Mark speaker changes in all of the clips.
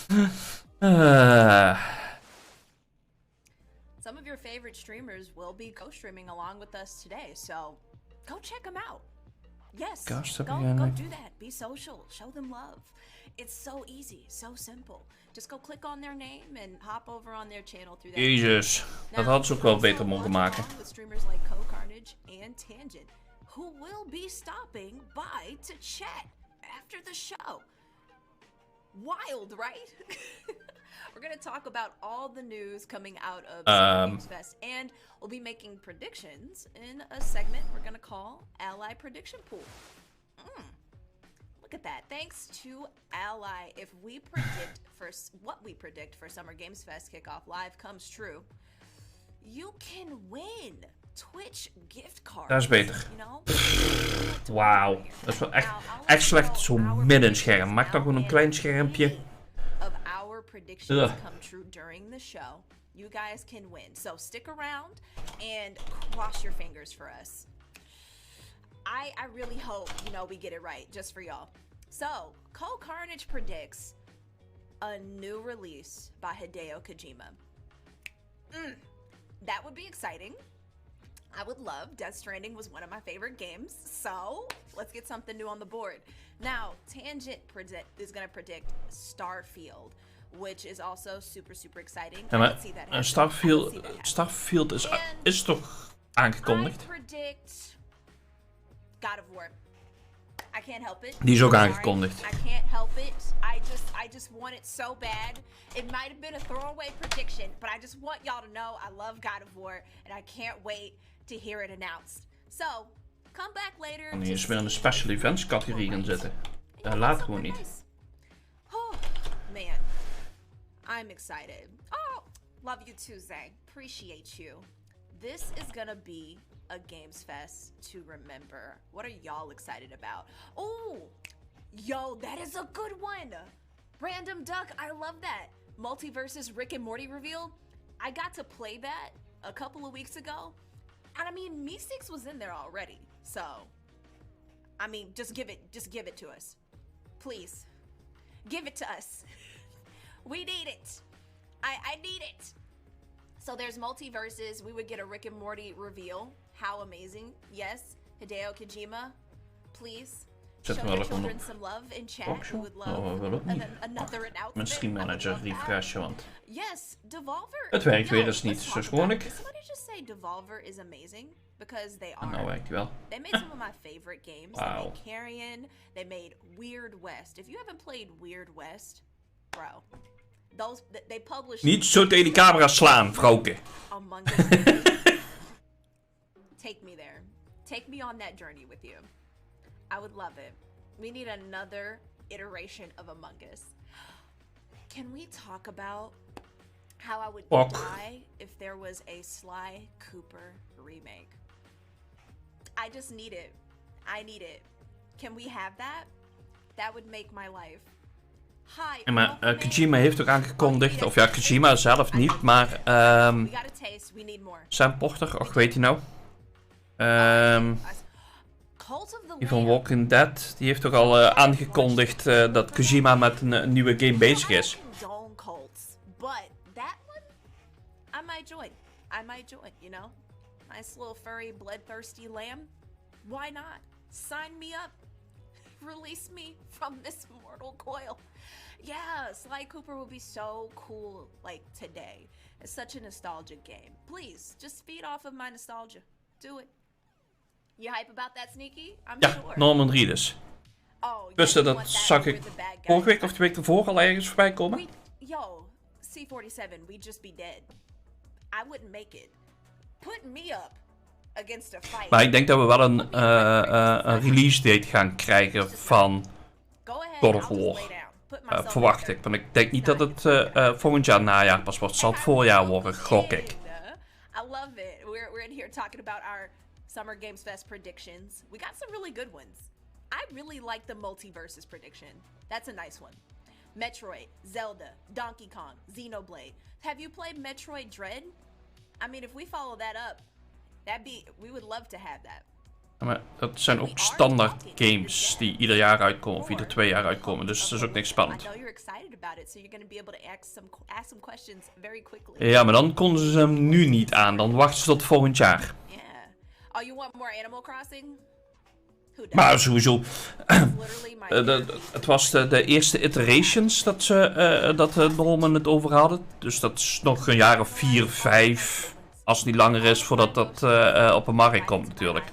Speaker 1: Some of your favorite streamers will be co-streaming along with us today, so go check them out. Yes, go do that. Be social. Show them love. It's so easy, so simple. Just go click on their name and hop over on their channel through that.
Speaker 2: Jezus, dat had ze ook wel beter mogen maken.
Speaker 1: With streamers like CoCarnage and Tangent, who will be stopping by to chat after the show. Wild, right? We're going to talk about all the news coming out of Games Fest, and we'll be making predictions in a segment we're going to call Ally Prediction Pool. Look at that. Thanks to Ally, if we predict what we predict for Summer Games Fest Kickoff Live comes true, you can win Twitch gift cards.
Speaker 2: Dat is beter. Wauw. Dat is wel echt slecht. Zo'n middenscherm. Maak dan gewoon een klein schermpje.
Speaker 1: Predictions come true during the show, you guys can win. So stick around and cross your fingers for us. I really hope, we get it right just for y'all. So, CoCarnage predicts a new release by Hideo Kojima. That would be exciting. I would love. Death Stranding was one of my favorite games, so let's get something new on the board. Now, Tangent is going to predict Starfield, which is also super, super exciting.
Speaker 2: Ja, maar Starfield is toch aangekondigd?
Speaker 1: I predict God of War. I can't help it.
Speaker 2: Die is ook aangekondigd.
Speaker 1: I can't help it. I just want it so bad. It might have been a throwaway prediction, but I just want y'all to know I love God of War and I can't wait to hear it announced. So, come back later.
Speaker 2: En hier is weer in de special events categorie gaan zitten. Laat gewoon niet.
Speaker 1: Oh, man. I'm excited. Oh, love you too, Zang. Appreciate you. This is gonna be a Games Fest to remember. What are y'all excited about? Oh, yo, that is a good one. Random Duck, I love that. Multiversus Rick and Morty reveal. I got to play that a couple of weeks ago. And I mean, Meeseeks was in there already. So, I mean, just give it to us. Please. Give it to us. We need it. I need it. So there's Multiverses. We would get a Rick and Morty reveal. How amazing. Yes, Hideo Kojima, please. Show your children some love in chat. We would love another announcement.
Speaker 2: Mijn stream manager refreshen, want
Speaker 1: yes, Devolver.
Speaker 2: Het werkt weer eens niet zo gewoonlijk.
Speaker 1: Did somebody just say Devolver is amazing? Because they are.
Speaker 2: Nou werkt wel.
Speaker 1: They made some of my favorite games. They made Carrion. They made Weird West. If you haven't played Weird West, bro, they published.
Speaker 2: Niet zo tegen die camera slaan, vrouwke.
Speaker 1: Among Us. Take me there. Take me on that journey with you. I would love it. We need another iteration of Among Us. Can we talk about how I would die if there was a Sly Cooper remake? I just need it. I need it. Can we have that? That would make my life. Hi.
Speaker 2: Ja, maar Kojima heeft ook aangekondigd, of ja, Kojima zelf niet, maar Sam Porter, och weet je nou? Die van Walking Dead, die heeft toch al aangekondigd dat Kojima met een nieuwe game bezig is.
Speaker 1: I might join, you know? Nice little furry, bloodthirsty lamb. Why not? Sign me up. Release me from this mortal coil. Yeah, Sly Cooper would be so cool, like, today. It's such a nostalgic game. Please, just feed off of my nostalgia. Do it. You hype about that, Sneaky? I'm sure.
Speaker 2: Ja, Norman Reedus.
Speaker 1: Oh,
Speaker 2: dus dat zag ik vorige week of de week ervoor al ergens voorbij komen.
Speaker 1: Yo, C-47, we'd just be dead. I wouldn't make it. Put me up against a fight.
Speaker 2: Maar ik denk dat we wel een release date gaan krijgen van God of War. Verwacht ik. Want ik denk niet dat het volgend jaar najaar pas wordt. Het zal het voorjaar worden, gok ik.
Speaker 1: I love it. We're in here talking about our Summer Games Fest predictions. We got some really good ones. I really like the Multiverses prediction. That's a nice one. Metroid, Zelda, Donkey Kong, Xenoblade. Have you played Metroid Dread? I mean, if we follow that up, we would love to have that.
Speaker 2: Maar dat zijn ook standaard games die ieder jaar uitkomen of ieder 2 jaar uitkomen. Dus dat is ook niks spannend. Ja, maar dan konden ze hem nu niet aan. Dan wachten ze tot volgend jaar. Maar sowieso, het was de eerste iterations dat Norman het over hadden. Dus dat is nog een jaar of 4, 5, als het niet langer is, voordat dat op de markt komt natuurlijk.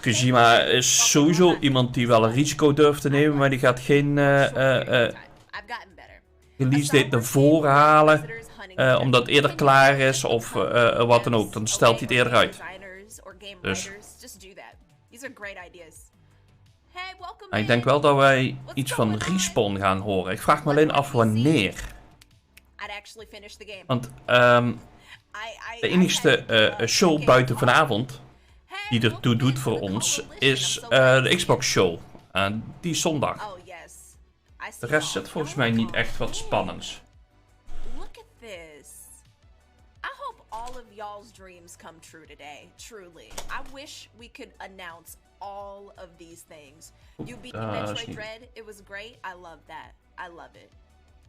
Speaker 2: Kojima is sowieso iemand die wel een risico durft te nemen, maar die gaat geen release date naar voren halen, omdat het eerder klaar is of wat dan ook. Dan stelt hij het eerder uit. Dus. Ik denk wel dat wij iets van Respawn gaan horen. Ik vraag me alleen af wanneer. Want de enigste show buiten vanavond die ertoe doet voor ons is de Xbox show. Die zondag. De rest zit volgens mij niet echt wat spannends.
Speaker 1: All of y'all's dreams come true today. Truly. I wish we could announce all of these things. You beat Metroid Dread. It was great. I love that. I love it.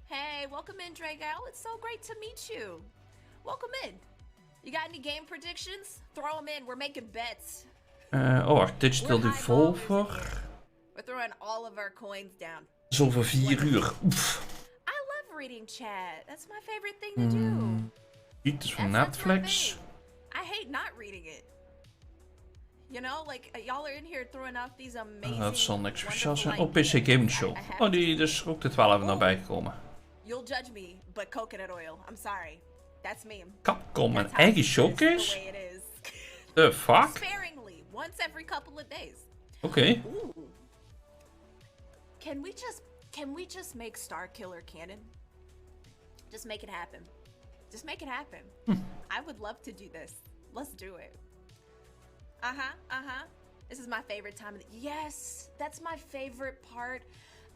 Speaker 1: Hey, welcome in, Dragal. It's so great to meet you. Welcome in. You got any game predictions? Throw them in. We're making bets.
Speaker 2: Digital Devolver.
Speaker 1: We're throwing all of our coins down.
Speaker 2: Dat is over 4 uur. Oef.
Speaker 1: I love reading chat. That's my favorite thing to do.
Speaker 2: Iets van Netflix.
Speaker 1: I hate not reading it. You know, like y'all are in here throwing out these amazing.
Speaker 2: Dat zal niks speciaals zijn. Oh, PC Gaming Show. Oh, die is ook de 12 naar bij gekomen.
Speaker 1: You'll judge me, but coconut oil. I'm sorry. That's me.
Speaker 2: Capcom een eigen showcase? The fuck?
Speaker 1: Sparingly, once every couple of days.
Speaker 2: Oké.
Speaker 1: Can we just make Starkiller canon? Just make it happen. Just make it happen. I would love to do this. Let's do it. This is my favorite time of the Yes, that's my favorite part.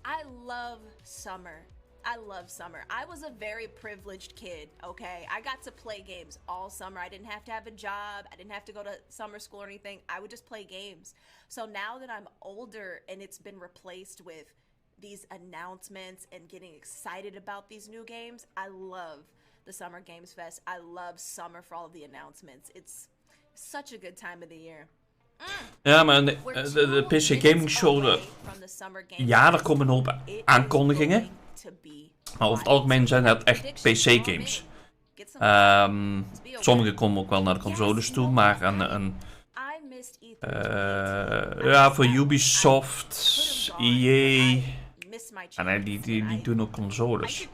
Speaker 1: I love summer. I was a very privileged kid, okay? I got to play games all summer. I didn't have to have a job. I didn't have to go to summer school or anything. I would just play games. So now that I'm older and it's been replaced with these announcements and getting excited about these new games, I love the Summer Games Fest. I love summer for all of the announcements. It's such a good time of the year.
Speaker 2: Ja, maar de PC Gaming Show, ja, er komen een hoop aankondigingen. Maar over het algemeen zijn het echt PC games. Sommige komen ook wel naar de consoles toe, maar voor Ubisoft, EA, die doen ook consoles.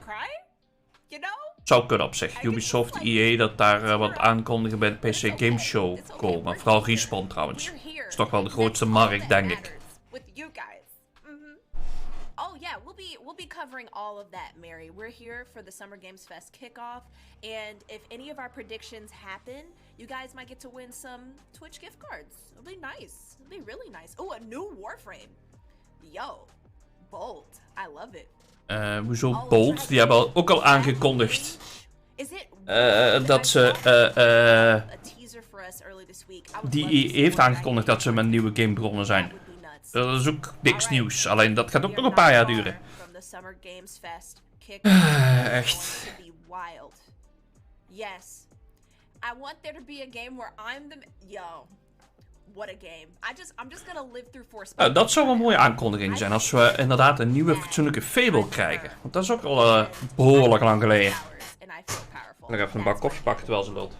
Speaker 2: Zou kunnen op zich. Ubisoft, EA, dat daar wat aankondigen bij de PC Game Show komen. Vooral Respawn trouwens. Dat is toch wel de grootste markt, denk ik.
Speaker 1: Oh yeah, we'll be covering all of that, Mary. We're here for the Summer Games Fest kickoff, and if any of our predictions happen, you guys might get to win some Twitch gift cards. It'll be nice. It'll be really nice. Oh, a new Warframe. Yo, Bolt. I love it.
Speaker 2: Hoezo Bolt? Die hebben ook al aangekondigd dat ze die heeft aangekondigd dat ze met een nieuwe game begonnen zijn. Dat is ook niks nieuws, alleen dat gaat ook nog een paar jaar duren. Echt.
Speaker 1: Yes. I want there to be a game where I'm the yo. What a game. I'm just gonna live through Forspoken.
Speaker 2: Dat zou wel een mooie aankondiging zijn als we inderdaad een nieuwe fatsoenlijke Fable krijgen. Want dat is ook al behoorlijk lang geleden. Nog even een bak koffie pakken terwijl ze lult.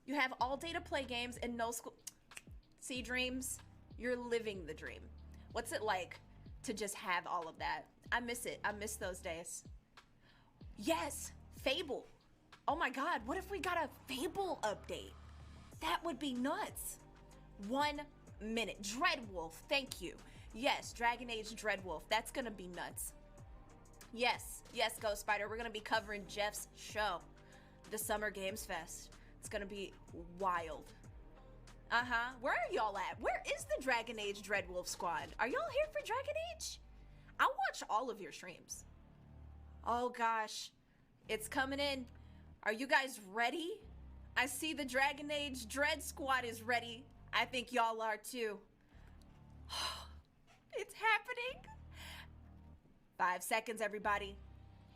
Speaker 1: You have all day to play games and no school. See, Dreams? You're living the dream. What's it like to just have all of that? I miss it. I miss those days. Yes, Fable. Oh my god, what if we got a Fable update? That would be nuts. 1 minute. Dreadwolf, thank you. Yes, Dragon Age Dreadwolf. That's gonna be nuts. Yes, Ghost Spider. We're gonna be covering Jeff's show, the Summer Games Fest. It's gonna be wild. Where are y'all at? Where is the Dragon Age Dreadwolf squad? Are y'all here for Dragon Age? I'll watch all of your streams. Oh gosh, it's coming in. Are you guys ready? I see the Dragon Age Dread Squad is ready. I think y'all are too. It's happening. 5 seconds, everybody.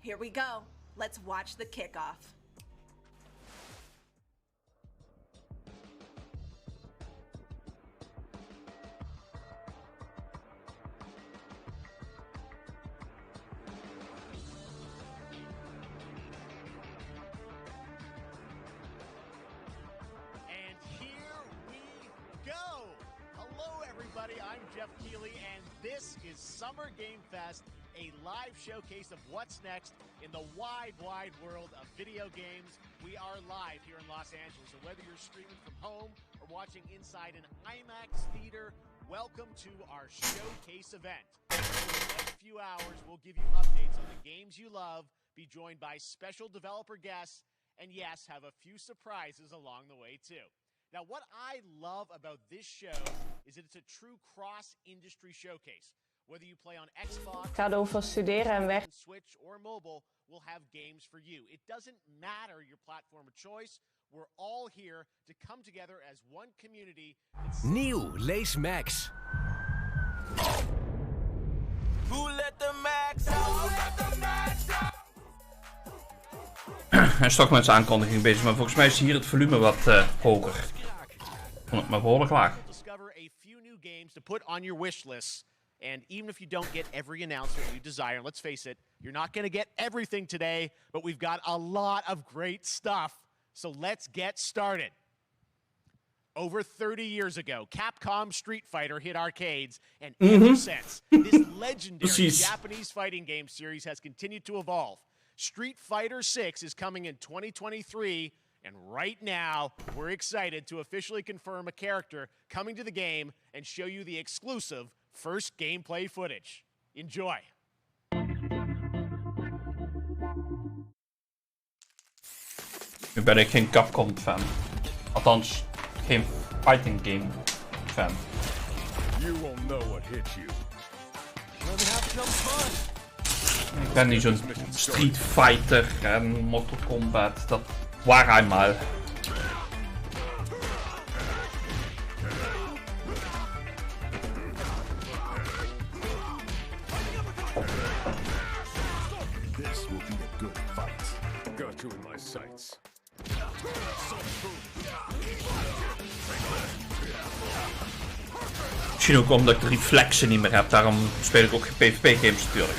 Speaker 1: Here we go. Let's watch the kickoff.
Speaker 3: I'm Jeff Keighley, and this is Summer Game Fest, a live showcase of what's next in the wide, wide world of video games. We are live here in Los Angeles, so whether you're streaming from home or watching inside an IMAX theater, welcome to our showcase event. In the next few hours, we'll give you updates on the games you love, be joined by special developer guests, and yes, have a few surprises along the way, too. Now, what I love about this show is that it's a true cross-industry showcase. Whether you play on Xbox,
Speaker 4: Cadeau voor studeren en weg.
Speaker 3: Switch, or mobile, we'll have games for you. It doesn't matter your platform of choice. We're all here to come together as one community.
Speaker 5: Nieuw, lees Max.
Speaker 6: Who let the max out? Who let the max out?
Speaker 2: Hij is toch met zijn aankondiging bezig, maar volgens mij is hier het volume wat hoger. Ik vond het maar behoorlijk laag.
Speaker 3: Discover a few new games to put on your wish list. And even if you don't get every announcement you desire, let's face it, you're not going to get everything today, but we've got a lot of great stuff. So let's get started. Over 30 years ago, Capcom Street Fighter hit arcades, and ever since, this legendary Japanese fighting game series has continued to evolve. Street Fighter 6 is coming in 2023, and right now, we're excited to officially confirm a character coming to the game and show you the exclusive first gameplay footage. Enjoy.
Speaker 2: Nu ben ik geen Capcom fan. Althans, geen fighting game fan.
Speaker 5: You won't know what hit you.
Speaker 2: Ik ben niet zo'n Street Fighter en Mortal Kombat. Dat war einmal.
Speaker 5: This will be a good fight. Got you in my sights.
Speaker 2: Misschien ook omdat ik de reflexen niet meer heb. Daarom speel ik ook geen PvP games natuurlijk.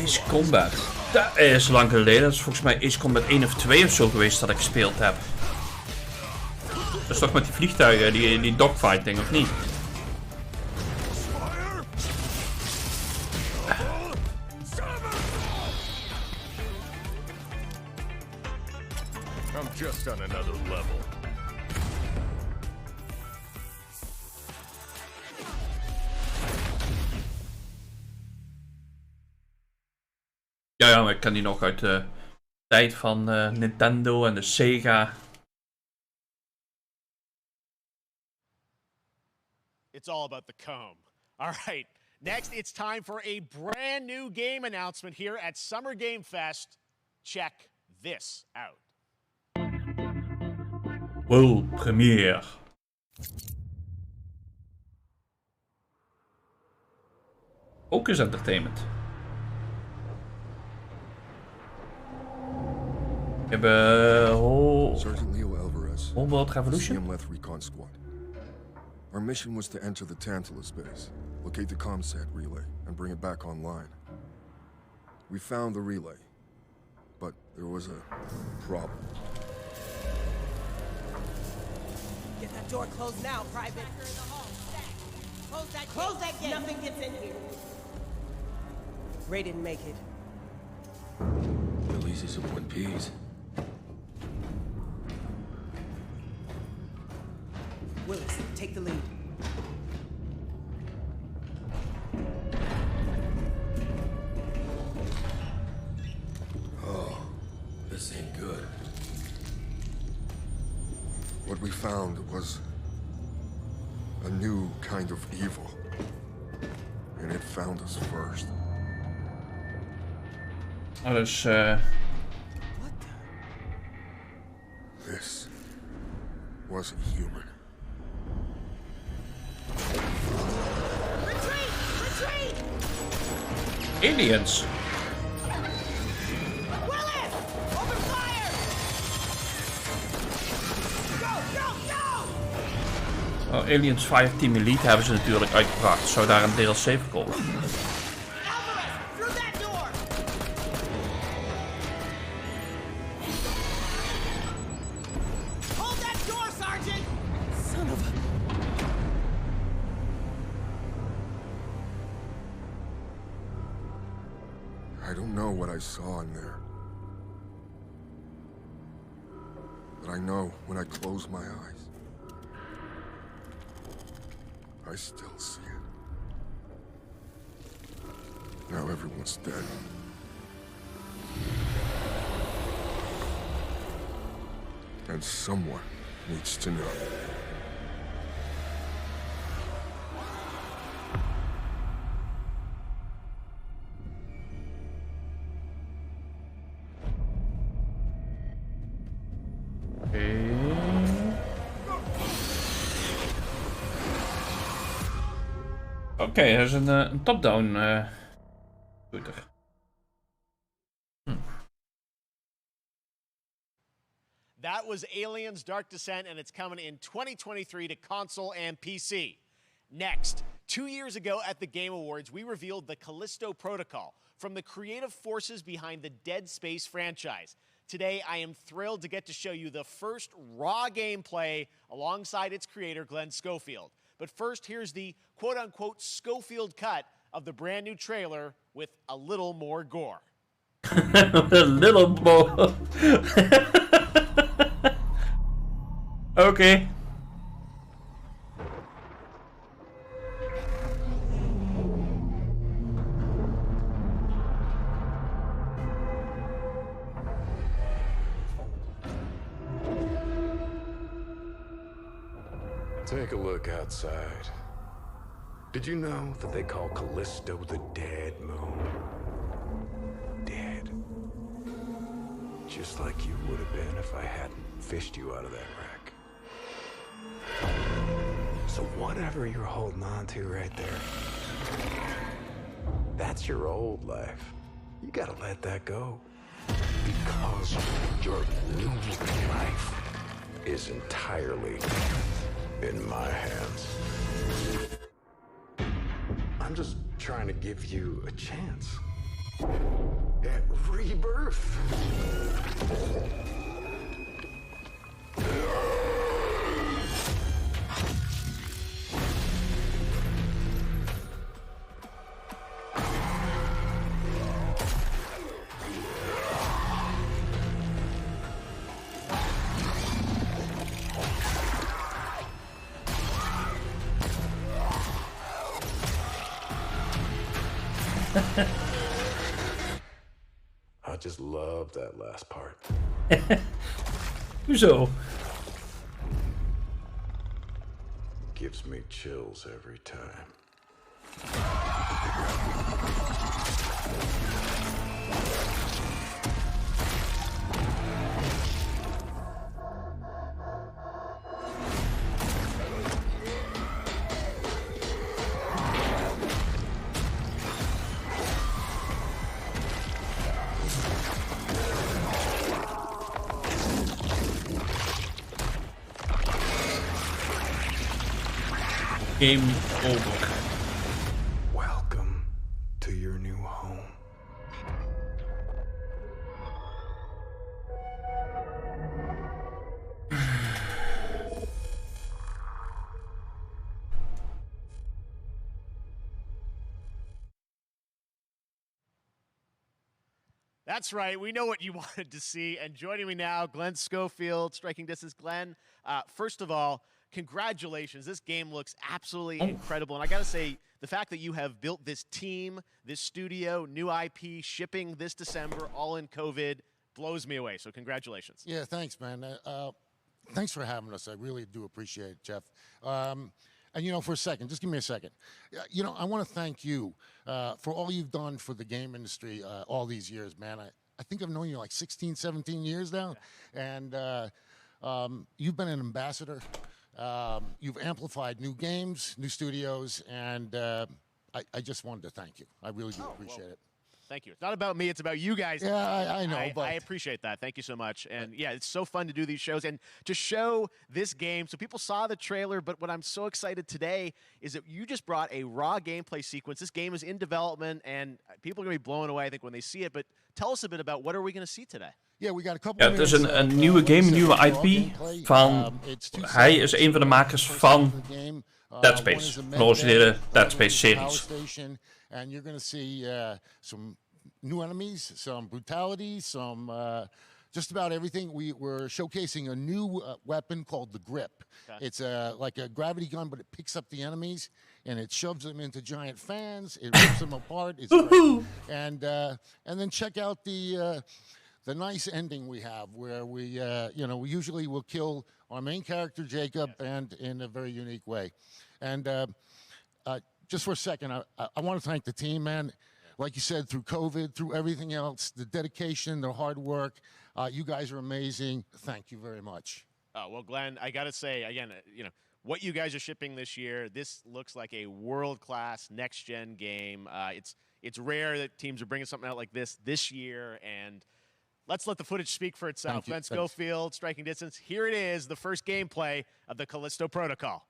Speaker 2: Ace Combat. Dat is lang geleden. Dat is volgens mij Ace Combat 1 of 2 of zo geweest dat ik gespeeld heb. Dat is toch met die vliegtuigen, die dogfighting of niet?
Speaker 5: I'm just on another level.
Speaker 2: Ja, maar ik ken die nog uit de tijd van Nintendo en de Sega.
Speaker 3: It's all about the comb. All right, next it's time for a brand new game announcement here at Summer Game Fest. Check this out.
Speaker 2: World premiere. Ook is entertainment. We hebben
Speaker 7: Sergeant Leo Alvarez,
Speaker 2: Homeworld Revolution.
Speaker 7: CM Recon Squad. Our mission was to enter the Tantalus base, locate the ComSat relay, and bring it back online. We found the relay, but there was a problem.
Speaker 8: Get that door closed now, Private. Close that gate. Nothing gets in here. Ray didn't make it.
Speaker 6: Releases of One Piece.
Speaker 8: Willis, take the lead.
Speaker 6: Oh, this ain't good.
Speaker 7: What we found was a new kind of evil. And it found us first.
Speaker 2: Nou, dus
Speaker 7: wasn't human.
Speaker 8: Retreat! Retreat!
Speaker 2: Aliens.
Speaker 8: Willis! Open fire! Go, go, go!
Speaker 2: Oh, Aliens Fireteam Elite hebben ze natuurlijk uitgebracht. Zou daar een DLC voor komen?
Speaker 8: Alvarez, through that door! Hold that door, Sergeant! Son of a...
Speaker 7: I don't know what I saw in there. But I know when I close my eyes, I still see it. Now everyone's dead. And someone needs to know.
Speaker 2: Oké, dat is een top-down shooter.
Speaker 3: That was Aliens Dark Descent, and it's coming in 2023 to console and PC. Next, 2 years ago at the Game Awards, we revealed the Callisto Protocol from the creative forces behind the Dead Space franchise. Today, I am thrilled to get to show you the first raw gameplay alongside its creator, Glenn Schofield. But first, here's the quote-unquote Schofield cut of the brand new trailer with a little more gore.
Speaker 2: A little more. Okay.
Speaker 5: Take a look outside. Did you know that they call Callisto the Dead Moon? Dead. Just like you would have been if I hadn't fished you out of that wreck. So whatever you're holding on to right there, that's your old life. You gotta let that go. Because your new life is entirely in my hands. I'm just trying to give you a chance at rebirth. I just love that last part.
Speaker 2: Hoezo?
Speaker 5: Gives me chills every time.
Speaker 2: Game over.
Speaker 5: Welcome to your new home.
Speaker 3: That's right. We know what you wanted to see. And joining me now, Glenn Schofield, Striking Distance. Glenn, first of all, congratulations. This game looks absolutely incredible. And I got to say, the fact that you have built this team, this studio, new IP, shipping this December, all in COVID, blows me away. So congratulations.
Speaker 4: Yeah, thanks, man. Thanks for having us. I really do appreciate it, Jeff. And, you know, for a second, just give me a second. You know, I want to thank you for all you've done for the game industry all these years, man. I think I've known you like 16, 17 years now. And You've been an ambassador. You've amplified new games, new studios, and I just wanted to thank you. I really do appreciate it.
Speaker 3: Thank you. It's not about me. It's about you guys.
Speaker 4: Yeah, I know. But
Speaker 3: I appreciate that. Thank you so much. And yeah, it's so fun to do these shows and to show this game. So people saw the trailer, but what I'm so excited today is that you just brought a raw gameplay sequence. This game is in development, and people are going to be blown away, I think, when they see it. But tell us a bit about what are we going to see today?
Speaker 4: Yeah, we got a couple
Speaker 2: Ja, het is een nieuwe game, een nieuwe IP. Hij is een van de makers van Dead Space. De originele Dead Space series.
Speaker 4: And you're going to see some new enemies, some brutality, some just about everything. We're showcasing a new weapon called the Grip. Okay. It's like a gravity gun, but it picks up the enemies and it shoves them into giant fans. It rips them apart. It's great. And then check out the nice ending we have, where we usually will kill our main character Jacob, and in a very unique way. And just for a second, I want to thank the team, man. Like you said, through COVID, through everything else, the dedication, the hard work, you guys are amazing. Thank you very much.
Speaker 3: Oh, well, Glenn, I got to say, again, what you guys are shipping this year, this looks like a world-class next-gen game. It's rare that teams are bringing something out like this year, and let's let the footage speak for itself. Glenn Schofield, Striking Distance. Here it is, the first gameplay of the Callisto Protocol.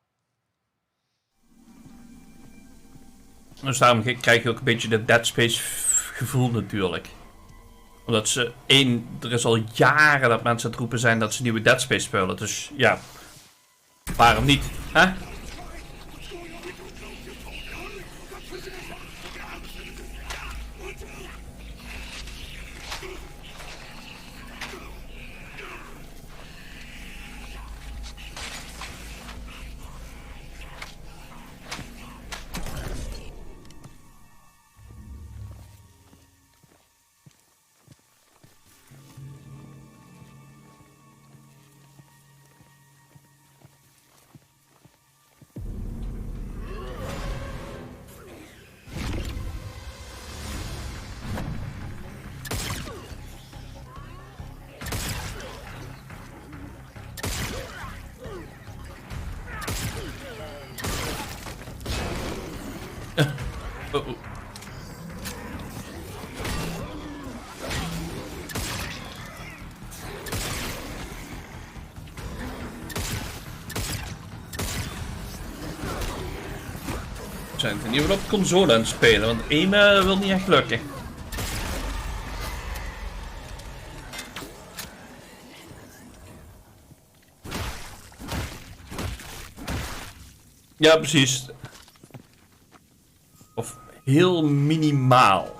Speaker 2: Dus daarom krijg je ook een beetje de Dead Space gevoel natuurlijk. Omdat ze, er is al jaren dat mensen aan het roepen zijn dat ze nieuwe Dead Space spelen. Dus ja, waarom niet? Hè? We zijn in ieder geval op console aan het spelen, want aimen wil niet echt lukken. Ja, precies. Of heel minimaal.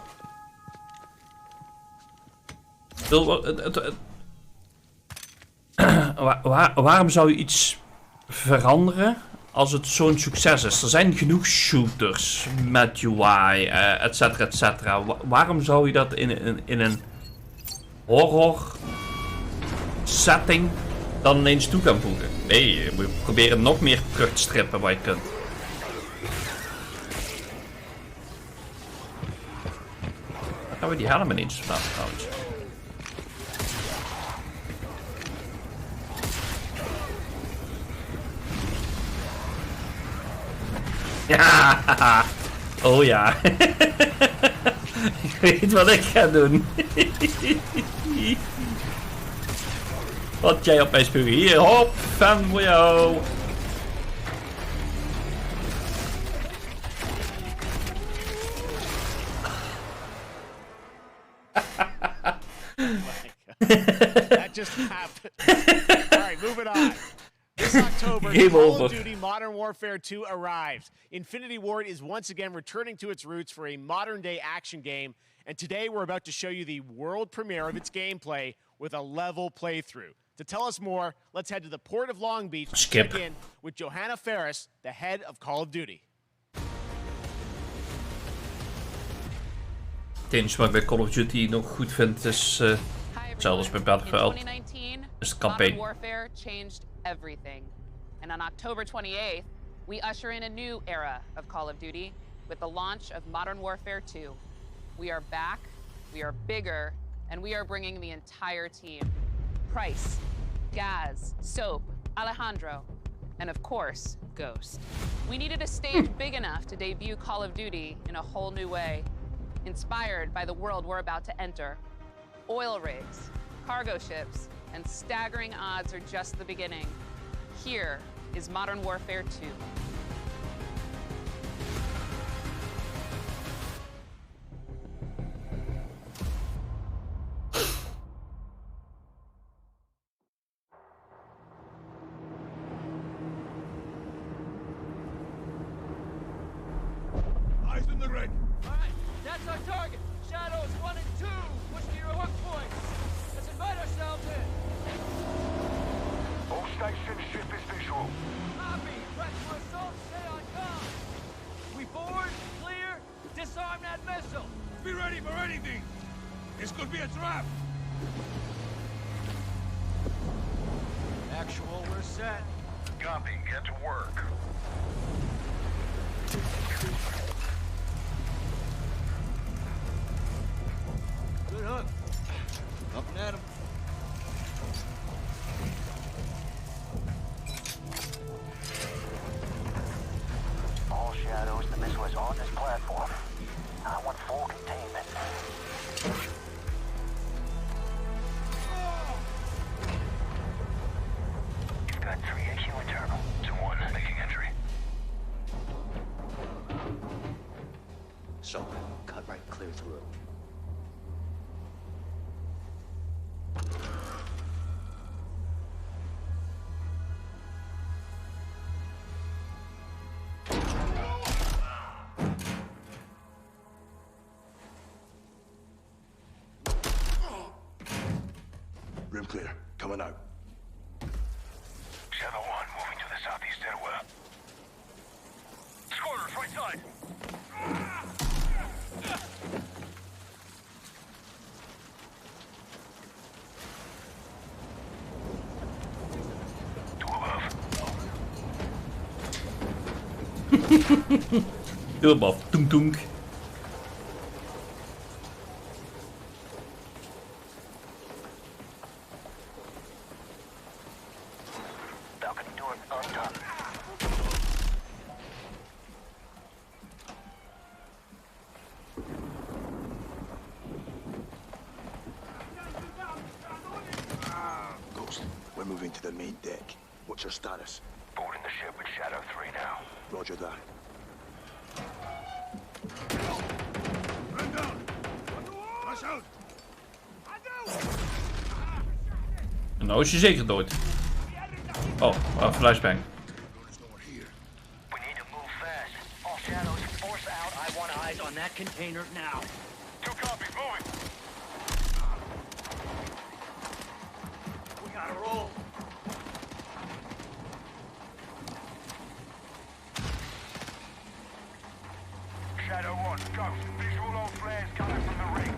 Speaker 2: Waarom zou je iets veranderen als het zo'n succes is? Er zijn genoeg shooters met UI, et cetera. Waarom zou je dat in een horror setting dan ineens toe gaan voegen? Nee, je moet proberen nog meer terug te strippen wat je kunt. Dan gaan we die helmen eens staan trouwens. Ja, oh ja. Ik weet wat ik ga doen. Wat jij op mij spugen. Hier, hop, fan voor jou.
Speaker 3: That just happened. All right, moving on. This October, Call of Duty Modern Warfare 2 arrives. Infinity Ward is once again returning to its roots for a modern-day action game, and today we're about to show you the world premiere of its gameplay with a level playthrough. To tell us more, let's head to the port of Long Beach to check in with Johanna Faris, the head of Call of Duty.
Speaker 2: Het enige wat ik bij Call of Duty nog goed vind is hetzelfde als bij Battlefield. Is de campagne.
Speaker 9: Warfare changed everything. And on October 28th, we usher in a new era of Call of Duty with the launch of Modern Warfare 2. We are back, we are bigger, and we are bringing the entire team. Price, Gaz, Soap, Alejandro, and of course, Ghost. We needed a stage big enough to debut Call of Duty in a whole new way, inspired by the world we're about to enter. Oil rigs, cargo ships, and staggering odds are just the beginning. Here is Modern Warfare 2.
Speaker 10: Eyes in the rig. All right, that's our target. Shadows 1 and 2. Push to your hook points. Let's invite ourselves in.
Speaker 11: All stations, ship is visual.
Speaker 10: Copy. Press for assault. Stay on comm. We board, clear, disarm that missile.
Speaker 11: Be ready for anything. This could be a trap.
Speaker 10: Actual, we're set.
Speaker 11: Copy. Get to work.
Speaker 10: Good hook. Up and at him.
Speaker 11: All Shadows, the missile is on this platform. I want full containment. You've got 3 AQ internal. 2-1, making entry.
Speaker 12: So, cut right clear through.
Speaker 11: Room clear. Coming out. Shadow 1, moving to the southeast stairwell. Squatters, right side.
Speaker 2: Heel above. Toenk toenk.
Speaker 11: Balcony door undone.
Speaker 12: Ghost, we're moving to the main deck. What's your status?
Speaker 11: Boarding the ship with Shadow 3 now.
Speaker 12: Roger that.
Speaker 11: Run down! Rush out!
Speaker 2: En nou is je zeker dood. Oh, flashbang.
Speaker 11: We need to move fast. All Shadows, force out. I want eyes on that container now. 2 copies, moving.
Speaker 10: We gotta roll.
Speaker 11: Shadow 1, Ghost. Visual on flares coming from the ring.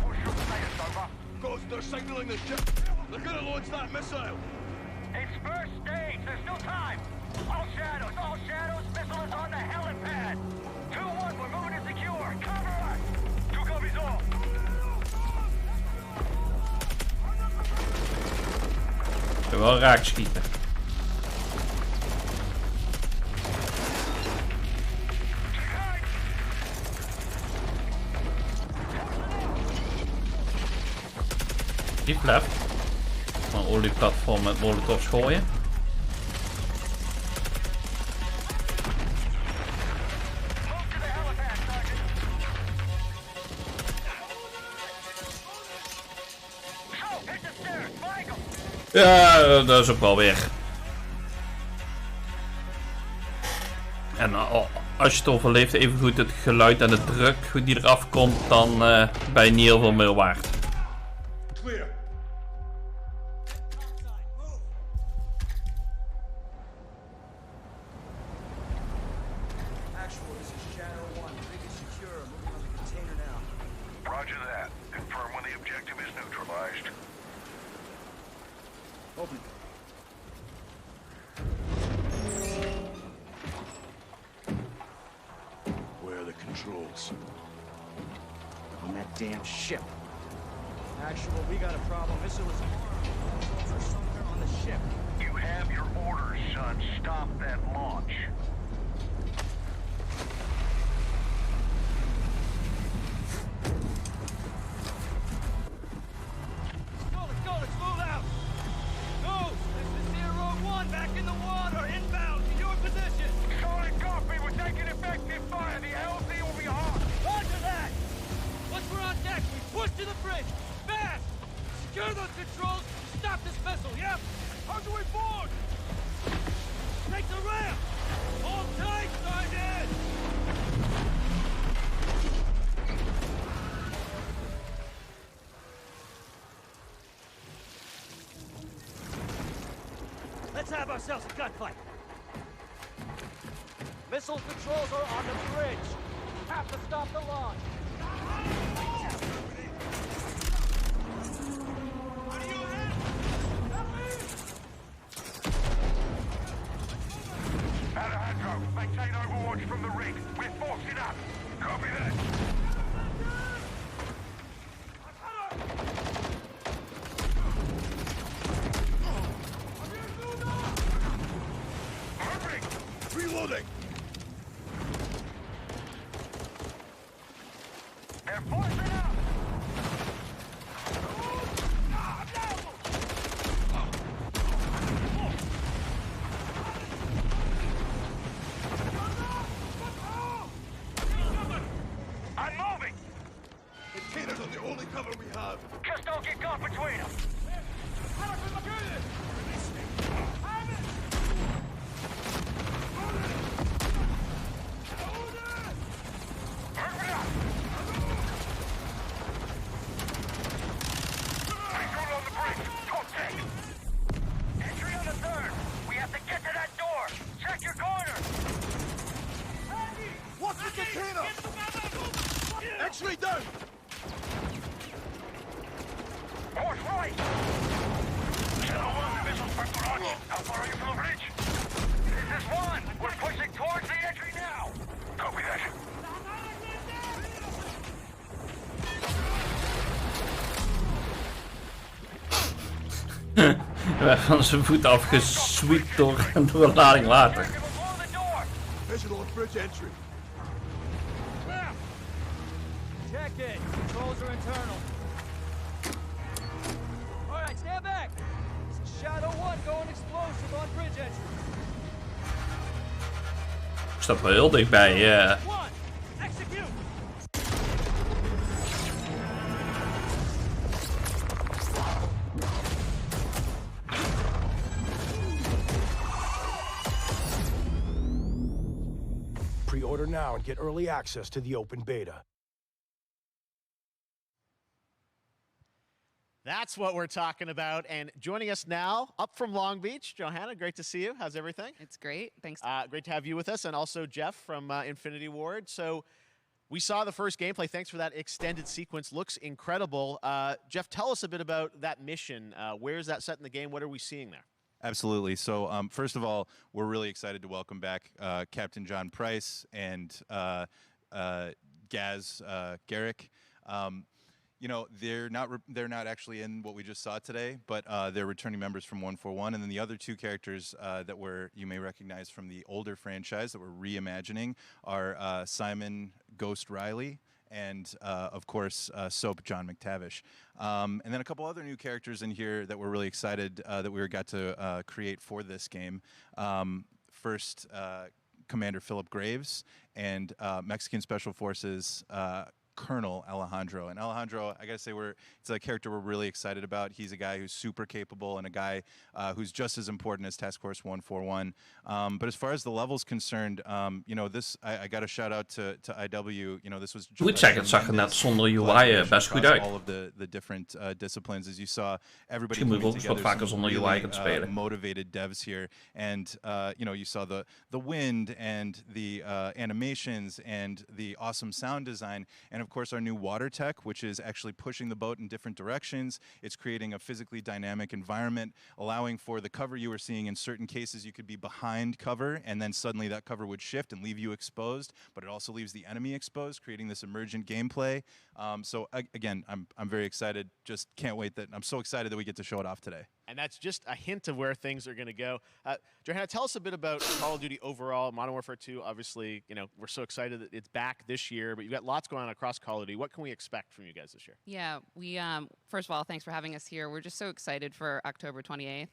Speaker 11: Push your status over.
Speaker 10: Ghost, they're signaling the ship. They're gonna launch that missile.
Speaker 11: It's first stage. There's still time. All Shadows. Missile is on the helipad. 2-1, we're moving to secure. Cover us. 2 copies all.
Speaker 2: Ik wil wel raak schieten. Keep left. Een olieplatform met molotovs gooien. Ja, dat is ook wel weer. En als je het overleeft, even goed het geluid en de druk die eraf komt, dan ben je niet heel veel meer waard.
Speaker 11: Clear.
Speaker 10: Actual, this is Shadow 1. Rig is secure. Moving on the container now.
Speaker 11: Roger that. Confirm when the objective is neutralized.
Speaker 10: Open.
Speaker 12: Where are the controls?
Speaker 10: On that damn ship. Actual, we got a problem. Missile is armed. Controls are somewhere on the
Speaker 3: the ship.
Speaker 11: You have your orders, son. Stop that launch.
Speaker 10: Let's move out! Ghost, this is Zero 1 back in the water, inbound to your position!
Speaker 11: Solid copy, we're taking effective fire. The LZ will be hot.
Speaker 10: Roger that! Once we're on deck, we push to the bridge! Fast! Secure those controls to stop this vessel, yep? How do we board? Take the ramp! Hold tight, Sergeant! Let's have ourselves a gunfight. Missile controls are on the bridge. Have to stop the launch.
Speaker 11: Alejandro, maintain overwatch from the rig. We're forcing up. Copy that.
Speaker 7: Reloading!
Speaker 11: They're forcing up! I'm moving!
Speaker 7: Containers are the only cover we have.
Speaker 11: Just don't get caught between them!
Speaker 7: X-ray down!
Speaker 11: Horse right! Shadow 1, missiles for barrage. How far are you from the bridge? This is 1. We're pushing towards the entry now. Copy that.
Speaker 2: Hij werd van zijn voet afgesweept door een lading water.
Speaker 7: Visual on bridge entry.
Speaker 10: Check it. Controls are internal. All right, stand back. Shadow 1 going explosive on bridge entry.
Speaker 2: Ik sta wel heel dichtbij, ja.
Speaker 10: Execute.
Speaker 5: Pre-order now and get early access to the open beta.
Speaker 3: That's what we're talking about. And joining us now, up from Long Beach, Johanna, great to see you. How's everything?
Speaker 9: It's great. Thanks.
Speaker 3: Great to have you with us. And also Jeff from Infinity Ward. So we saw the first gameplay. Thanks for that extended sequence. Looks incredible. Jeff, tell us a bit about that mission. Where is that set in the game? What are we seeing there?
Speaker 13: Absolutely. So first of all, we're really excited to welcome back Captain John Price and Gaz Garrick. You know, they're not actually in what we just saw today, but they're returning members from 141, and then the other two characters that you may recognize from the older franchise that we're reimagining are Simon Ghost Riley and of course Soap John McTavish, and then a couple other new characters in here that we're really excited that we got to create for this game. First, Commander Philip Graves and Mexican Special Forces Colonel Alejandro. And Alejandro, I gotta say, it's a character we're really excited about. He's a guy who's super capable and a guy who's just as important as Task Force 141. But as far as the level's concerned, you know, I got a shout out to IW. You know, this was.
Speaker 2: Ik moet zeggen, het zag er net zonder UI best goed uit.
Speaker 13: All of the different disciplines, as you saw, everybody
Speaker 2: Misschien moet ik
Speaker 13: coming
Speaker 2: ook wat
Speaker 13: together,
Speaker 2: vaker zonder UI gaan spelen.
Speaker 13: motivated devs here, and you know, you saw the wind and the animations and the awesome sound design, and of course our new water tech, which is actually pushing the boat in different directions. It's creating a physically dynamic environment, allowing for the cover you were seeing. In certain cases, you could be behind cover, and then suddenly that cover would shift and leave you exposed, but it also leaves the enemy exposed, creating this emergent gameplay. So again, I'm very excited. Just can't wait I'm so excited that we get to show it off today.
Speaker 3: And that's just a hint of where things are going to go. Johanna, tell us a bit about Call of Duty overall. Modern Warfare 2, obviously, we're so excited that it's back this year, but you've got lots going on across Call of Duty. What can we expect from you guys this year?
Speaker 9: Yeah, we first of all, thanks for having us here. We're just so excited for October 28th.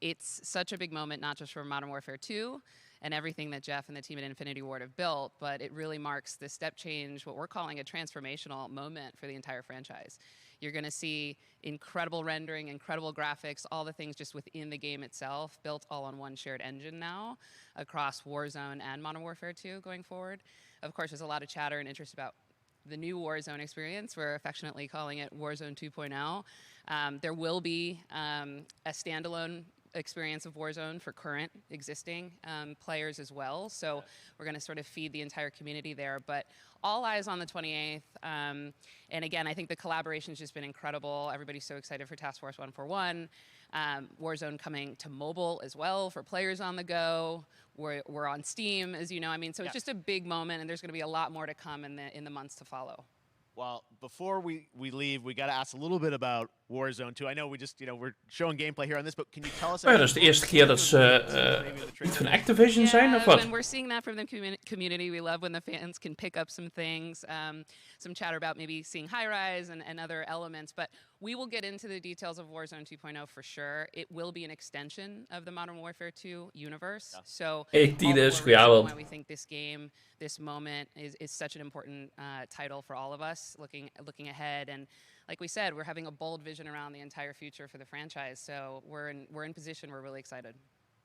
Speaker 9: It's such a big moment, not just for Modern Warfare 2 and everything that Jeff and the team at Infinity Ward have built, but it really marks the step change, what we're calling a transformational moment for the entire franchise. You're going to see incredible rendering, incredible graphics, all the things just within the game itself, built all on one shared engine now across Warzone and Modern Warfare 2 going forward. Of course, there's a lot of chatter and interest about the new Warzone experience. We're affectionately calling it Warzone 2.0. There will be a standalone experience of Warzone for current existing players as well. So we're going to sort of feed the entire community there. But all eyes on the 28th. And again, I think the collaboration's just been incredible. Everybody's so excited for Task Force 141. Warzone coming to mobile as well for players on the go. We're on Steam, as you know. I mean, so it's just a big moment, and there's going to be a lot more to come in the months to follow.
Speaker 3: Well, before we leave, we got to ask a little bit about Warzone 2. I know we just, we're showing gameplay here on this, but can you tell us...
Speaker 2: Oh ja, dat is de eerste keer dat ze niet van Activision zijn, of wat?
Speaker 9: And we're seeing that from the community. We love when the fans can pick up some things, some chatter about maybe seeing high-rise and other elements, but we will get into the details of Warzone 2.0 for sure. It will be an extension of the Modern Warfare 2 universe. Yeah. So why we think this game, this moment is such an important title for all of us looking ahead. And like we said, we're having a bold vision around the entire future for the franchise. So we're in position. We're really excited.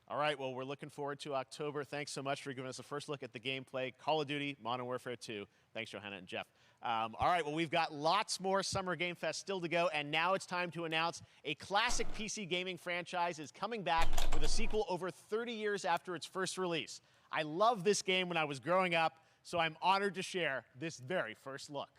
Speaker 3: All right, well, we're looking forward to October. Thanks so much for giving us a first look at the gameplay. Call of Duty, Modern Warfare 2. Thanks, Johanna and Jeff. All right, well, we've got lots more Summer Game Fest still to go, and now it's time to announce a classic PC gaming franchise is coming back with a sequel over 30 years after its first release. I loved this game when I was growing up, so I'm honored to share this very first look.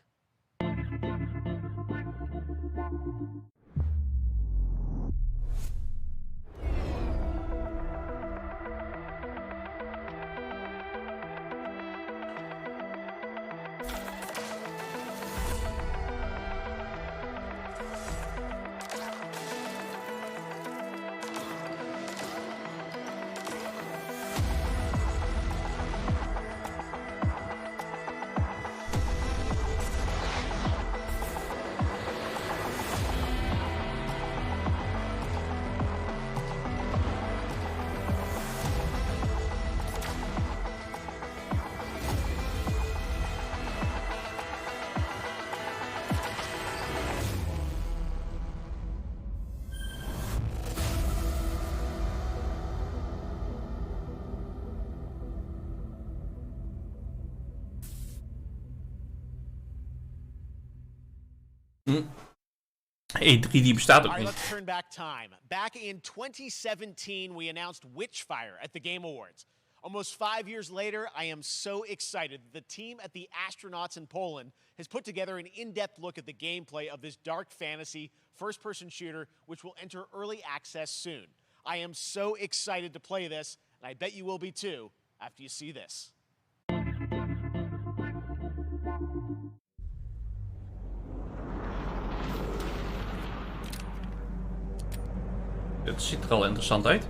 Speaker 2: E3 die bestaat ook niet.
Speaker 3: Let's turn back time. Back in 2017, we announced Witchfire at the Game Awards. Almost 5 years later, I am so excited that the team at the Astronauts in Poland has put together an in-depth look at the gameplay of this dark fantasy first-person shooter, which will enter early access soon. I am so excited to play this, and I bet you will be too after you see this.
Speaker 2: Het ziet er al interessant uit.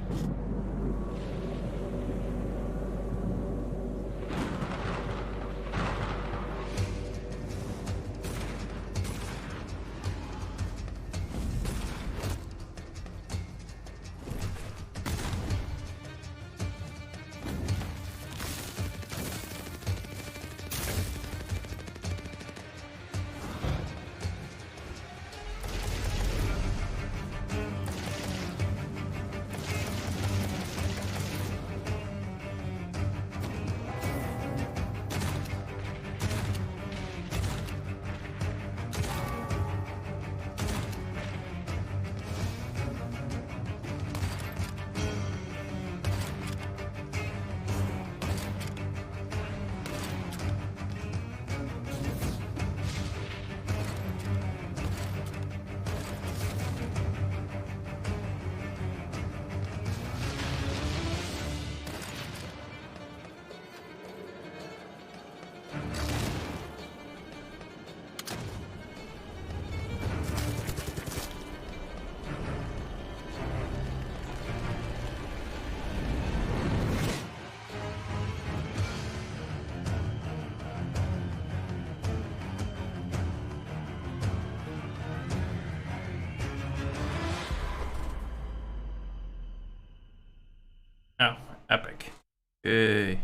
Speaker 2: Epic. Okay.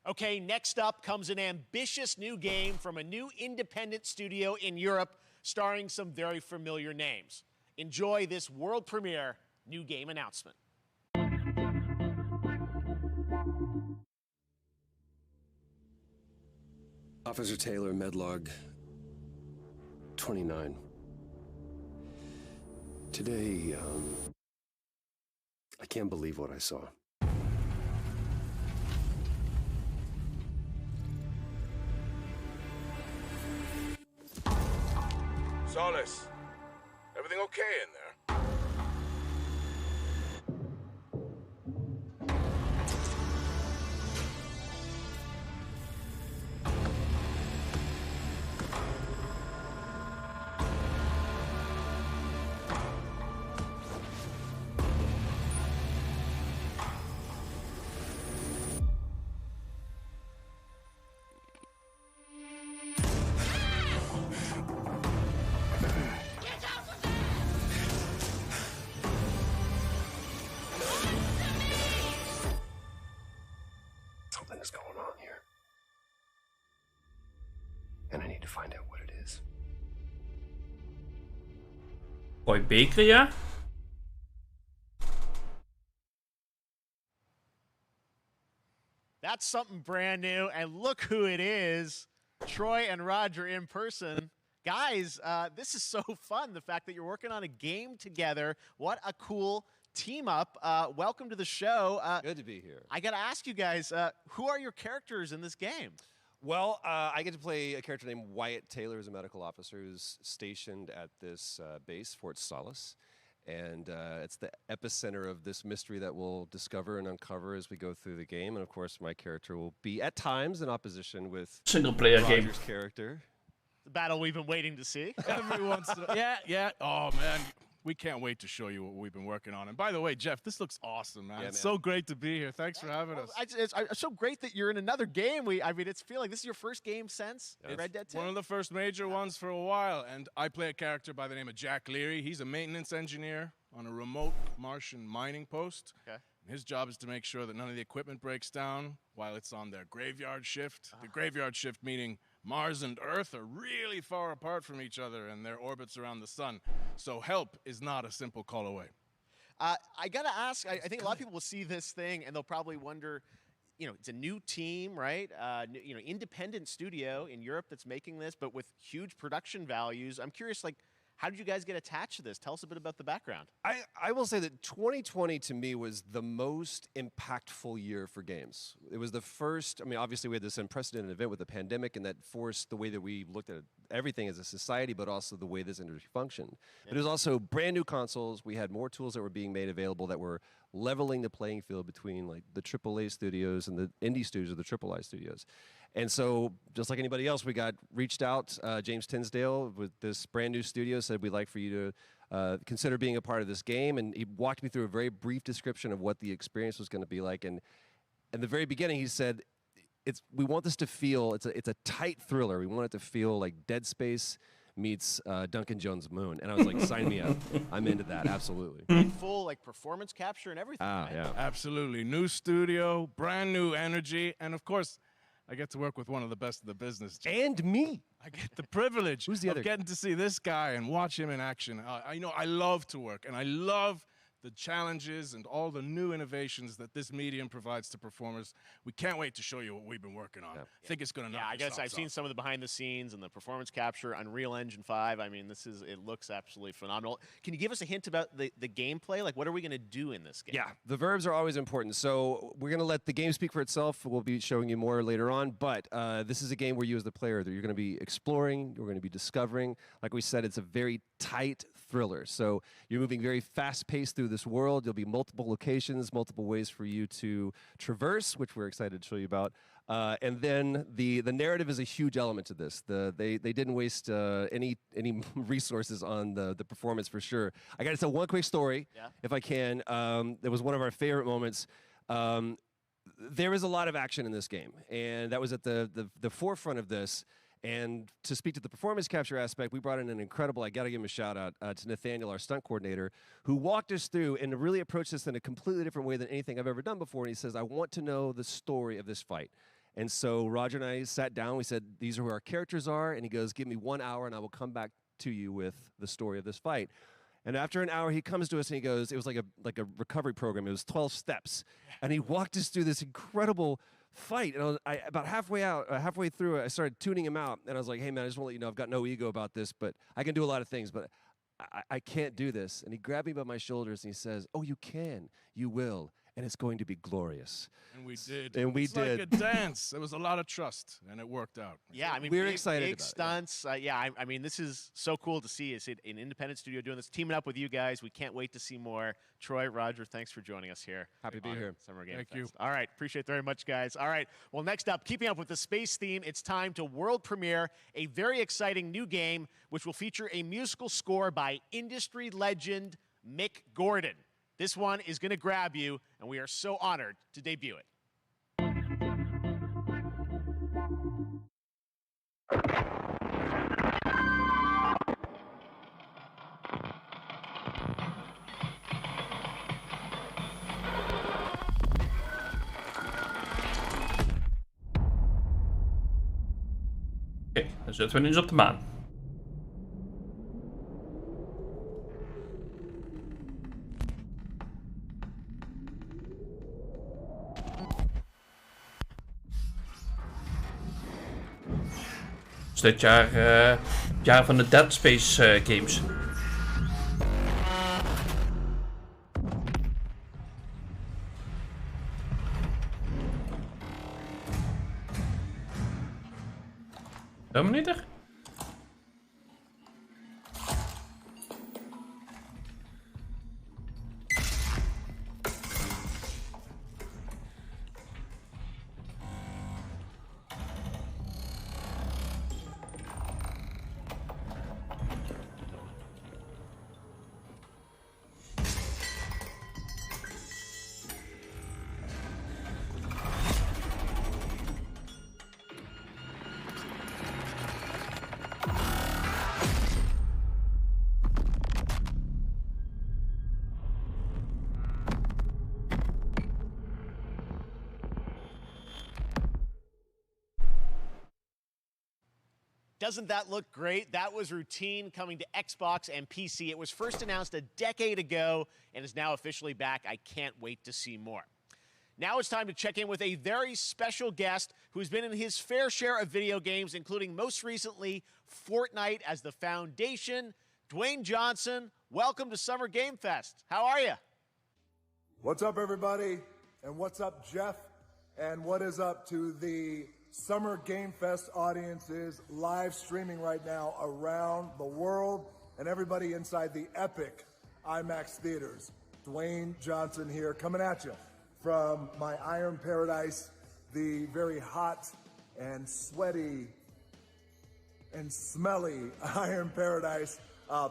Speaker 3: Okay, next up comes an ambitious new game from a new independent studio in Europe starring some very familiar names. Enjoy this world premiere new game announcement.
Speaker 14: Officer Taylor, Medlog 29. Today, I can't believe what I saw.
Speaker 11: Solis, everything okay in there?
Speaker 14: Something's going on here. And I need to find out what it is.
Speaker 2: Boy Baker, ja?
Speaker 3: That's something brand new, and look who it is. Troy and Roger in person. Guys, this is so fun, the fact that you're working on a game together. What a cool team up. Welcome to the show.
Speaker 15: Good to be here.
Speaker 3: I got to ask you guys, who are your characters in this game?
Speaker 15: Well, I get to play a character named Wyatt Taylor, who's a medical officer who's stationed at this base, Fort Solis. And it's the epicenter of this mystery that we'll discover and uncover as we go through the game. And of course, my character will be at times in opposition with
Speaker 2: single-player game.
Speaker 15: Roger's character.
Speaker 3: The battle we've been waiting to see.
Speaker 16: Every once in yeah. Oh, man. We can't wait to show you what we've been working on. And by the way, Jeff, this looks awesome, man.
Speaker 15: Yeah,
Speaker 16: It's so great to be here. Thanks for having us.
Speaker 3: It's so great that you're in another game. I mean, it's feeling like this is your first game since Red Dead 2.
Speaker 16: One of the first major ones for a while. And I play a character by the name of Jack Leary. He's a maintenance engineer on a remote Martian mining post.
Speaker 3: Okay.
Speaker 16: His job is to make sure that none of the equipment breaks down while it's on their graveyard shift. The graveyard shift meaning Mars and Earth are really far apart from each other and their orbits around the sun. So help is not a simple call away.
Speaker 3: I got to ask, I think a lot of people will see this thing and they'll probably wonder, it's a new team, right? Independent studio in Europe that's making this, but with huge production values. I'm curious, how did you guys get attached to this? Tell us a bit about the background.
Speaker 15: I will say that 2020 to me was the most impactful year for games. It was the first, obviously we had this unprecedented event with the pandemic and that forced the way that we looked at everything as a society, but also the way this industry functioned. Yeah. But it was also brand new consoles. We had more tools that were being made available that were leveling the playing field between the AAA studios and the indie studios or the AAA studios. And so, just like anybody else, we got reached out. James Tinsdale with this brand new studio said, we'd like for you to consider being a part of this game. And he walked me through a very brief description of what the experience was going to be like. And in the very beginning, he said, we want this to feel, it's a tight thriller. We want it to feel like Dead Space meets Duncan Jones' Moon. And I was like, sign me up. I'm into that, absolutely.
Speaker 3: Full performance capture and everything.
Speaker 15: Right?
Speaker 16: Yeah. Absolutely. New studio, brand new energy, and of course, I get to work with one of the best of the business.
Speaker 15: And me.
Speaker 16: I get the privilege
Speaker 15: Who's the other
Speaker 16: getting to see this guy and watch him in action. I love to work, and I love the challenges and all the new innovations that this medium provides to performers. We can't wait to show you what we've been working on. I think it's going to knock
Speaker 3: I guess I've seen some of the behind the scenes and the performance capture, Unreal Engine 5. I mean, it looks absolutely phenomenal. Can you give us a hint about the gameplay? What are we going to do in this game?
Speaker 15: Yeah, the verbs are always important. So we're going to let the game speak for itself. We'll be showing you more later on. But this is a game where you as the player, you're going to be exploring, you're going to be discovering. Like we said, it's a very tight thriller. So you're moving very fast-paced through this world. There'll be multiple locations, multiple ways for you to traverse, which we're excited to show you about. And then the narrative is a huge element to this. They didn't waste any resources on the performance for sure. I got to tell one quick story, if I can. That was one of our favorite moments. There is a lot of action in this game, and that was at the forefront of this. And to speak to the performance capture aspect, we brought in an incredible, I got to give him a shout out to Nathaniel, our stunt coordinator, who walked us through and really approached this in a completely different way than anything I've ever done before. And he says, I want to know the story of this fight. And so Roger and I sat down. We said, these are who our characters are. And he goes, give me 1 hour and I will come back to you with the story of this fight. And after an hour, he comes to us and he goes, it was like a recovery program. It was 12 steps. And he walked us through this incredible fight. And about halfway through it, I started tuning him out. And I was like, hey, man, I just want to let you know I've got no ego about this, but I can do a lot of things, but I can't do this. And he grabbed me by my shoulders and he says, oh, you can. You will. And it's going to be glorious.
Speaker 16: And we did.
Speaker 15: And we
Speaker 16: it's
Speaker 15: did.
Speaker 16: Like a dance. There was a lot of trust, and it worked out.
Speaker 3: Yeah, I mean,
Speaker 15: we're excited
Speaker 3: big
Speaker 15: about
Speaker 3: stunts. I mean, this is so cool to see. It's an independent studio doing this, teaming up with you guys. We can't wait to see more. Troy, Roger, thanks for joining us here.
Speaker 15: Happy to be here.
Speaker 3: Summer Game
Speaker 16: Thank
Speaker 3: Fest.
Speaker 16: you.
Speaker 3: All right, appreciate it very much, guys. All right, well, next up, keeping up with the space theme, it's time to world premiere a very exciting new game, which will feature a musical score by industry legend Mick Gordon. This one is going to grab you, and we are so honored to debut it.
Speaker 2: Oké, dan zetten we nu eens op de maan. Dus dit jaar, jaar van de Dead Space games. Dominator?
Speaker 3: Doesn't that look great? That was Routine coming to Xbox and PC. It was first announced a decade ago and is now officially back. I can't wait to see more. Now it's time to check in with a very special guest who's been in his fair share of video games, including most recently Fortnite as the Foundation. Dwayne Johnson, welcome to Summer Game Fest. How are you?
Speaker 17: What's up, everybody? And what's up, Jeff? And what is up to the Summer Game Fest audiences live streaming right now around the world and everybody inside the epic IMAX theaters. Dwayne Johnson here, coming at you from my Iron Paradise, the very hot and sweaty and smelly Iron Paradise,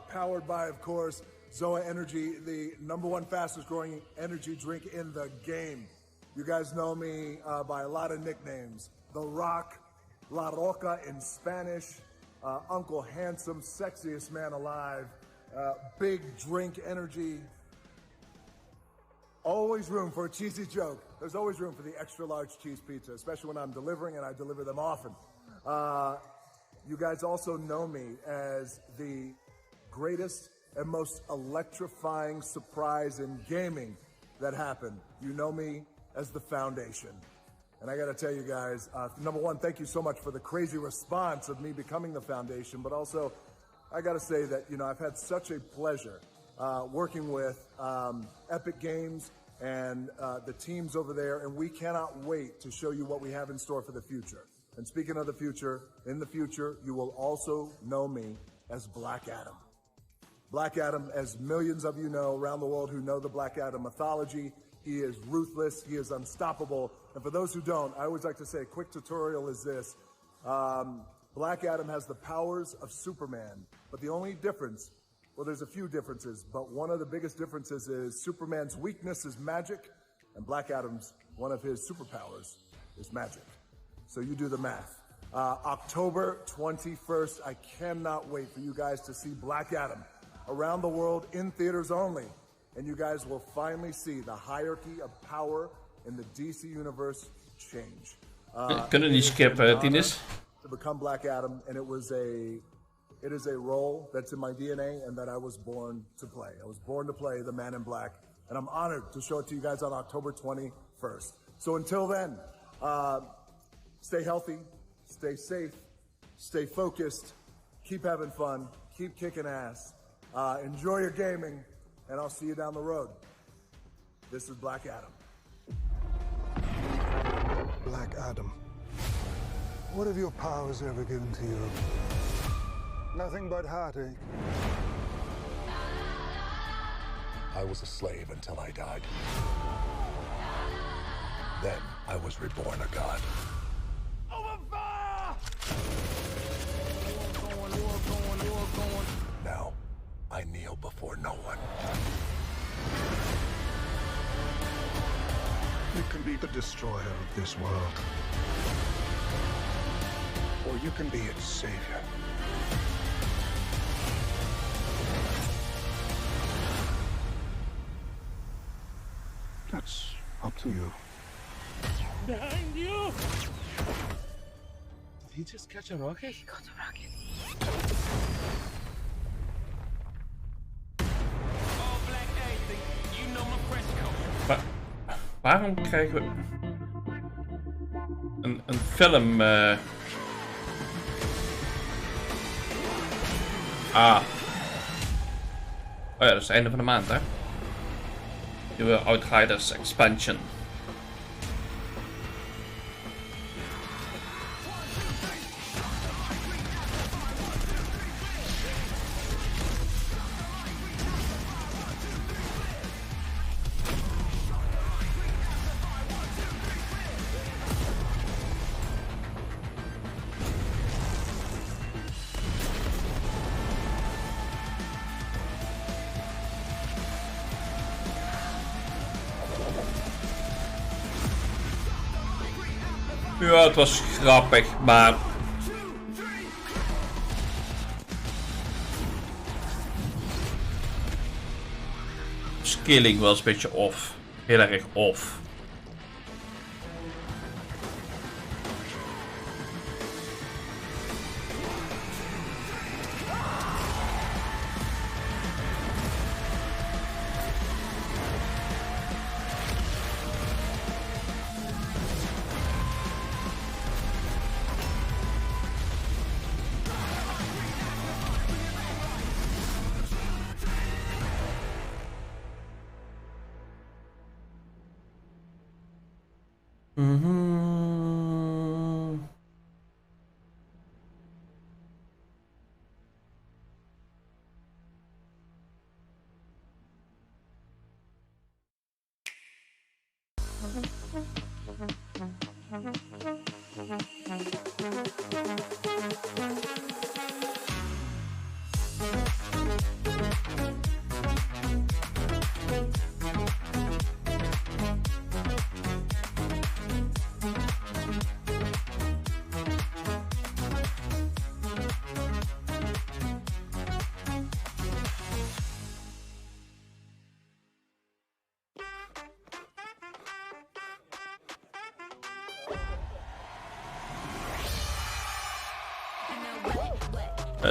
Speaker 17: powered by, of course, Zoa Energy, the #1 fastest growing energy drink in the game. You guys know me by a lot of nicknames. The Rock, La Roca in Spanish, Uncle Handsome, sexiest man alive, big drink energy. Always room for a cheesy joke. There's always room for the extra large cheese pizza, especially when I'm delivering, and I deliver them often. You guys also know me as the greatest and most electrifying surprise in gaming that happened. You know me as the Foundation. And I got to tell you guys, #1, thank you so much for the crazy response of me becoming the Foundation. But also, I got to say that, you know, I've had such a pleasure working with Epic Games and the teams over there. And we cannot wait to show you what we have in store for the future. And speaking of the future, in the future, you will also know me as Black Adam. Black Adam, as millions of you know around the world who know the Black Adam mythology, he is ruthless, he is unstoppable. And for those who don't, I always like to say a quick tutorial is this. Black Adam has the powers of Superman, but the only difference, well, there's a few differences, but one of the biggest differences is Superman's weakness is magic, and Black Adam's, one of his superpowers is magic. So you do the math. October 21st, I cannot wait for you guys to see Black Adam around the world in theaters only. And you guys will finally see the hierarchy of power in the DC universe change.
Speaker 2: Kunnen die skippen, Tinus?
Speaker 17: To become Black Adam, and it is a role that's in my DNA and that I was born to play. I was born to play the Man in Black, and I'm honored to show it to you guys on October 21st. So until then, stay healthy, stay safe, stay focused, keep having fun, keep kicking ass, enjoy your gaming, and I'll see you down the road. This is Black Adam.
Speaker 18: Black Adam. What have your powers ever given to you? Nothing but heartache.
Speaker 19: I was a slave until I died. Then I was reborn a god. Now, I kneel before no one.
Speaker 18: You can be the destroyer of this world. Or you can be its savior. That's up to you.
Speaker 10: Behind you! Did he just catch a rocket?
Speaker 1: He got a rocket.
Speaker 10: All black anything. You know my fresh coat.
Speaker 2: Waarom krijgen we een film? Oh ja, dat is het einde van de maand, hè? Nieuwe Outriders expansion. Ja, het was grappig, maar skilling was een beetje off. Heel erg off.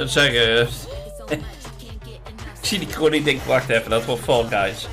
Speaker 2: Zeggen, ik zie die gewoon niet denken, wacht even, dat wordt Fall Guys.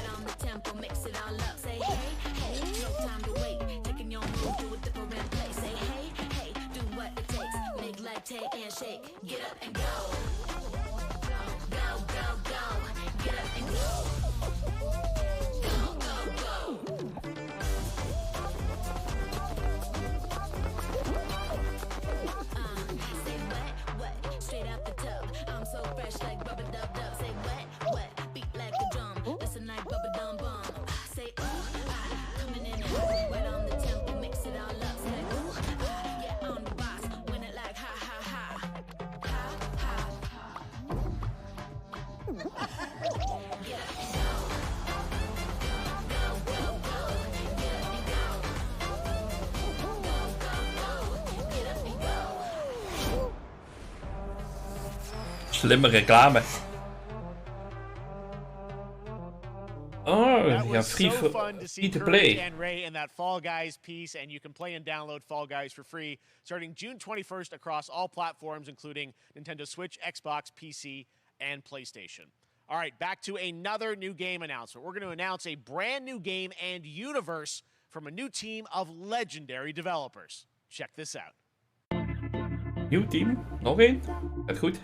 Speaker 2: Slimme reclame. Oh,
Speaker 3: That
Speaker 2: ja,
Speaker 3: was
Speaker 2: free
Speaker 3: so fun to see
Speaker 2: to
Speaker 3: Courage
Speaker 2: play.
Speaker 3: and Ray in that Fall Guys piece, and you can play and download Fall Guys for free starting June 21st across all platforms, including Nintendo Switch, Xbox, PC, and PlayStation. All right, back to another new game announcement. We're going to announce a brand new game and universe from a new team of legendary developers. Check this out.
Speaker 2: Nieuw team. Nog één. Gaat goed.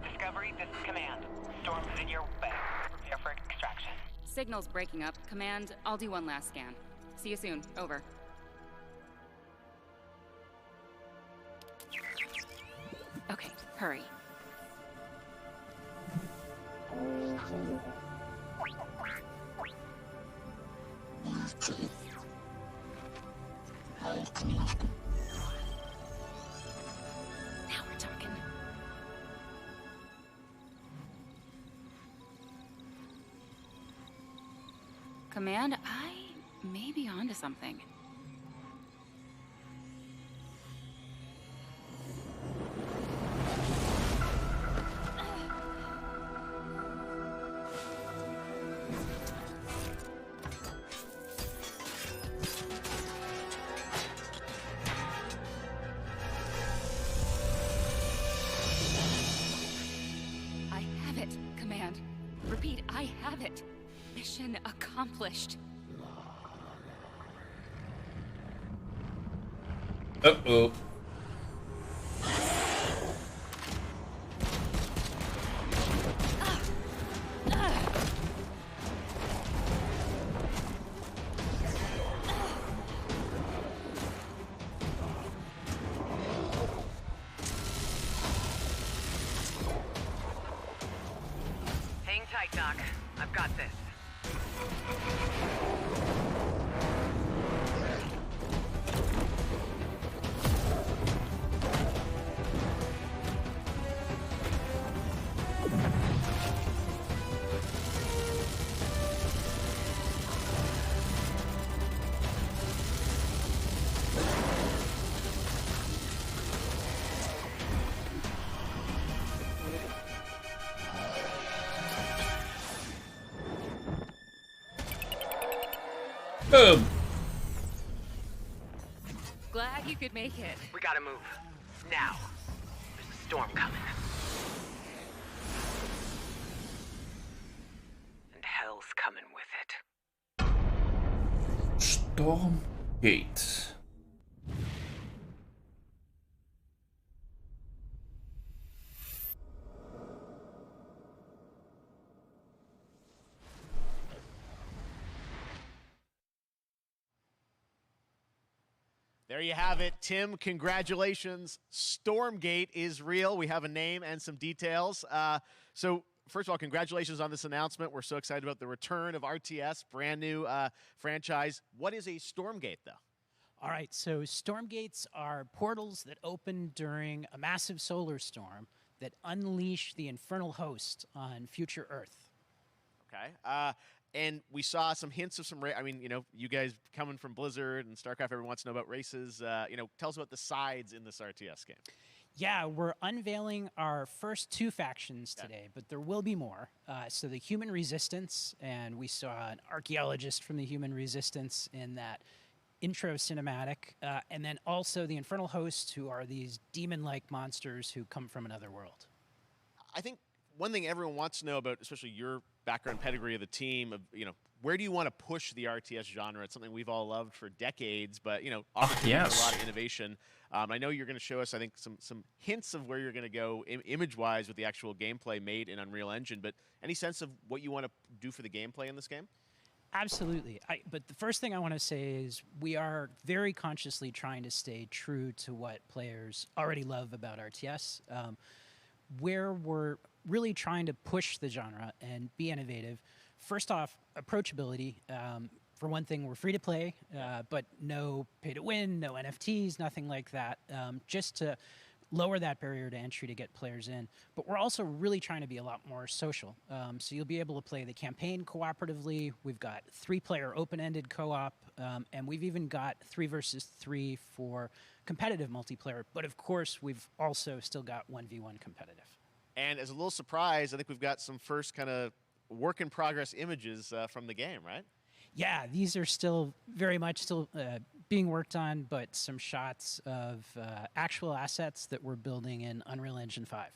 Speaker 20: Discovery, this is Command. Storm's in your way. Prepare for extraction.
Speaker 21: Signal's breaking up. Command, I'll do one last scan. See you soon. Over. Okay, hurry. Now we're talking. Command, I may be onto something. I have it, Command. Repeat, I have it. Mission accomplished.
Speaker 2: Uh-oh.
Speaker 20: Hang tight, Doc. I've got this.
Speaker 2: Boom.
Speaker 21: Glad you could make it.
Speaker 20: We gotta move. Now. There's a storm coming. And hell's coming with it.
Speaker 2: Stormgate.
Speaker 3: There you have it, Tim. Congratulations. Stormgate is real. We have a name and some details. So, first of all, congratulations on this announcement. We're so excited about the return of RTS, brand new franchise. What is a Stormgate, though?
Speaker 22: All right, so Stormgates are portals that open during a massive solar storm that unleash the infernal host on future Earth.
Speaker 3: Okay. And we saw some hints of some, I mean, you know, you guys coming from Blizzard and StarCraft, everyone wants to know about races. You know, tell us about the sides in this RTS game.
Speaker 22: Yeah, we're unveiling our first 2 factions today, but there will be more. So the Human Resistance, and we saw an archaeologist from the Human Resistance in that intro cinematic, and then also the Infernal Hosts, who are these demon-like monsters who come from another world.
Speaker 3: I think one thing everyone wants to know about, especially your background pedigree of the team, of, you know, where do you want to push the RTS genre? It's something we've all loved for decades, but, you know, obviously there's a lot of innovation. I know you're going to show us, I think, some hints of where you're going to go image-wise with the actual gameplay made in Unreal Engine, but any sense of what you want to do for the gameplay in this game?
Speaker 22: Absolutely. But the first thing I want to say is we are very consciously trying to stay true to what players already love about RTS. Where we're really trying to push the genre and be innovative. First off, approachability. For one thing, we're free to play, but no pay to win, no NFTs, nothing like that, just to lower that barrier to entry to get players in. But we're also really trying to be a lot more social. So you'll be able to play the campaign cooperatively. We've got 3-player open-ended co-op, and we've even got 3 versus 3 for competitive multiplayer. But of course, we've also still got 1v1 competitive.
Speaker 3: And as a little surprise, I think we've got some first kind of work-in-progress images from the game, right?
Speaker 22: Yeah, these are still very much still being worked on, but some shots of actual assets that we're building in Unreal Engine 5.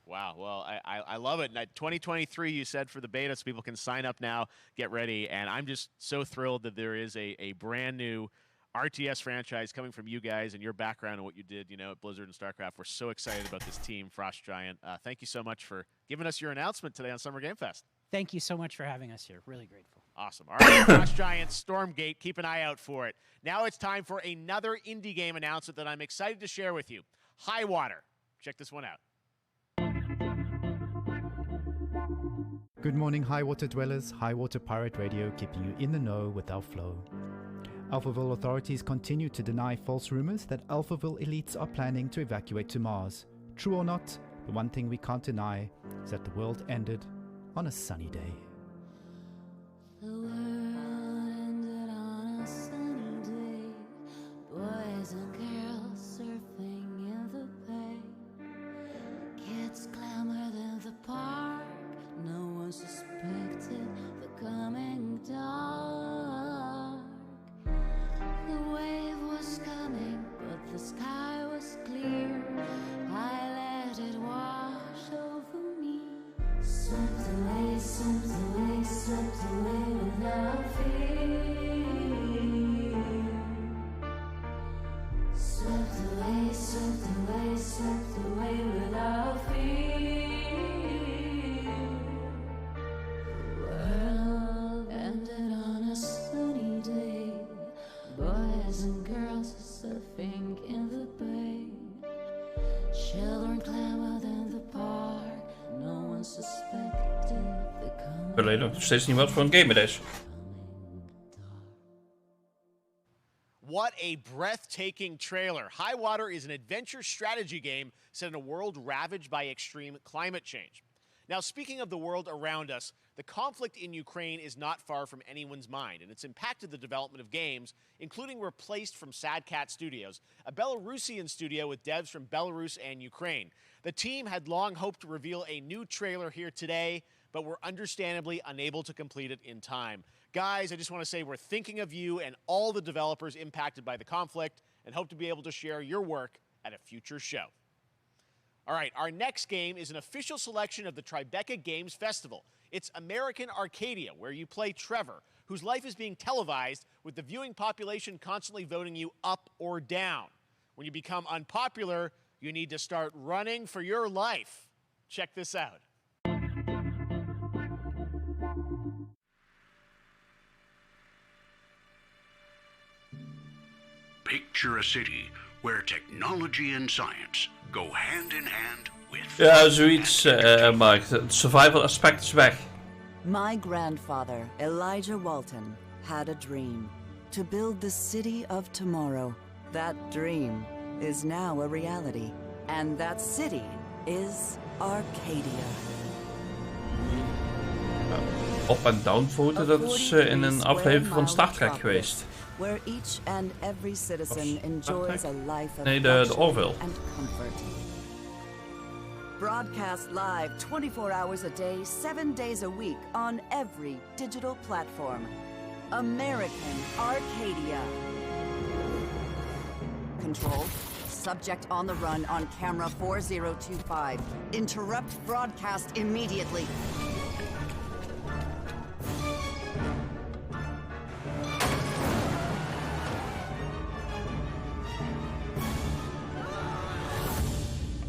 Speaker 3: Wow, well, I love it. 2023, you said, for the beta, so people can sign up now, get ready, and I'm just so thrilled that there is a brand new RTS franchise coming from you guys and your background and what you did, at Blizzard and StarCraft. We're so excited about this team, Frost Giant. Thank you so much for giving us your announcement today on Summer Game Fest.
Speaker 22: Thank you so much for having us here. Really grateful.
Speaker 3: Awesome. All right, Frost Giant, Stormgate, keep an eye out for it. Now it's time for another indie game announcement that I'm excited to share with you. Highwater. Check this one out.
Speaker 6: Good morning, Highwater dwellers. Highwater Pirate Radio, keeping you in the know with our flow. Alphaville authorities continue to deny false rumors that Alphaville elites are planning to evacuate to Mars. True or not, the one thing we can't deny is that the world ended on a sunny day.
Speaker 8: The world ended on a sunny day. Boys and girls surfing in the bay. Kids clamored in the park. No one suspected the coming dark. The wave was coming, but the sky was clear. I let it wash over me. Swept away, swept away, swept away without fear. Swept away, swept away, swept away without fear. The world ended on a sunny day. Boys and girls surfing in the bay. Children clamored in the park. No one suspected the coming.
Speaker 2: Ik weet nog steeds niet wat voor een game het is.
Speaker 3: What a breathtaking trailer. Highwater is an adventure strategy game set in a world ravaged by extreme climate change. Now, speaking of the world around us, the conflict in Ukraine is not far from anyone's mind, and it's impacted the development of games, including Replaced from Sad Cat Studios, a Belarusian studio with devs from Belarus and Ukraine. The team had long hoped to reveal a new trailer here today, but were understandably unable to complete it in time. Guys, I just want to say we're thinking of you and all the developers impacted by the conflict, and hope to be able to share your work at a future show. All right, our next game is an official selection of the Tribeca Games Festival. It's American Arcadia, where you play Trevor, whose life is being televised with the viewing population constantly voting you up or down. When you become unpopular, you need to start running for your life. Check this out.
Speaker 23: Picture a city where technology and science go hand in hand with...
Speaker 2: Ja, zoiets, maar het survival aspect is weg.
Speaker 24: My grandfather, Elijah Walton, had a dream to build the city of tomorrow. That dream is now a reality, and that city is Arcadia.
Speaker 2: Op- en downvoten, dat is in een aflevering van Star Trek geweest.
Speaker 24: Where each and every citizen enjoys a life of
Speaker 2: Nee, de Orville.
Speaker 24: and comfort. Broadcast live 24 hours a day, 7 days a week on every digital platform. American Arcadia. Control. Subject on the run on camera 4025. Interrupt broadcast immediately.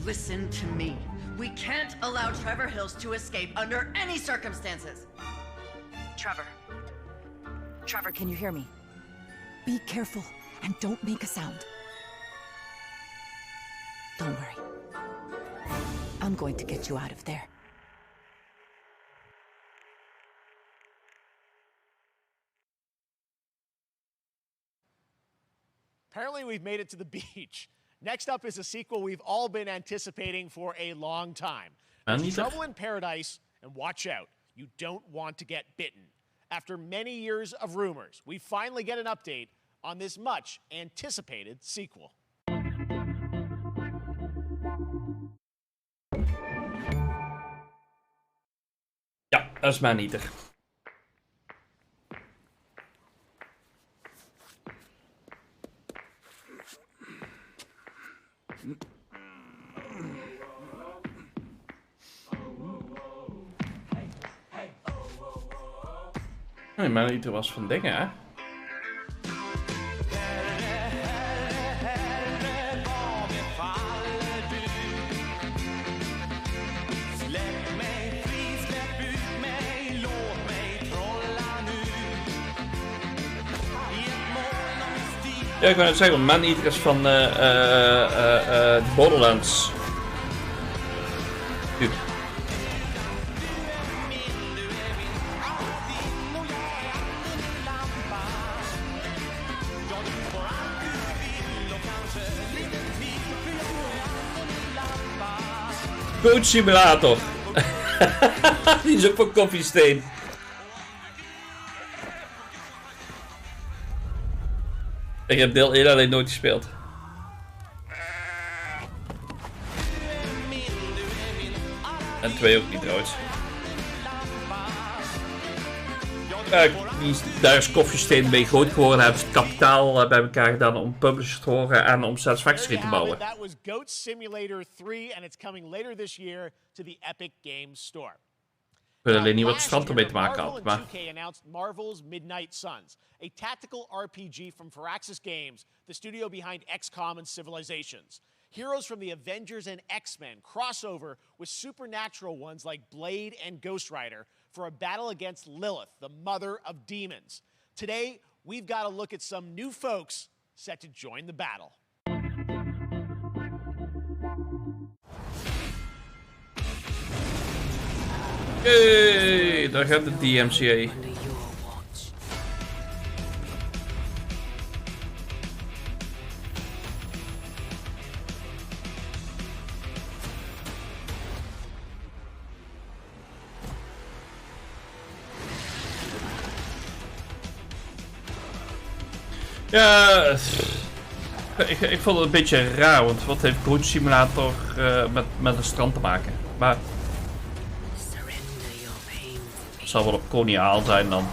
Speaker 25: Listen to me. We can't allow Trevor Hills to escape under any circumstances.
Speaker 24: Trevor. Trevor, can you hear me? Be careful and don't make a sound. Don't worry. I'm going to get you out of there.
Speaker 3: Apparently we've made it to the beach. Next up is a sequel we've all been anticipating for a long time. There's Trouble in Paradise, and watch out, you don't want to get bitten. After many years of rumors, we finally get an update on this much anticipated sequel.
Speaker 2: Ja, dat is Maneater. Nee, Maneater was van dingen, hè? Ja, ik wou net zeggen, Maneater is van Borderlands. Dude. Coach Simulator. Die is ook van Koffiesteen. Ik heb deel 1 alleen nooit gespeeld. En 2 ook niet trouwens. Daar is Koffiesteen mee groot geworden. Hebben ze het kapitaal bij elkaar gedaan om publishers te horen en om Satisfactory te bouwen.
Speaker 3: That was Goat Simulator 3 and it's coming later this year to the Epic Games Store.
Speaker 2: Ik weet alleen niet wat de strand ermee te maken had, maar...
Speaker 3: 2K announced Marvel's Midnight Suns, a tactical RPG from Firaxis Games, the studio behind XCOM and Civilizations. Heroes from the Avengers and X-Men crossover with supernatural ones like Blade and Ghost Rider for a battle against Lilith, the mother of demons. Today, we've got a look at some new folks set to join the battle.
Speaker 2: Hey, daar gaat de DMCA. Ja, ik vond het een beetje raar, want wat heeft Coach Simulator met een strand te maken? Maar het zal wel op Koniaal zijn dan.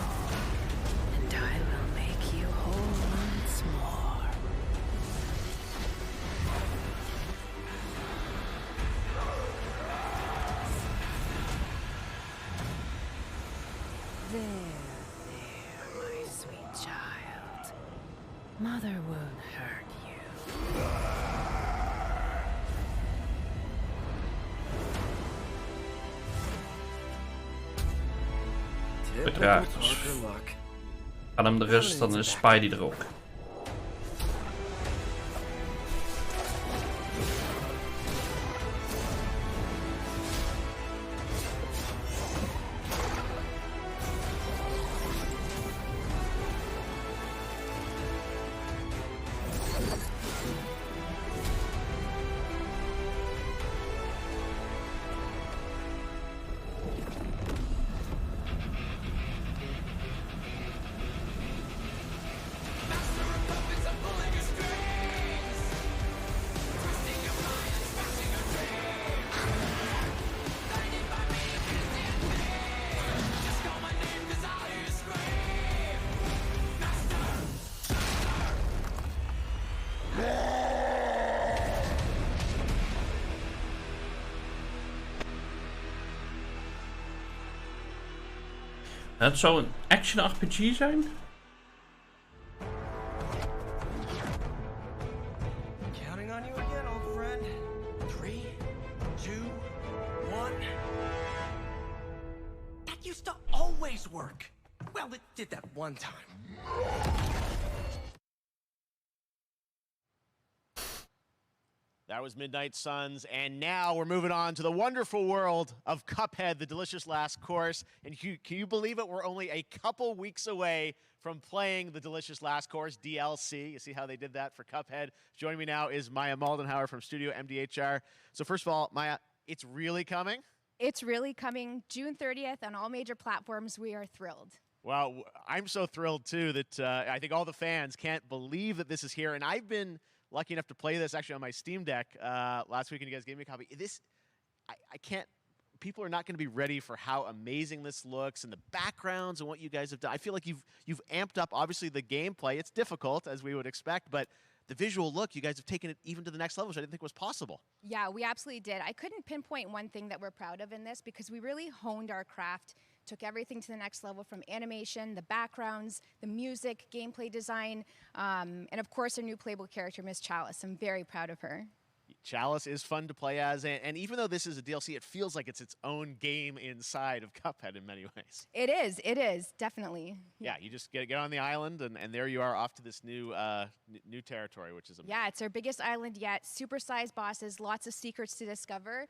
Speaker 8: Mother won't hurt you.
Speaker 2: Uiteraard. Aan hem de rust, dan is Spidey er ook. Het zou een action RPG zijn?
Speaker 10: Counting on you again, old friend. 3, 2, 1. That used to always work. Well, it did that one time.
Speaker 3: That That was Midnight Suns, and now we're moving on to the wonderful world of Cuphead, the delicious last course. And can you believe it? We're only a couple weeks away from playing the delicious last course, DLC. You see how they did that for Cuphead? Joining me now is Maya Moldenhauer from Studio MDHR. So first of all, Maya, it's really coming?
Speaker 4: It's really coming June 30th on all major platforms. We are thrilled.
Speaker 3: Well, I'm so thrilled, too, that I think all the fans can't believe that this is here. And I've been lucky enough to play this actually on my Steam Deck last week, and you guys gave me a copy. I can't. People are not going to be ready for how amazing this looks and the backgrounds and what you guys have done. I feel like you've amped up, obviously, the gameplay. It's difficult, as we would expect, but the visual look, you guys have taken it even to the next level, which I didn't think was possible.
Speaker 4: Yeah, we absolutely did. I couldn't pinpoint one thing that we're proud of in this because we really honed our craft, took everything to the next level from animation, the backgrounds, the music, gameplay design, and of course our new playable character, Miss Chalice. I'm very proud of her.
Speaker 3: Chalice is fun to play as, and even though this is a DLC, it feels like it's its own game inside of Cuphead in many ways.
Speaker 4: It is, definitely.
Speaker 3: Yeah, you just get on the island, and there you are off to this new territory, which is amazing.
Speaker 4: Yeah, it's our biggest island yet. Super-sized bosses, lots of secrets to discover.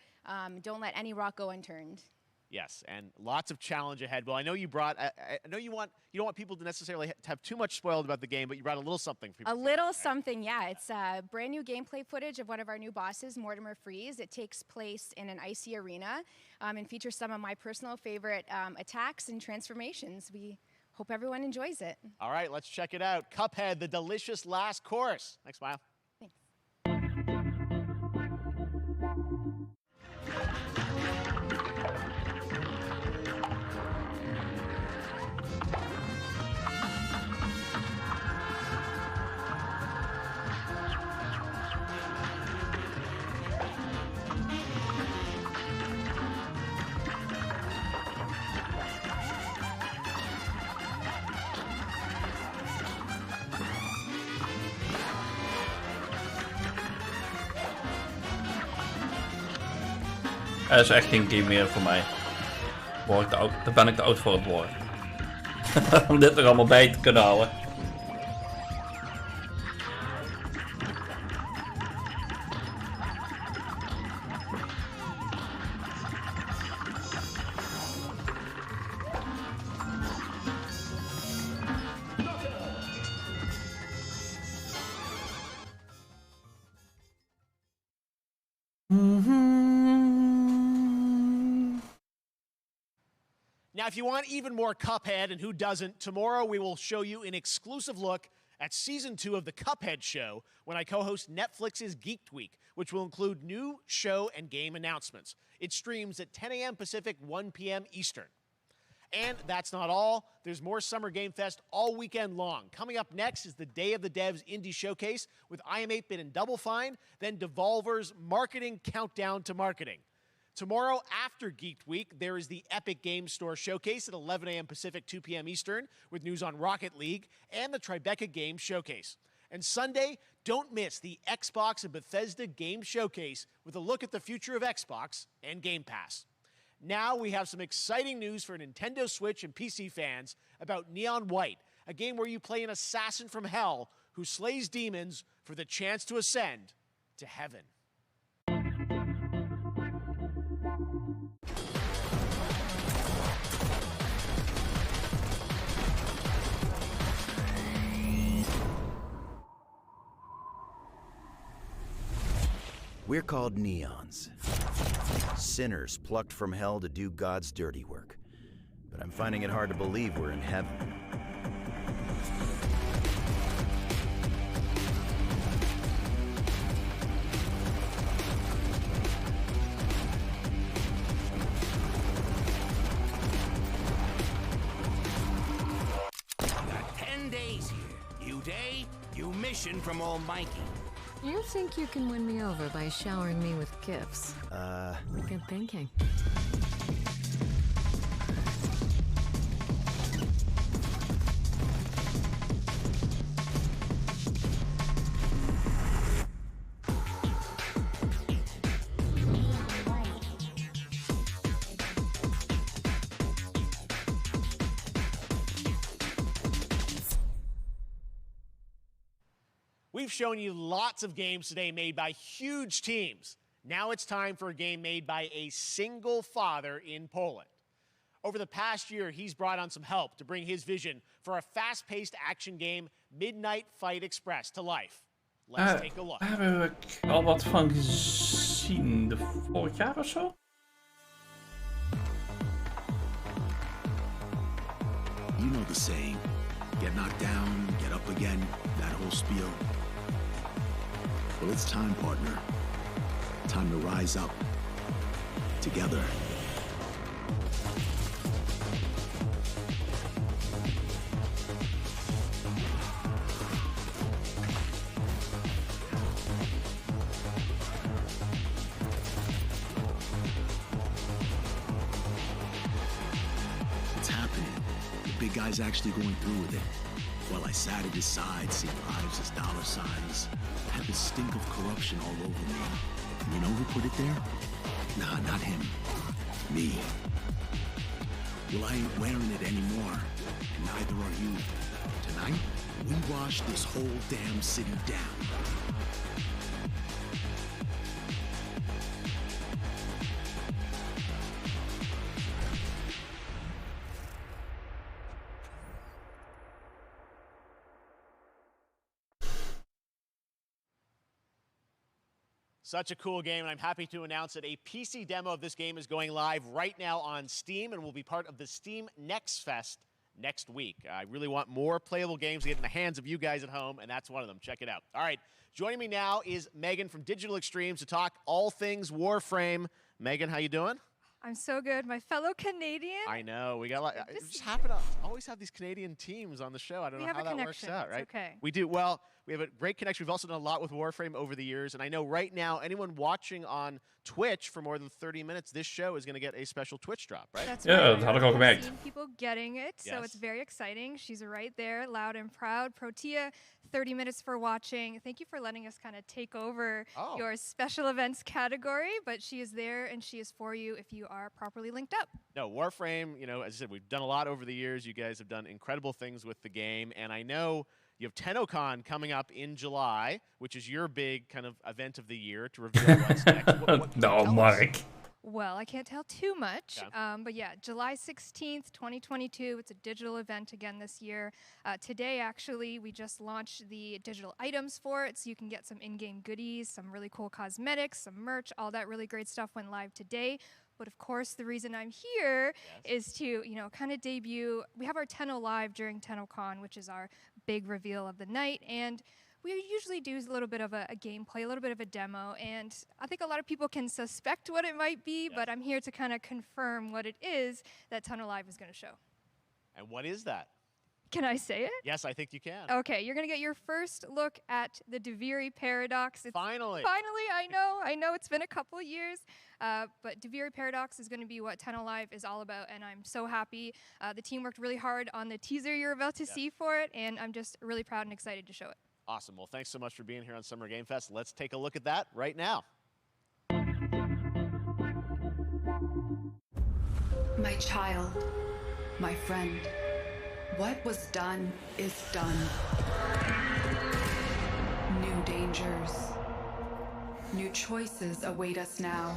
Speaker 4: Don't let any rock go unturned.
Speaker 3: Yes, and lots of challenge ahead. Well, I know you brought. I know you don't want people to necessarily have too much spoiled about the game, but you brought a little something for people.
Speaker 4: A little something, yeah. It's brand new gameplay footage of one of our new bosses, Mortimer Freeze. It takes place in an icy arena and features some of my personal favorite attacks and transformations. We hope everyone enjoys it.
Speaker 3: All right, let's check it out. Cuphead, the delicious last course. Thanks, Smile.
Speaker 2: Dat is echt geen game meer voor mij. Daar ben ik te oud voor het worden. Om dit er allemaal bij te kunnen houden.
Speaker 3: Now, if you want even more Cuphead, and who doesn't, tomorrow we will show you an exclusive look at Season 2 of the Cuphead Show when I co-host Netflix's Geeked Week, which will include new show and game announcements. It streams at 10 a.m. Pacific, 1 p.m. Eastern. And that's not all. There's more Summer Game Fest all weekend long. Coming up next is the Day of the Devs Indie Showcase with iam8bit and Double Fine, then Devolver's Marketing Countdown to Marketing. Tomorrow, after Geeked Week, there is the Epic Games Store Showcase at 11 a.m. Pacific, 2 p.m. Eastern, with news on Rocket League and the Tribeca Games Showcase. And Sunday, don't miss the Xbox and Bethesda Game Showcase with a look at the future of Xbox and Game Pass. Now we have some exciting news for Nintendo Switch and PC fans about Neon White, a game where you play an assassin from hell who slays demons for the chance to ascend to heaven.
Speaker 5: We're called Neons. Sinners plucked from hell to do God's dirty work. But I'm finding it hard to believe we're in heaven.
Speaker 7: Got 10 days here. New day, new mission from Almighty.
Speaker 12: You think you can win me over by showering me with gifts? Good thinking.
Speaker 3: We've shown you lots of games today made by huge teams. Now it's time for a game made by a single father in Poland. Over the past year, he's brought on some help to bring his vision for a fast-paced action game, Midnight Fight Express, to life. Let's take a look.
Speaker 2: Daar hebben we al wat van gezien, vorig jaar of zo?
Speaker 9: You know the saying, get knocked down, get up again, that whole spiel. Well, it's time, partner. Time to rise up. Together. It's happening. The big guy's actually going through with it. While I sat at his side, seeing lives as dollar signs, I had the stink of corruption all over me. And you know who put it there? Nah, not him. Me. Well, I ain't wearing it anymore, and neither are you. Tonight, we wash this whole damn city down.
Speaker 3: Such a cool game, and I'm happy to announce that a PC demo of this game is going live right now on Steam and will be part of the Steam Next Fest next week. I really want more playable games to get in the hands of you guys at home, and that's one of them. Check it out. All right, joining me now is Megan from Digital Extremes to talk all things Warframe. Megan, how you doing?
Speaker 11: I'm so good. My fellow Canadian.
Speaker 3: I know. We got just happen to always have these Canadian teams on the show. I don't know how that works out, right?
Speaker 11: Okay.
Speaker 3: We do. Well, we have a great connection. We've also done a lot with Warframe over the years. And I know right now, anyone watching on Twitch for more than 30 minutes, this show is going to get a special Twitch drop, right?
Speaker 11: That's
Speaker 2: right.
Speaker 11: I've
Speaker 2: had ik al gemerkt.
Speaker 11: seen people getting it, so it's very exciting. She's right there, loud and proud. Protea, 30 minutes for watching. Thank you for letting us kind of take over your special events category, but she is there and she is for you if you are properly linked up.
Speaker 3: No, Warframe, you know, as I said, we've done a lot over the years. You guys have done incredible things with the game, and I know you have TennoCon coming up in July, which is your big kind of event of the year to reveal what's next. What
Speaker 2: No, Mark.
Speaker 11: Well, I can't tell too much, but yeah, July 16th, 2022. It's a digital event again this year. Today, actually, we just launched the digital items for it, so you can get some in-game goodies, some really cool cosmetics, some merch, all that really great stuff went live today. But of course, the reason I'm here is to, you know, kind of debut. We have our Tenno Live during TennoCon, which is our big reveal of the night, and we usually do a little bit of a gameplay, a little bit of a demo, and I think a lot of people can suspect what it might be, but I'm here to kind of confirm what it is that Tenno Live is going to show.
Speaker 3: And what is that?
Speaker 11: Can I say it?
Speaker 3: Yes, I think you can.
Speaker 11: Okay, you're going to get your first look at the Duviri Paradox.
Speaker 3: Finally.
Speaker 11: Finally, I know it's been a couple years, but Duviri Paradox is going to be what Tenno Live is all about, and I'm so happy. The team worked really hard on the teaser you're about to see for it, and I'm just really proud and excited to show it.
Speaker 3: Awesome. Well, thanks so much for being here on Summer Game Fest. Let's take a look at that right now.
Speaker 13: My child, my friend, what was done is done. New dangers, new choices await us now.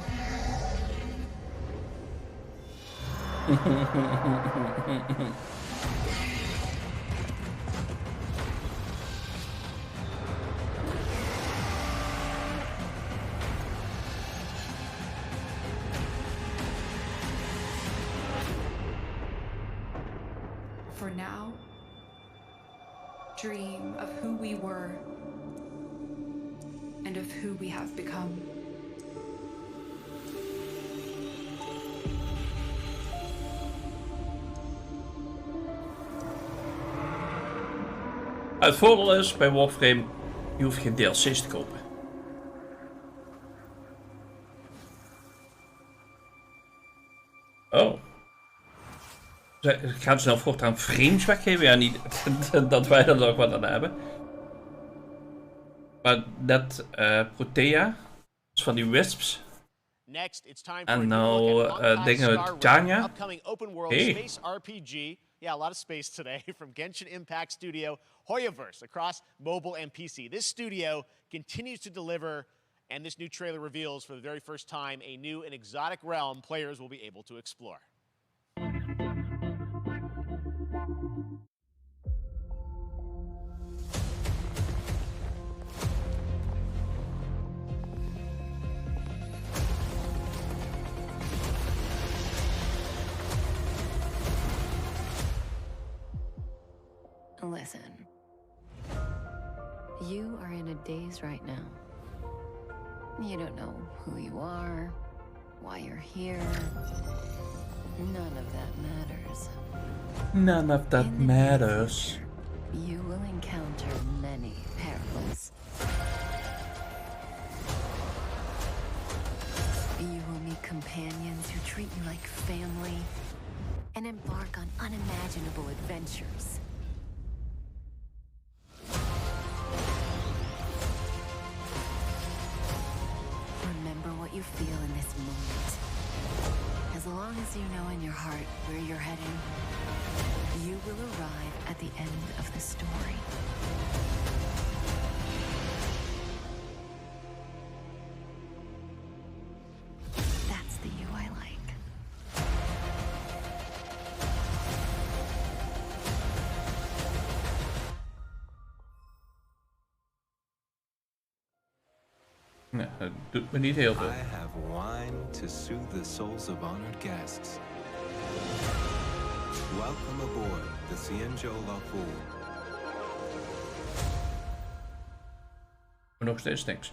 Speaker 13: For now, dream of who we were and of who we have become.
Speaker 2: Het voordeel is bij Warframe, je hoeft geen DLC's te kopen. Oh. Gaan ze nou voortaan frames weggeven? Ja, niet dat wij er nog wat aan hebben. Maar net Protea, dus van die wisps. En nou dingen met Tanya.
Speaker 3: Upcoming open world space RPG. Yeah, a lot of space today from Genshin Impact Studio Hoyoverse across mobile and PC. This studio continues to deliver, and this new trailer reveals for the very first time a new and exotic realm players will be able to explore.
Speaker 12: Listen, you are in a daze right now. You don't know who you are, why you're here. None of that matters.
Speaker 2: None of that matters.
Speaker 12: You will encounter many perils. You will meet companions who treat you like family and embark on unimaginable adventures. Remember what you feel in this moment. As long as you know in your heart where you're heading, you will arrive at the end of the story. That's the you I like.
Speaker 2: Nee, dat doet me niet heel veel.
Speaker 14: I have wine to soothe the souls of honored guests. Welcome aboard the Cienjo Fool.
Speaker 2: Nog steeds niks.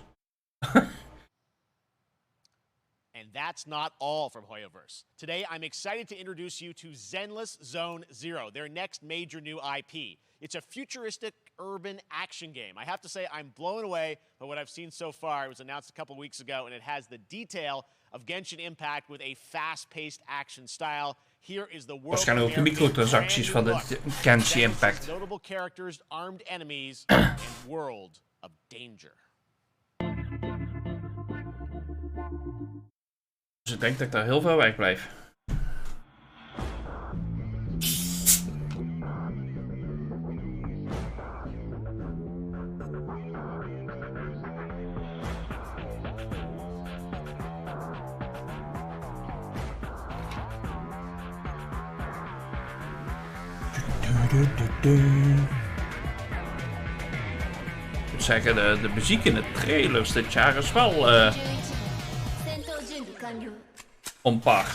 Speaker 3: And that's not all from Hoyoverse. Today, I'm excited to introduce you to Zenless Zone Zero, their next major new IP. It's a futuristic urban action game. I have to say, I'm blown away by what I've seen so far. It was announced a couple weeks ago, and it has the detail of Genshin Impact with a fast-paced action style. Here is the world.
Speaker 2: Waarschijnlijk ook de microtransacties van de Genshin Impact.
Speaker 3: Notable characters, armed enemies, and world of danger.
Speaker 2: Dus ik denk dat ik daar heel veel weg blijf. Ik moet zeggen, de muziek in de trailers dit jaar is wel on par.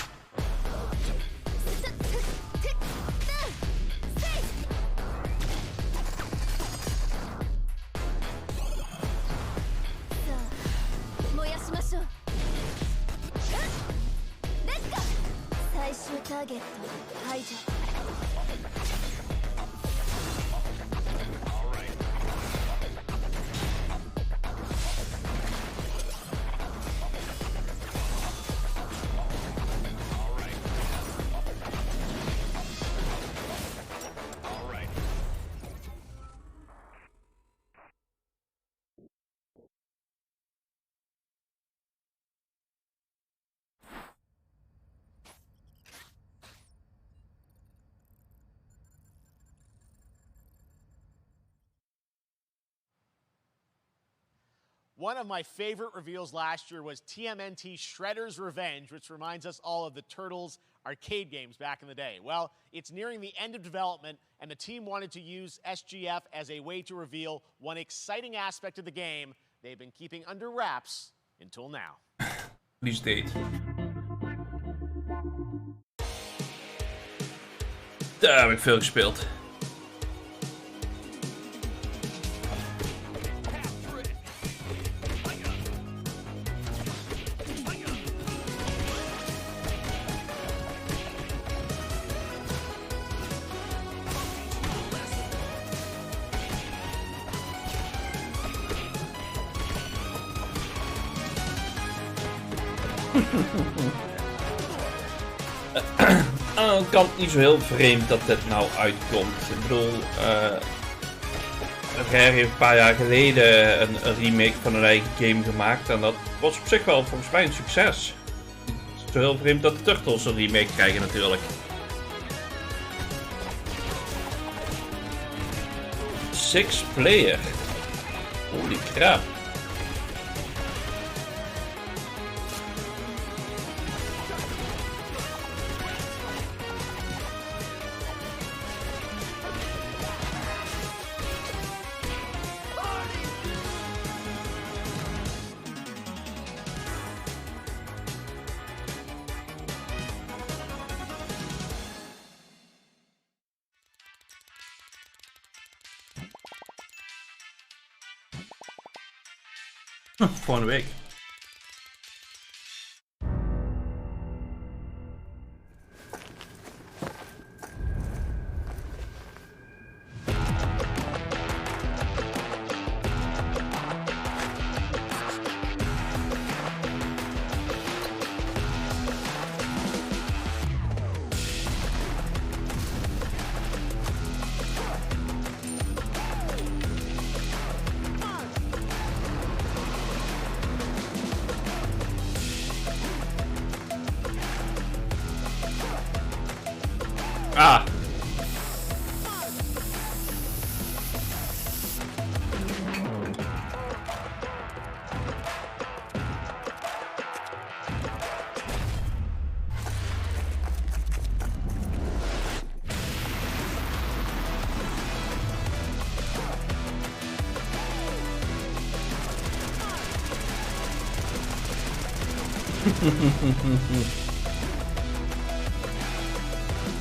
Speaker 3: One of my favorite reveals last year was TMNT Shredder's Revenge, which reminds us all of the Turtles arcade games back in the day. Well, it's nearing the end of development, and the team wanted to use SGF as a way to reveal one exciting aspect of the game they've been keeping under wraps until now.
Speaker 2: Release date. Daar heb ik veel gespeeld. Aan de kant niet zo heel vreemd dat dit nou uitkomt. Ik bedoel, Rare heeft een paar jaar geleden een remake van hun eigen game gemaakt. En dat was op zich wel volgens mij een succes. Het is zo heel vreemd dat de Turtles een remake krijgen natuurlijk. 6 player. Holy crap. Volgende week. Ah.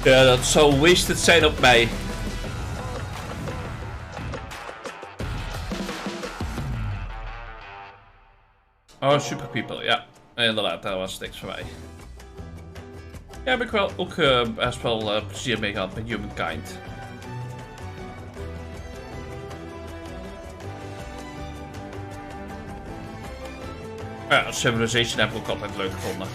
Speaker 2: Ja, dat zou wasted zijn op mij. Oh, Super People, ja. Inderdaad, daar was niks voor mij. Ja, heb ik wel ook best wel plezier mee gehad met Humankind. Ja, Civilization heb ik ook altijd leuk gevonden.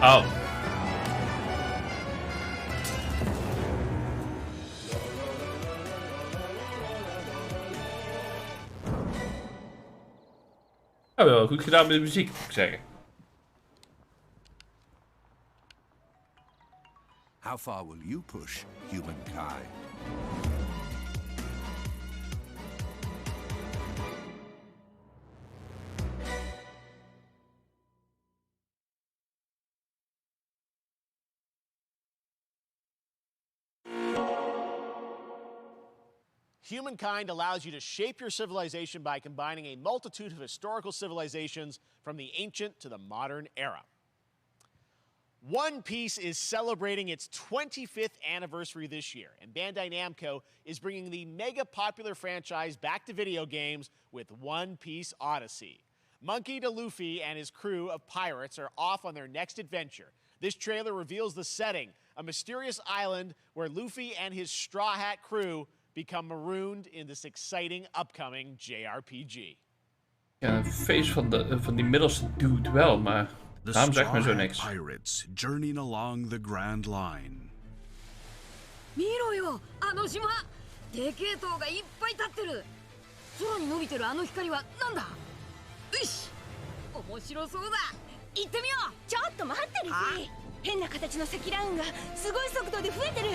Speaker 2: Oh. Oh, wel goed gedaan met de muziek, moet ik zeggen.
Speaker 7: How far will you push humankind?
Speaker 3: Humankind allows you to shape your civilization by combining a multitude of historical civilizations from the ancient to the modern era. One Piece is celebrating its 25th anniversary this year, and Bandai Namco is bringing the mega popular franchise back to video games with One Piece Odyssey. Monkey D. Luffy and his crew of pirates are off on their next adventure. This trailer reveals the setting, a mysterious island where Luffy and his Straw Hat crew become marooned in this exciting upcoming JRPG.
Speaker 2: Ja, een face van die middelste dude wel, maar daarom zegt me zo niks.
Speaker 9: Pirates journeying along the Grand Line.
Speaker 15: 見ろよ、あの島。でけえ塔がいっぱい立ってる。空に伸びてるあの光はなんだ。よし、面白そうだ。行ってみよう。
Speaker 16: ちょっと待ってルフィ。変な形の積乱雲がすごい速度で増えてる。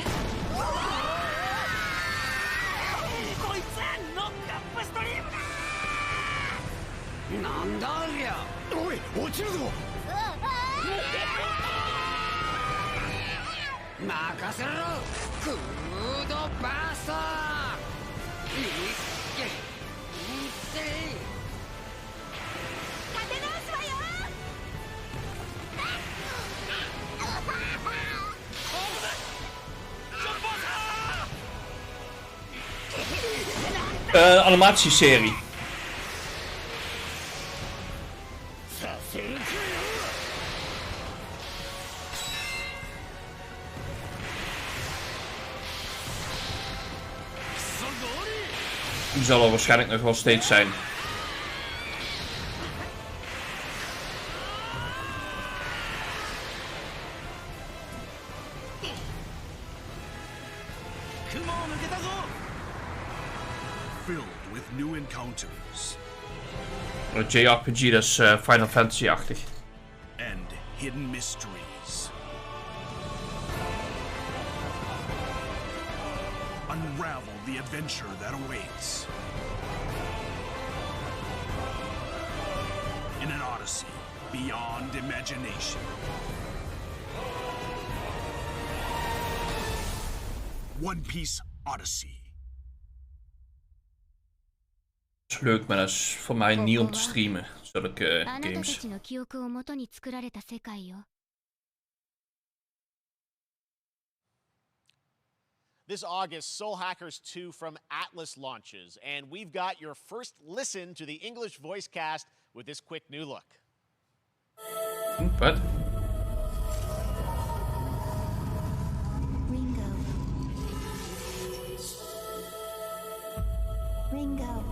Speaker 10: こいつノックアップストリームだ。
Speaker 7: なんだありゃ。おい、落ちるぞ。任せろ。クードバースト。
Speaker 16: 立て直すわよ。
Speaker 2: Animatieserie. Die zal er waarschijnlijk nog wel steeds zijn.
Speaker 9: Filled with new encounters.
Speaker 2: JRPG, dat is Final Fantasy-achtig.
Speaker 9: And hidden mysteries. Unravel the adventure that awaits. In an odyssey beyond imagination. One Piece Odyssey.
Speaker 2: Dat is leuk, maar dat is voor mij niet om te streamen, zulke games.
Speaker 3: This August, Soul Hackers 2 from Atlas launches, and we've got your first listen to the English voice cast with this quick new look.
Speaker 2: What?
Speaker 8: Ringo.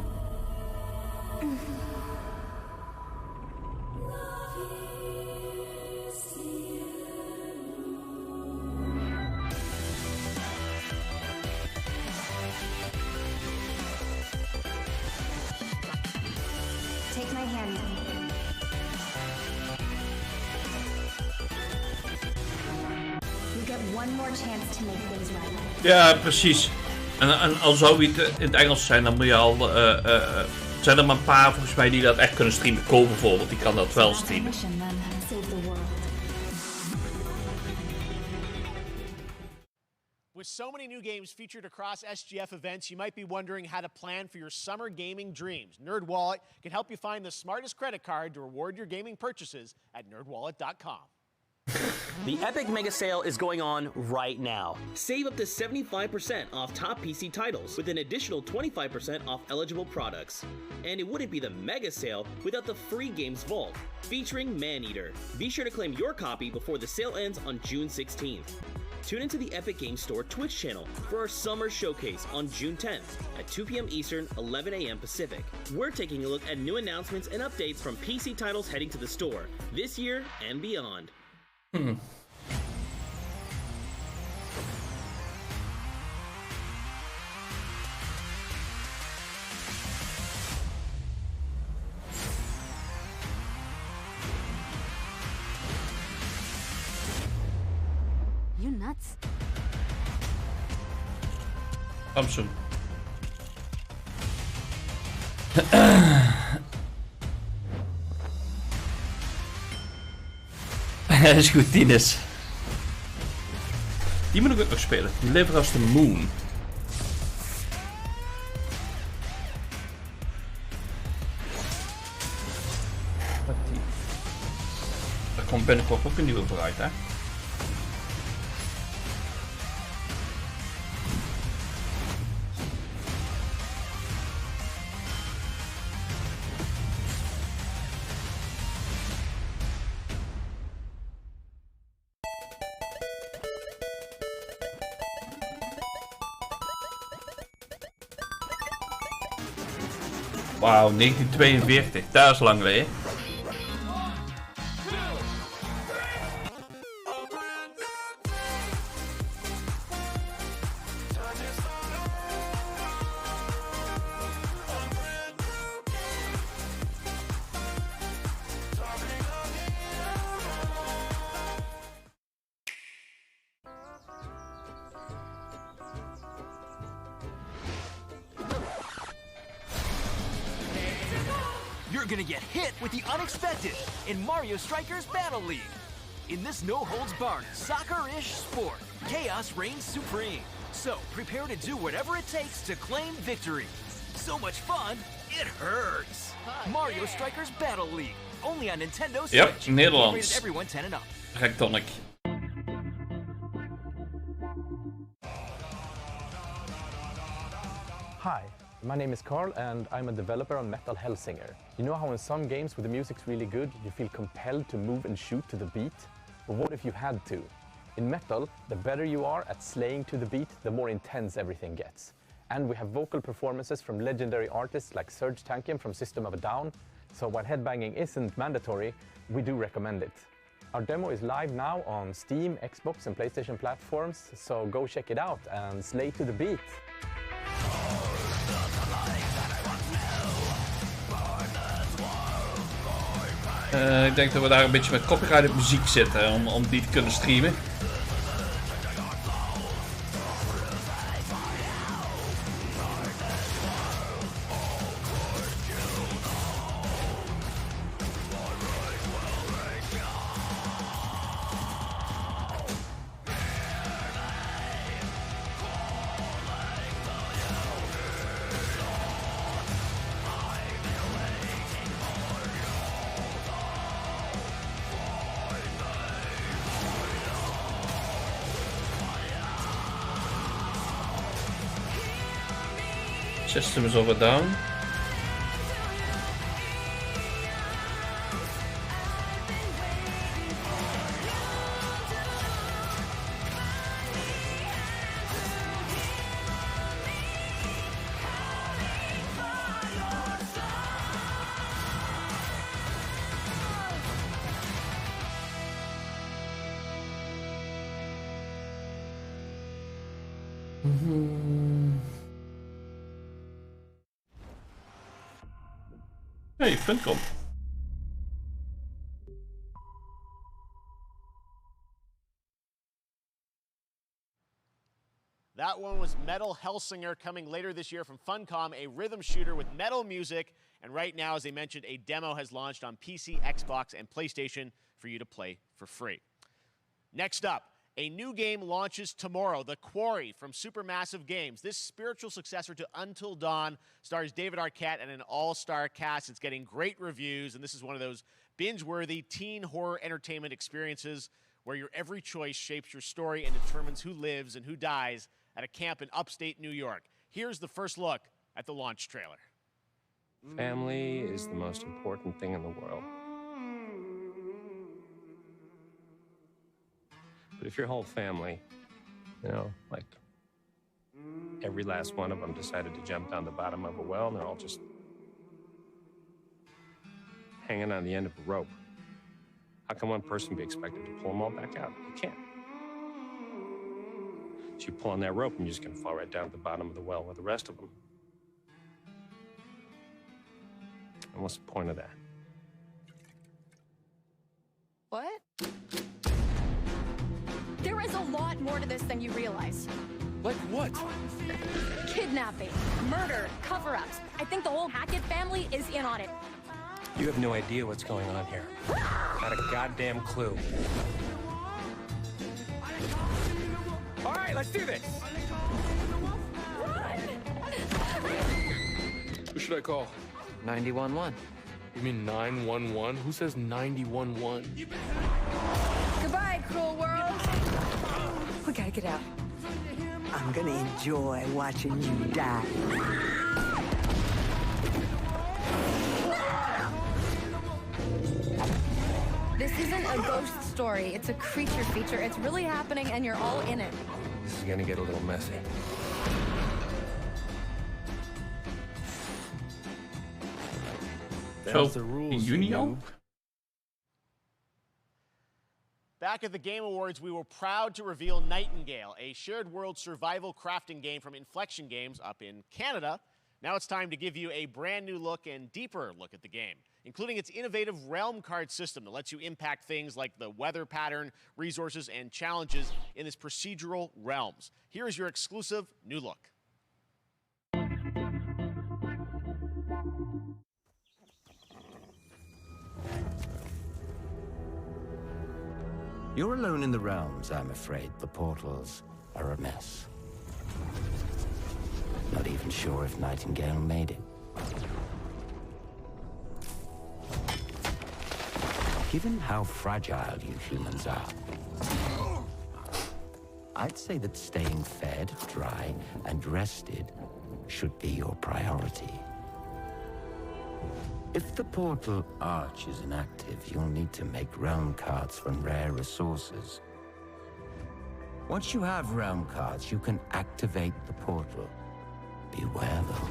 Speaker 8: Take my hand. You get one more chance to make things right.
Speaker 2: Ja, precies. En al zou het in het Engels zijn, dan moet je al... zijn er maar een paar volgens mij die dat echt kunnen streamen. Cole bijvoorbeeld, die kan dat wel streamen.
Speaker 3: With so many new games featured across SGF events, you might be wondering how to plan for your summer gaming dreams. NerdWallet can help you find the smartest credit card to reward your gaming purchases at nerdwallet.com.
Speaker 1: The Epic Mega Sale is going on right now. Save up to 75% off top PC titles with an additional 25% off eligible products. And it wouldn't be the Mega Sale without the free games vault, featuring Maneater. Be sure to claim your copy before the sale ends on June 16th. Tune into the Epic Games Store Twitch channel for our summer showcase on June 10th at 2 p.m. Eastern, 11 a.m. Pacific. We're taking a look at new announcements and updates from PC titles heading to the store this year and beyond.
Speaker 8: You nuts?
Speaker 2: Samsung. Dat is goed, Tines. Die moet ik ook nog spelen. Deliver Us the Moon. Daar komt binnenkort ook een nieuwe voor uit, hè? Wauw, 1942, dat is lang geleden.
Speaker 17: You're gonna get hit with the unexpected in Mario Strikers Battle League. In this no-holds-barred, soccer-ish sport, chaos reigns supreme. So prepare to do whatever it takes to claim victory. So much fun, it hurts. Mario Strikers Battle League, only on Nintendo Switch.
Speaker 2: Yep, Nederlands.
Speaker 17: Rated everyone 10 and up.
Speaker 2: Rectonic.
Speaker 18: Hi, my name is Carl and I'm a developer on Metal Hellsinger. You know how in some games where the music's really good, you feel compelled to move and shoot to the beat? But what if you had to? In Metal, the better you are at slaying to the beat, the more intense everything gets. And we have vocal performances from legendary artists like Serj Tankian from System of a Down. So while headbanging isn't mandatory, we do recommend it. Our demo is live now on Steam, Xbox and PlayStation platforms, so go check it out and slay to the beat.
Speaker 2: Ik denk dat we daar een beetje met copyrighted muziek zitten om die te kunnen streamen. Systems of a Down. Hey, Funcom.
Speaker 3: That one was Metal Hellsinger, coming later this year from Funcom, a rhythm shooter with metal music. And right now, as I mentioned, a demo has launched on PC, Xbox, and PlayStation for you to play for free. Next up, a new game launches tomorrow, The Quarry from Supermassive Games. This spiritual successor to Until Dawn stars David Arquette and an all-star cast. It's getting great reviews, and this is one of those binge-worthy teen horror entertainment experiences where your every choice shapes your story and determines who lives and who dies at a camp in upstate New York. Here's the first look at the launch trailer.
Speaker 6: Family is the most important thing in the world. But if your whole family, like every last one of them decided to jump down the bottom of a well and they're all just hanging on the end of a rope, how can one person be expected to pull them all back out? You can't. So you pull on that rope and you're just going to fall right down to the bottom of the well with the rest of them. And what's the point of that?
Speaker 19: What? There is a lot more to this than you realize.
Speaker 6: Like what?
Speaker 19: Kidnapping, murder, cover-ups. I think the whole Hackett family is in on it.
Speaker 6: You have no idea what's going on here. Not a goddamn clue. All right, let's do this.
Speaker 20: Who should I call?
Speaker 21: 911.
Speaker 20: You mean 911? Who says 911?
Speaker 19: Goodbye, cruel world.
Speaker 21: We gotta get out. I'm gonna enjoy watching you die.
Speaker 19: This isn't a ghost story. It's a creature feature. It's really happening, and you're all in it.
Speaker 6: This is gonna get a little messy.
Speaker 2: Zo, in juni al?
Speaker 3: Back at the Game Awards, we were proud to reveal Nightingale, a shared world survival crafting game from Inflection Games up in Canada. Now it's time to give you a brand new look and deeper look at the game, including its innovative realm card system that lets you impact things like the weather pattern, resources, and challenges in this procedural realms. Here is your exclusive new look.
Speaker 22: You're alone in the realms, I'm afraid. The portals are a mess. Not even sure if Nightingale made it. Given how fragile you humans are, I'd say that staying fed, dry, and rested should be your priority. If the portal arch is inactive, you'll need to make realm cards from rare resources. Once you have realm cards, you can activate the portal. Beware though.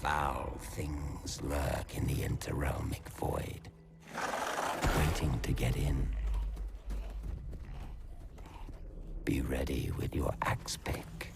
Speaker 22: Foul things lurk in the interrealmic void, waiting to get in. Be ready with your axe pick.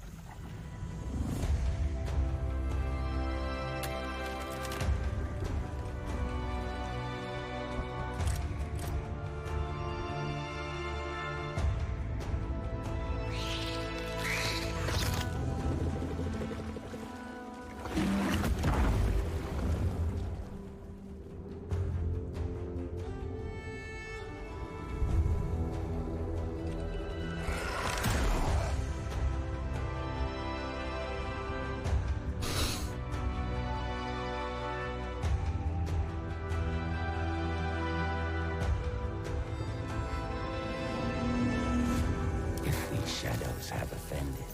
Speaker 22: Shadows have offended.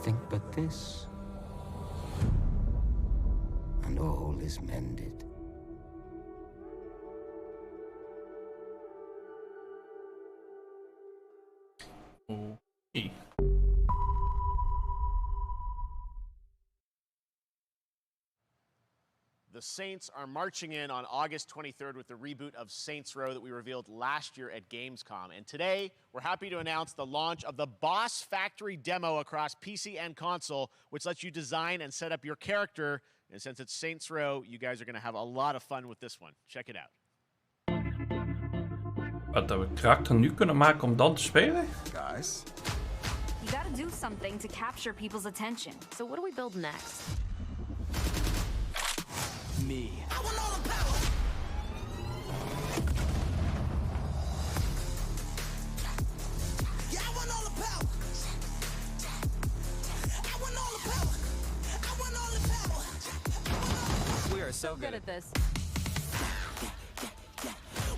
Speaker 22: Think but this, and all is mended.
Speaker 3: The Saints are marching in on August 23rd with the reboot of Saints Row that we revealed last year at Gamescom. And today, we're happy to announce the launch of the Boss Factory demo across PC and console, which lets you design and set up your character. And since it's Saints Row, you guys are going to have a lot of fun with this one. Check it out.
Speaker 2: Wat we een karakter nu kunnen maken om dan te spelen?
Speaker 4: Guys.
Speaker 5: You gotta do something to capture people's attention. So what do we build next?
Speaker 17: Me.
Speaker 10: I want all the power. Yeah, I want all the power. I want all the power. I want all the power.
Speaker 17: We are so
Speaker 5: good at this.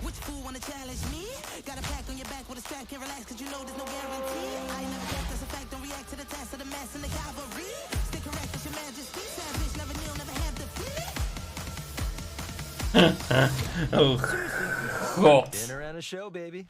Speaker 10: Which fool wanna challenge me? Got a pack on your back with a strap, can't relax cause you know there's no guarantee. I ain't never guessed, that's a fact, don't react to the task of the mass and the cavalry. Stay correct with your majesty, savage, never kneel, never have the feeling.
Speaker 2: Oh, god.
Speaker 17: Dinner and a show, baby.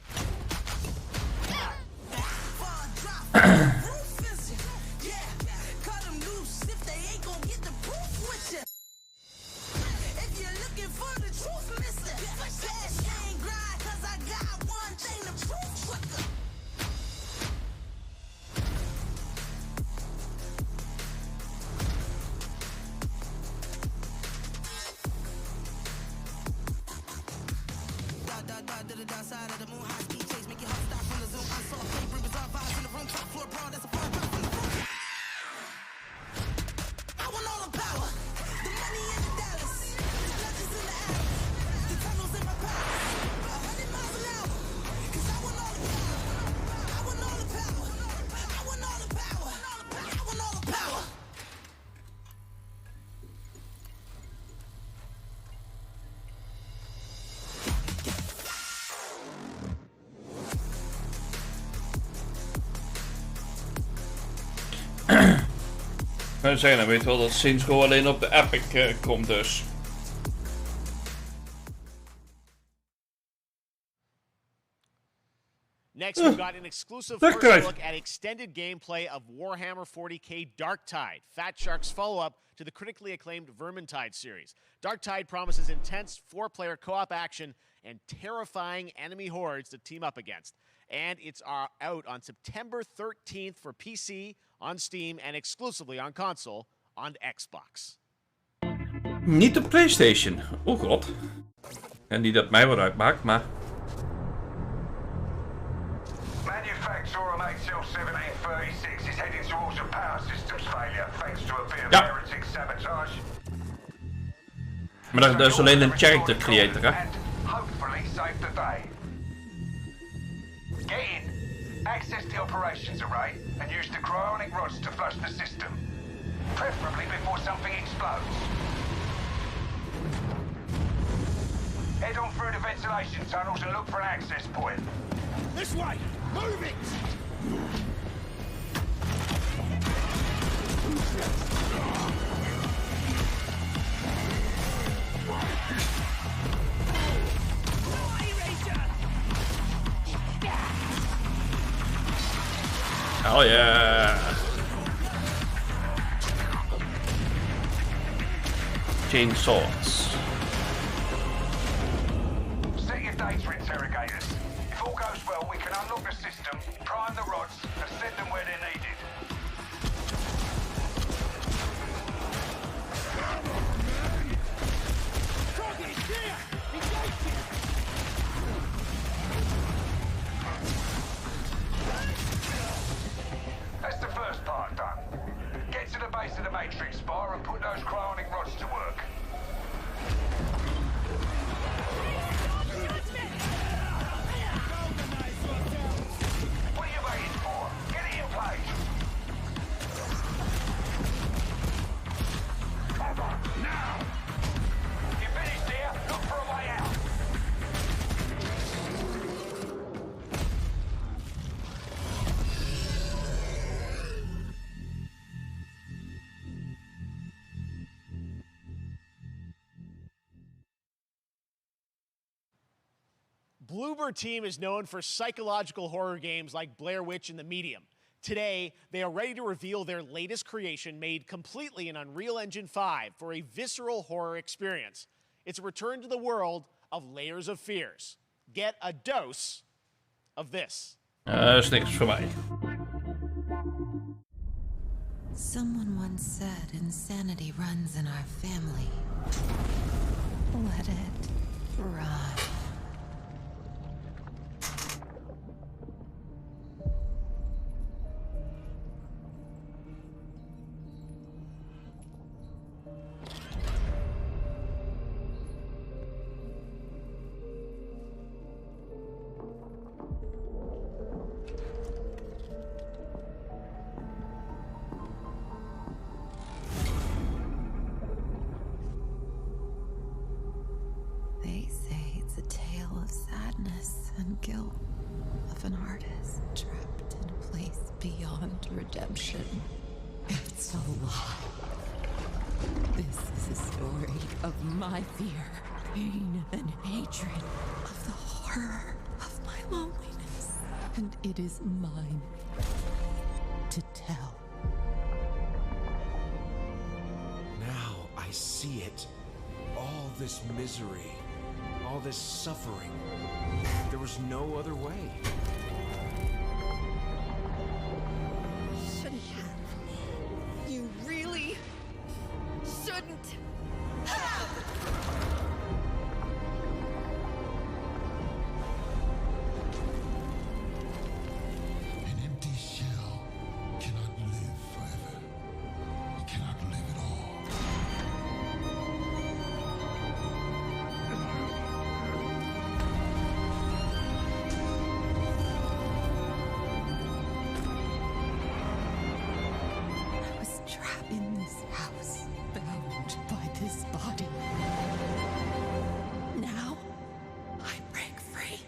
Speaker 2: Ik zou zeggen, dan weet wel dat Saints Row alleen op de Epic komt dus.
Speaker 3: Next, we've got an exclusive first look at extended gameplay of Warhammer 40k Darktide, Fat Shark's follow-up to the critically acclaimed Vermintide series. Darktide promises intense 4-player co-op action and terrifying enemy hordes to team up against. And it's out on September 13th for PC, on Steam, and exclusively on console on Xbox.
Speaker 2: Niet op PlayStation. Oh god. En niet dat mij wat uitmaakt, maar...
Speaker 23: Manufacturer of HL1736 is heading towards a power systems failure thanks to a bit of heretic sabotage.
Speaker 2: Maar dat is alleen een character creator, hè?
Speaker 23: Hopefully save the day. Get in, access the operations array, and use the cryonic rods to flush the system. Preferably before something explodes. Head on through the ventilation tunnels and look for an access point.
Speaker 10: This way! Move it!
Speaker 2: Oh yeah! geen swords.
Speaker 23: Set your data interrogators. If all goes well, we can unlock the system, prime the rods, and send them where they're needed. That's the first part done. Get to the base of the Matrix bar and put those cryonic rods to work. What are you waiting for? Get it in place. Now! You finished here? Look for a way out.
Speaker 3: Bloober Team is known for psychological horror games like Blair Witch and The Medium. Today, they are ready to reveal their latest creation made completely in Unreal Engine 5 for a visceral horror experience. It's a return to the world of Layers of Fears. Get a dose of this.
Speaker 2: Dat is niks voor mij.
Speaker 12: Someone once said insanity runs in our family. Let it run. They say it's a tale of sadness and guilt of an artist trapped in a place beyond redemption. It's a lie. This is a story of my fear, pain, and hatred, of the horror of my loneliness. And it is mine to tell.
Speaker 4: Now I see it. All this misery, all this suffering. There was no other way.
Speaker 15: Shouldn't have. You really shouldn't have.
Speaker 11: An empty shell cannot live forever. It cannot live at all.
Speaker 12: I was trapped in this house, bound by this body. Now, I break free.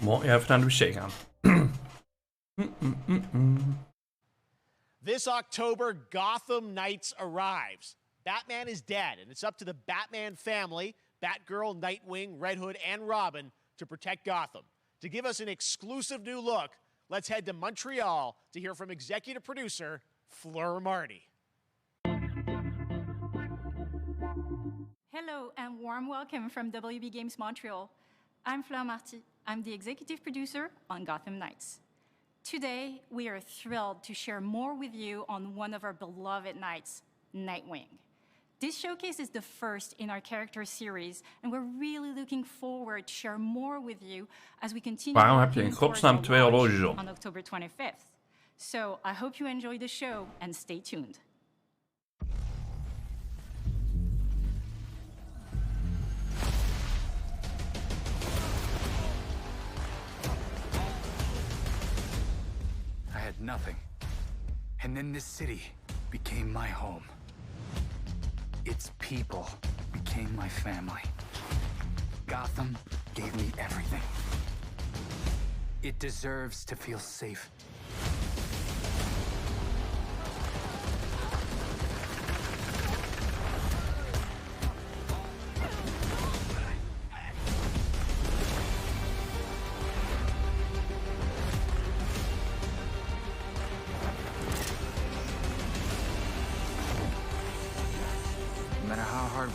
Speaker 2: Mooi, even naar de wc gaan.
Speaker 3: This October, Gotham Knights arrives. Batman is dead, and it's up to the Batman family, Batgirl, Nightwing, Red Hood, and Robin, to protect Gotham. To give us an exclusive new look, let's head to Montreal to hear from executive producer Fleur Marty.
Speaker 13: Hello and warm welcome from WB Games Montreal. I'm Fleur Marty. I'm the executive producer on Gotham Knights. Today, we are thrilled to share more with you on one of our beloved knights, Nightwing. This showcase is the first in our character series, and we're really looking forward to share more with you as we continue
Speaker 2: Waarom heb je in godsnaam 2 horloges om?
Speaker 13: on October 25th. So I hope you enjoy the show and stay tuned.
Speaker 24: I had nothing. And then this city became my home. Its people became my family. Gotham gave me everything. It deserves to feel safe.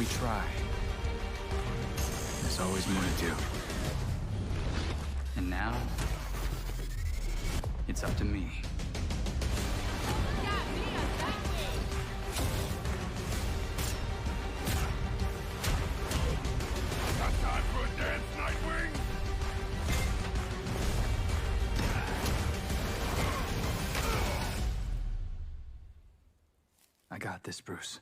Speaker 24: we try, there's always more to do. And now, it's up to me.
Speaker 11: Got time for a dance, Nightwing?
Speaker 24: I got this, Bruce.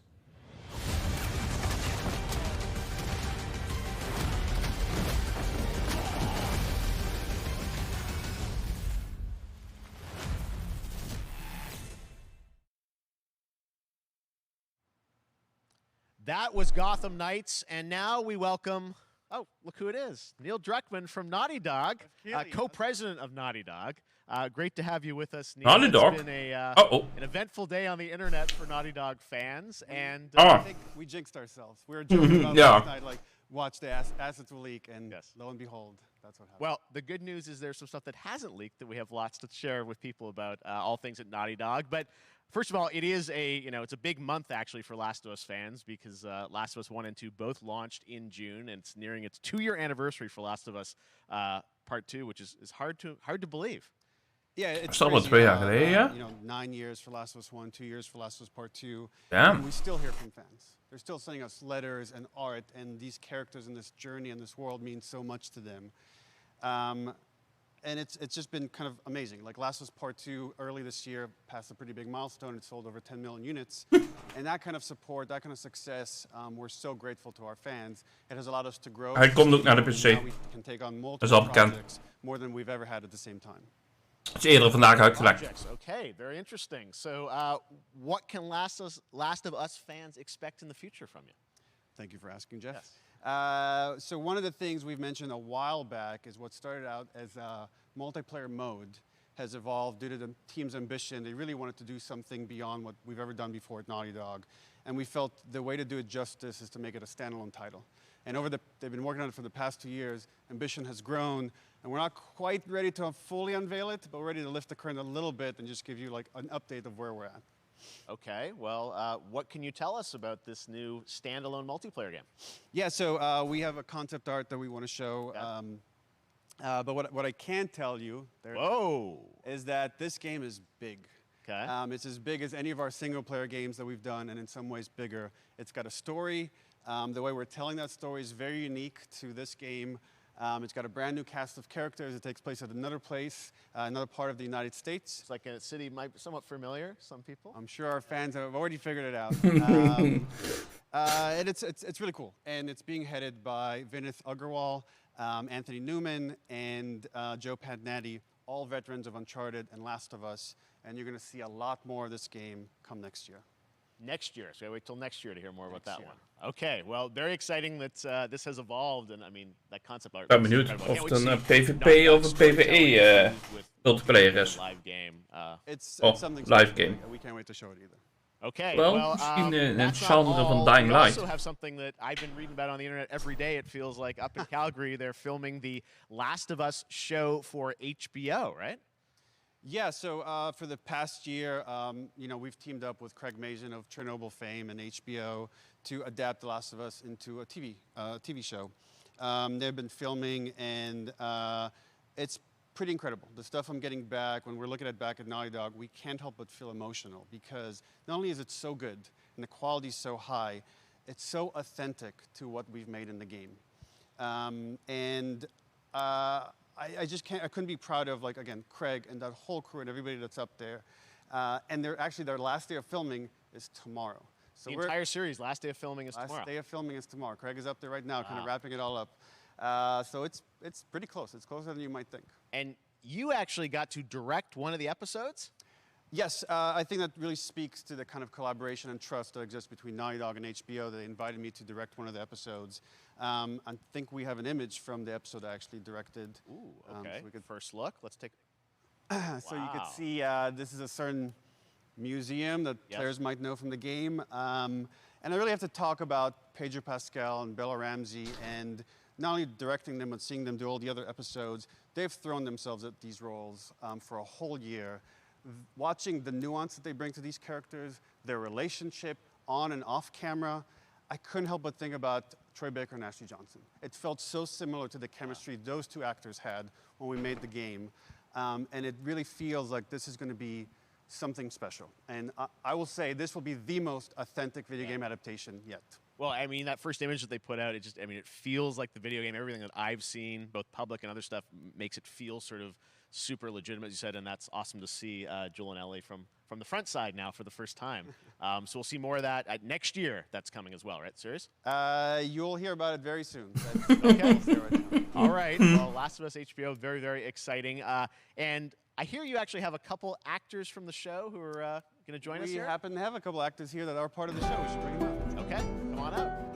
Speaker 3: That was Gotham Knights, and now we welcome, oh, look who it is, Neil Druckmann from Naughty Dog, co-president of Naughty Dog. Great to have you with us, Neil.
Speaker 2: Naughty Dog?
Speaker 3: It's been an eventful day on the internet for Naughty Dog fans, and
Speaker 7: I think we jinxed ourselves. We were joking about last night, like, watch the assets will leak, and lo and behold, that's what happened.
Speaker 3: Well, the good news is there's some stuff that hasn't leaked that we have lots to share with people about all things at Naughty Dog. But first of all, it is it's a big month actually for Last of Us fans because Last of Us 1 and 2 both launched in June, and it's nearing its 2-year anniversary for Last of Us Part 2, which is hard to believe.
Speaker 7: Yeah, it's
Speaker 2: Still about 2 jaar geleden, ja?
Speaker 7: 9 years for Last of Us 1, 2 years for Last of Us Part 2.
Speaker 2: Damn.
Speaker 7: And we still hear from fans. They're still sending us letters and art, and these characters in this journey and this world mean so much to them. And it's just been kind of amazing. Like Last of Us Part 2 early this year passed a pretty big milestone. It sold over 10 million units. And that kind of support, that kind of success, we're so grateful to our fans. It has allowed us to grow.
Speaker 2: Hij komt ook naar de PC.
Speaker 7: Now we can take on multiple projects, more than we've ever had at the same time.
Speaker 2: Het is eerder vandaag uitgelekt.
Speaker 3: Okay, very interesting. So, what can Last of Us fans expect in the future from you?
Speaker 7: Thank you for asking, Jeff. Yes. So one of the things we've mentioned a while back is what started out as a multiplayer mode has evolved due to the team's ambition. They really wanted to do something beyond what we've ever done before at Naughty Dog. And we felt the way to do it justice is to make it a standalone title. And they've been working on it for the past 2 years. Ambition has grown, and we're not quite ready to fully unveil it, but we're ready to lift the curtain a little bit and just give you like an update of where we're at.
Speaker 3: Okay, well, what can you tell us about this new standalone multiplayer game?
Speaker 7: Yeah, so we have a concept art that we want to show. But what I can tell you is that this game is big.
Speaker 3: Okay.
Speaker 7: It's as big as any of our single-player games that we've done, and in some ways bigger. It's got a story. The way we're telling that story is very unique to this game. It's got a brand new cast of characters. It takes place at another place, another part of the United States.
Speaker 3: It's like a city might be somewhat familiar, some people.
Speaker 7: I'm sure our fans have already figured it out. And it's really cool. And it's being headed by Vinith Agarwal, Anthony Newman, and Joe Pantnati, all veterans of Uncharted and Last of Us. And you're going to see a lot more of this game come next year.
Speaker 3: Next year, so we wait till next year to hear more about that one. Okay, well, very exciting that this has evolved, and I mean that concept art.
Speaker 2: Ik ben benieuwd of het een PvP of een PvE multiplayer is.
Speaker 3: Live game.
Speaker 7: It's
Speaker 2: something live game.
Speaker 7: We can't wait to show it either.
Speaker 3: Okay,
Speaker 2: well, misschien een genre van Dying
Speaker 3: we
Speaker 2: Light.
Speaker 3: also have something that I've been reading about on the internet every day. It feels like up in Calgary, they're filming the Last of Us show for HBO, right?
Speaker 7: Yeah, so for the past year, we've teamed up with Craig Mazin of Chernobyl fame and HBO to adapt The Last of Us into a TV show. They've been filming, and it's pretty incredible. The stuff I'm getting back, when we're looking at back at Naughty Dog, we can't help but feel emotional because not only is it so good and the quality is so high, it's so authentic to what we've made in the game. I just can't. I couldn't be proud of, like, again, Craig and that whole crew and everybody that's up there. And their last day of filming is tomorrow. So
Speaker 3: the entire series, last day of filming is tomorrow.
Speaker 7: Last day of filming is tomorrow. Craig is up there right now, kind of wrapping it all up. So it's pretty close. It's closer than you might think.
Speaker 3: And you actually got to direct one of the episodes?
Speaker 7: Yes, I think that really speaks to the kind of collaboration and trust that exists between Naughty Dog and HBO. They invited me to direct one of the episodes. I think we have an image from the episode I actually directed.
Speaker 3: Ooh, okay. So we could first look. Let's take.
Speaker 7: So you could see this is a certain museum that players might know from the game. And I really have to talk about Pedro Pascal and Bella Ramsey, and not only directing them, but seeing them do all the other episodes. They've thrown themselves at these roles for a whole year. Watching the nuance that they bring to these characters, their relationship on and off camera, I couldn't help but think about Troy Baker and Ashley Johnson. It felt so similar to the chemistry those two actors had when we made the game. And it really feels like this is going to be something special. And I will say this will be the most authentic video game adaptation yet.
Speaker 3: Well, I mean, that first image that they put out, it feels like the video game. Everything that I've seen, both public and other stuff, makes it feel sort of super legitimate, as you said, and that's awesome to see Joel and Ellie from the front side now for the first time. So we'll see more of that next year. That's coming as well, right? Serious?
Speaker 7: You'll hear about it very soon.
Speaker 3: Okay. All right. Well, Last of Us HBO, very, very exciting. And I hear you actually have a couple actors from the show who are going to join us here.
Speaker 7: We happen to have a couple actors here that are part of the show. We should bring them up.
Speaker 3: Okay, come on up.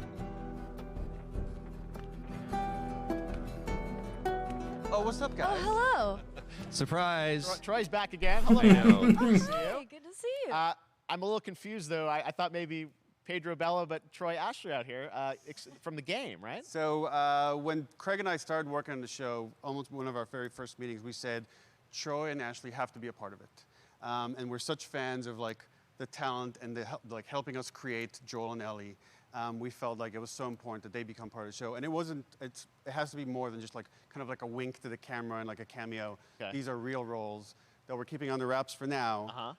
Speaker 7: Oh, what's up, guys?
Speaker 19: Oh, hello.
Speaker 1: Surprise.
Speaker 3: Troy's back again. Hello.
Speaker 1: Good
Speaker 3: to see you.
Speaker 19: Hey, good to see you.
Speaker 3: I'm a little confused, though. I thought maybe Pedro Bella, but Troy Ashley out here from the game, right?
Speaker 7: So when Craig and I started working on the show, almost one of our very first meetings, we said, Troy and Ashley have to be a part of it. And we're such fans of the talent and the helping us create Joel and Ellie. We felt like it was so important that they become part of the show. And it has to be more than just kind of like a wink to the camera and like a cameo. Okay. These are real roles that we're keeping under wraps for now.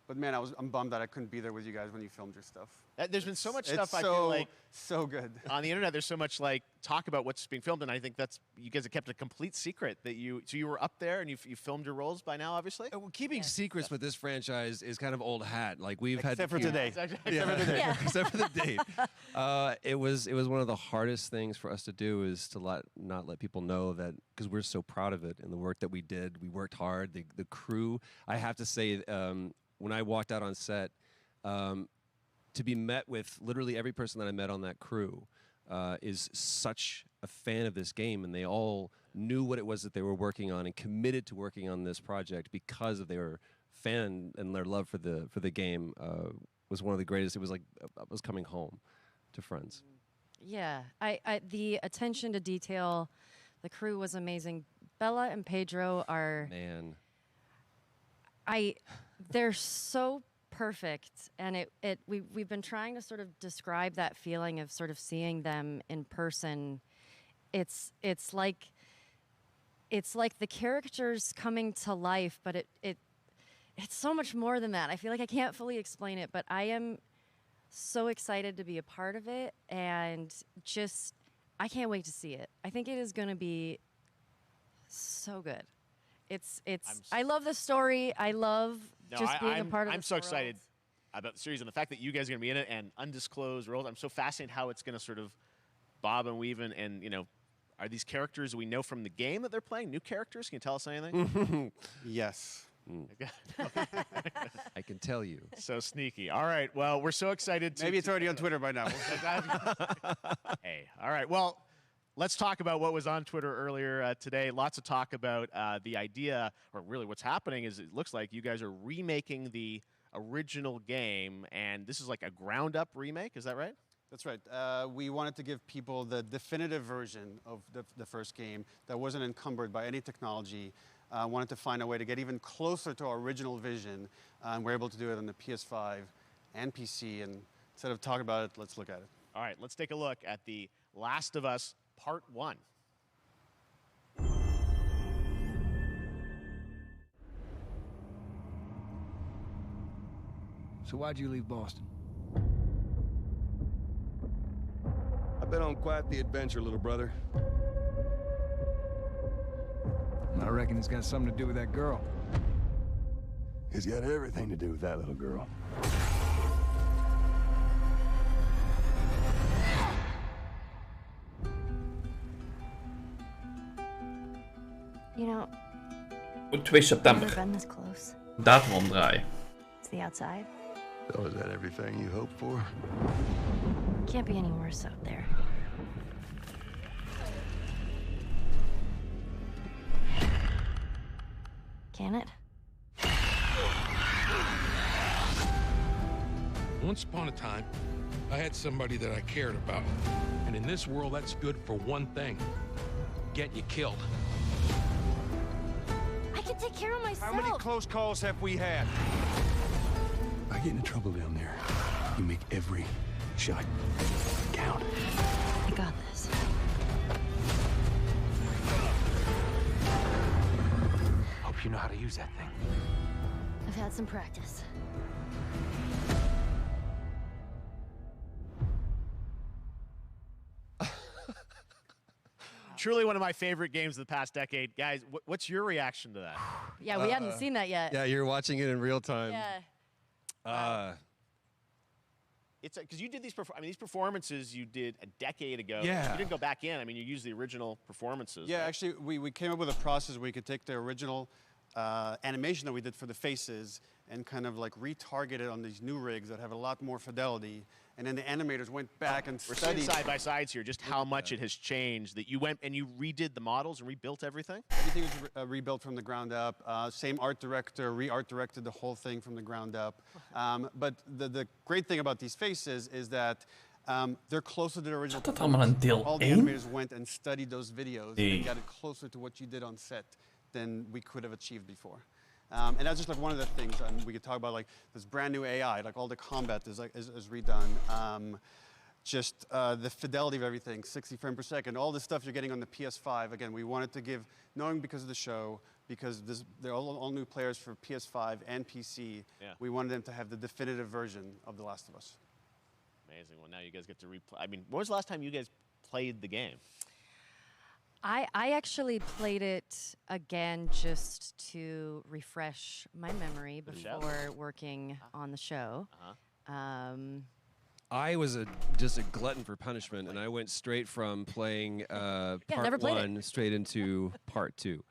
Speaker 7: But man, I'm bummed that I couldn't be there with you guys when you filmed your stuff.
Speaker 3: There's been so much stuff I feel like
Speaker 7: so good
Speaker 3: on the internet. There's so much talk about what's being filmed, and I think you guys have kept a complete secret that you were up there and you filmed your roles by now, obviously.
Speaker 1: Well, keeping secrets with this franchise is kind of old hat. Like we've had
Speaker 7: except for today.
Speaker 1: Except for the date. It was one of the hardest things for us to do is to not let people know that, because we're so proud of it and the work that we did. We worked hard. The crew. I have to say, when I walked out on set. To be met with literally every person that I met on that crew is such a fan of this game, and they all knew what it was that they were working on and committed to working on this project because of their fan and their love for the game was one of the greatest. It was like I was coming home to friends.
Speaker 9: Yeah, the attention to detail, the crew was amazing. Bella and Pedro are they're so perfect, and we've been trying to sort of describe that feeling of sort of seeing them in person. It's like the characters coming to life, but it's so much more than that. I feel like I can't fully explain it, but I am so excited to be a part of it, and I can't wait to see it. I think it is going to be so good. I love the story. I love being a part of
Speaker 3: I'm so excited about the series and the fact that you guys are going to be in it and undisclosed roles. I'm so fascinated how it's going to sort of bob and weave and are these characters we know from the game that they're playing? New characters? Can you tell us anything?
Speaker 7: Yes.
Speaker 1: I can tell you.
Speaker 3: So sneaky. All right. Well, we're so excited.
Speaker 7: Maybe it's already on Twitter by now.
Speaker 3: Hey. All right. Well, let's talk about what was on Twitter earlier today. Lots of talk about the idea, or really what's happening is it looks like you guys are remaking the original game, and this is like a ground-up remake. Is that right?
Speaker 7: That's right. We wanted to give people the definitive version of the first game that wasn't encumbered by any technology. Wanted to find a way to get even closer to our original vision, and we're able to do it on the PS5 and PC. And instead of talking about it, let's look at it.
Speaker 3: All right, let's take a look at The Last of Us Part 1.
Speaker 14: So why'd you leave Boston?
Speaker 16: I've been on quite the adventure, little brother.
Speaker 14: I reckon it's got something to do with that girl.
Speaker 16: It's got everything to do with that little girl.
Speaker 2: Op 2 september. Datum omdraaien.
Speaker 25: It's the outside.
Speaker 16: So is that everything you hoped for?
Speaker 25: Can't be any worse out there. Can it?
Speaker 20: Once upon a time, I had somebody that I cared about. And in this world, that's good for one thing. Get you killed.
Speaker 25: I can take care of myself.
Speaker 16: How many close calls have we had? I get into trouble down there. You make every
Speaker 4: shot. Count.
Speaker 25: I got this.
Speaker 4: Hope you know how to use that thing.
Speaker 25: I've had some practice.
Speaker 3: Truly one of my favorite games of the past decade. Guys, what's your reaction to that?
Speaker 9: Yeah, we hadn't seen that yet.
Speaker 1: Yeah, you're watching it in real time.
Speaker 9: Yeah.
Speaker 3: It's because you did these. These performances you did a decade ago.
Speaker 7: Yeah.
Speaker 3: You didn't go back in. I mean, you used the original performances.
Speaker 7: Yeah,
Speaker 3: right?
Speaker 7: actually, we came up with a process where we could take the original animation that we did for the faces and kind of like retarget it on these new rigs that have a lot more fidelity. And then the animators went back and
Speaker 3: We're
Speaker 7: studied.
Speaker 3: seeing side by sides here, just how much it has changed. That you went and you redid the models and rebuilt everything.
Speaker 7: Everything was rebuilt from the ground up. Same art director, re-art directed the whole thing from the ground up. But the great thing about these faces is that they're closer to the original.
Speaker 2: Zat dat allemaal in deel
Speaker 7: All the
Speaker 2: 1?
Speaker 7: animators went and studied those videos
Speaker 2: Nee.
Speaker 7: and got it closer to what you did on set than we could have achieved before. And that's just like one of the things we could talk about, like this brand new AI, like all the combat is redone. Just the fidelity of everything, 60 frames per second, all the stuff you're getting on the PS5. Again, we wanted to give, knowing because of the show, because they're all new players for PS5 and PC, we wanted them to have the definitive version of The Last of Us.
Speaker 3: Amazing. Well, now you guys get to replay. I mean, when was the last time you guys played the game?
Speaker 9: I actually played it again just to refresh my memory before working on the show.
Speaker 1: I was just a glutton for punishment, and I went straight from playing
Speaker 9: never
Speaker 1: part
Speaker 9: played it.
Speaker 1: 1 straight into part 2.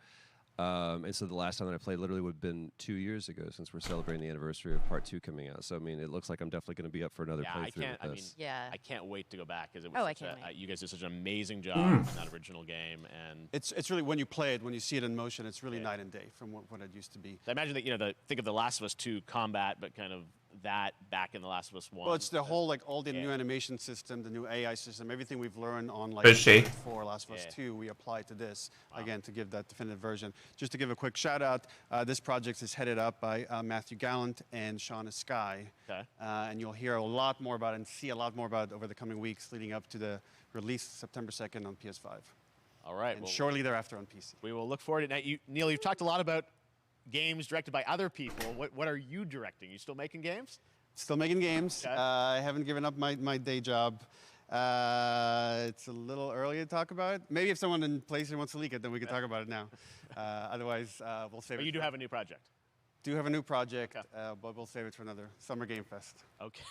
Speaker 1: And so the last time that I played literally would have been 2 years ago, since we're celebrating the anniversary of part 2 coming out. So I mean, it looks like I'm definitely going to be up for another playthrough with this.
Speaker 3: I can't wait to go back because it
Speaker 9: Oh,
Speaker 3: was
Speaker 9: I
Speaker 3: such
Speaker 9: can't wait.
Speaker 3: you guys did such an amazing job in that original game, and
Speaker 7: It's really, when you play it, when you see it in motion, it's really night and day from what it used to be.
Speaker 3: I imagine that think of The Last of Us 2 combat, but kind of that back in The Last of Us 1.
Speaker 7: Well, it's the whole, like, all the new animation system, the new AI system, everything we've learned on, like,
Speaker 2: Bushy.
Speaker 7: 4, Last of Us 2, we apply to this, again, to give that definitive version. Just to give a quick shout out, this project is headed up by Matthew Gallant and Shauna Sky.
Speaker 3: Okay.
Speaker 7: And you'll hear a lot more about it and see a lot more about it over the coming weeks leading up to the release September 2nd on PS5.
Speaker 3: All right.
Speaker 7: And shortly thereafter on PC.
Speaker 3: We will look forward to it. Now, Neil, you've talked a lot about games directed by other people. What are you directing? You still making games?
Speaker 7: Still making games.
Speaker 3: Okay.
Speaker 7: I haven't given up my day job. It's a little early to talk about it. Maybe if someone in PlayStation wants to leak it, then we can talk about it now. Otherwise, we'll save it.
Speaker 3: But you do have a new project.
Speaker 7: Do have a new project, but we'll save it for another Summer Game Fest.
Speaker 3: Okay.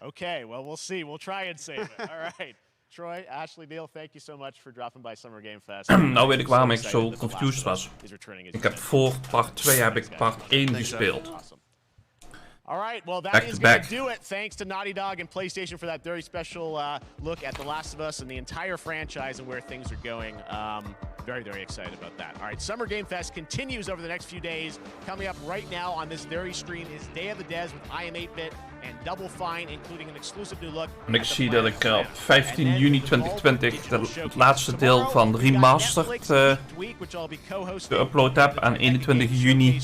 Speaker 3: Okay, well, we'll see. We'll try and save it. All right. Troy, Ashley, Neil, thank you so much for dropping by Summer Game Fest.
Speaker 2: Nou weet ik waarom ik
Speaker 3: excited
Speaker 2: zo
Speaker 3: that The
Speaker 2: confused
Speaker 3: Last of
Speaker 2: was.
Speaker 3: Us is returning, as
Speaker 2: Ik
Speaker 3: you
Speaker 2: heb
Speaker 3: mentioned.
Speaker 2: voor part 2 heb ik part 1 gespeeld.
Speaker 3: Awesome. All right, well, that
Speaker 2: Back
Speaker 3: is
Speaker 2: to
Speaker 3: going
Speaker 2: back.
Speaker 3: to do it. Thanks to Naughty Dog and PlayStation for that very special look at The Last of Us and the entire franchise and where things are going. Very, very excited about that. All right, Summer Game Fest continues over the next few days. Coming up right now on this very stream is Day of the Devs with I Am 8-Bit and Double Fine, including an exclusive new look.
Speaker 2: En ik zie dat ik op 15 juni 2020 het laatste deel van Remastered geüpload heb. En 21 juni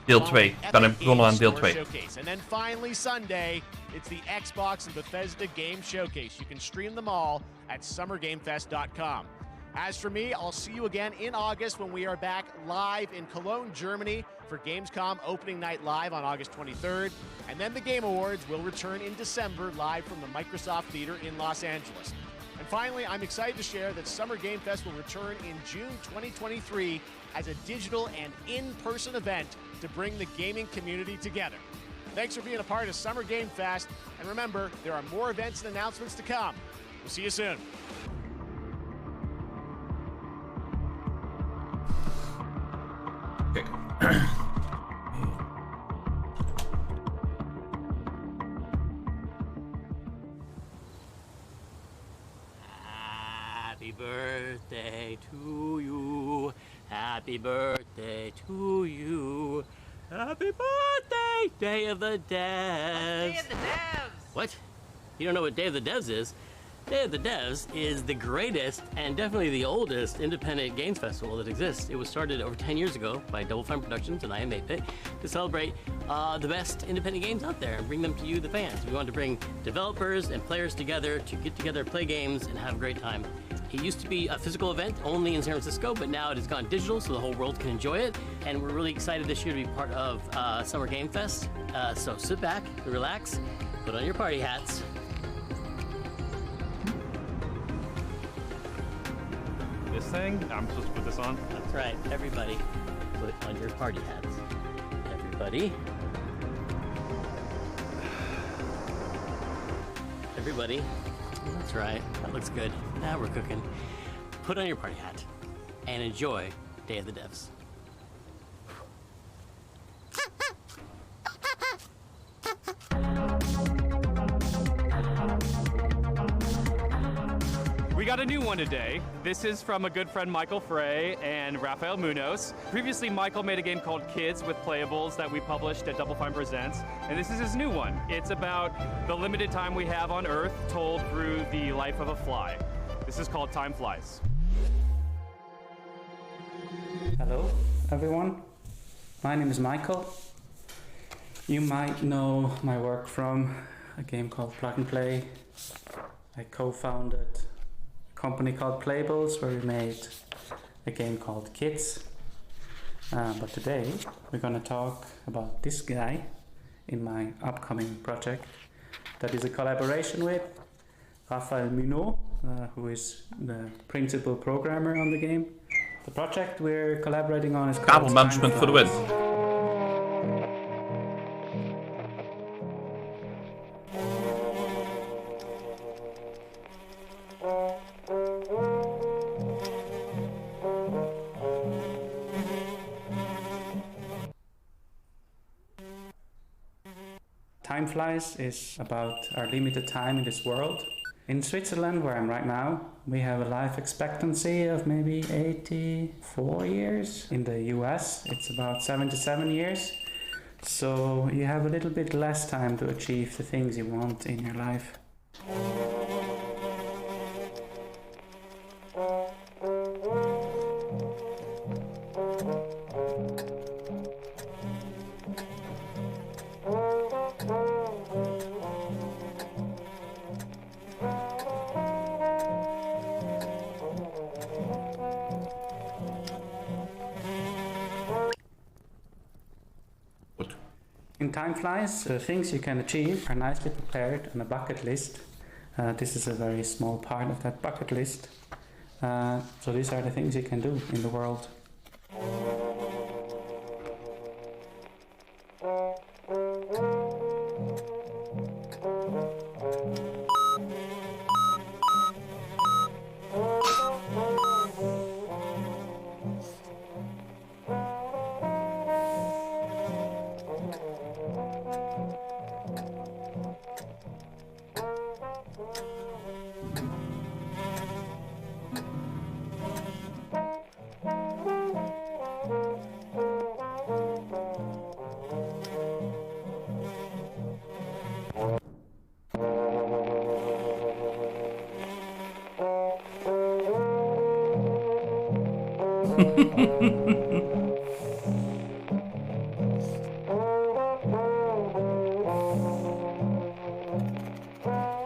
Speaker 2: deel 2. Dan heb ik begonnen aan deel 2.
Speaker 3: And then finally Sunday, it's the Xbox and Bethesda Game Showcase. You can stream them all at summergamefest.com. As for me, I'll see you again in August when we are back live in Cologne, Germany for Gamescom Opening Night Live on August 23rd. And then the Game Awards will return in December live from the Microsoft Theater in Los Angeles. And finally, I'm excited to share that Summer Game Fest will return in June 2023 as a digital and in-person event to bring the gaming community together. Thanks for being a part of Summer Game Fest. And remember, there are more events and announcements to come. We'll see you soon.
Speaker 2: Kijk.
Speaker 10: Happy birthday to you. Happy birthday to you. Happy birthday, Day of the Devs.
Speaker 6: Day of the Devs.
Speaker 10: What? You don't know what Day of the Devs is?
Speaker 6: Day of the Devs is the greatest and definitely the oldest independent games festival that exists. It was started over 10 years ago by Double Fine Productions and I Am 8-Bit to celebrate the best independent games out there and bring them to you, the fans. We wanted to bring developers and players together to get together, play games, and have a great time. It used to be a physical event only in San Francisco, but now it has gone digital so the whole world can enjoy it. And we're really excited this year to be part of Summer Game Fest. So sit back, relax, put on your party hats.
Speaker 8: This thing? I'm supposed to put this on?
Speaker 6: That's right, everybody, put on your party hats. Everybody. Everybody. That's right, that looks good. Now we're cooking. Put on your party hat and enjoy Day of the Devs.
Speaker 8: We got a new one today. This is from a good friend Michael Frey and Rafael Munoz. Previously, Michael made a game called Kids with Playables that we published at Double Fine Presents, and this is his new one. It's about the limited time we have on Earth told through the life of a fly. This is called Time Flies.
Speaker 18: Hello, everyone. My name is Michael. You might know my work from a game called Plug and Play. I co-founded company called Playables where we made a game called Kids. But today we're going to talk about this guy in my upcoming project that is a collaboration with Rafael Munoz, who is the principal programmer on the game. The project we're collaborating on is called
Speaker 2: Kabel management for the win.
Speaker 18: Time Flies is about our limited time in this world. In Switzerland, where I'm right now, we have a life expectancy of maybe 84 years. In the US, it's about 77 years. So you have a little bit less time to achieve the things you want in your life. In Time Flies, the things you can achieve are nicely prepared on a bucket list. This is a very small part of that bucket list. So these are the things you can do in the world.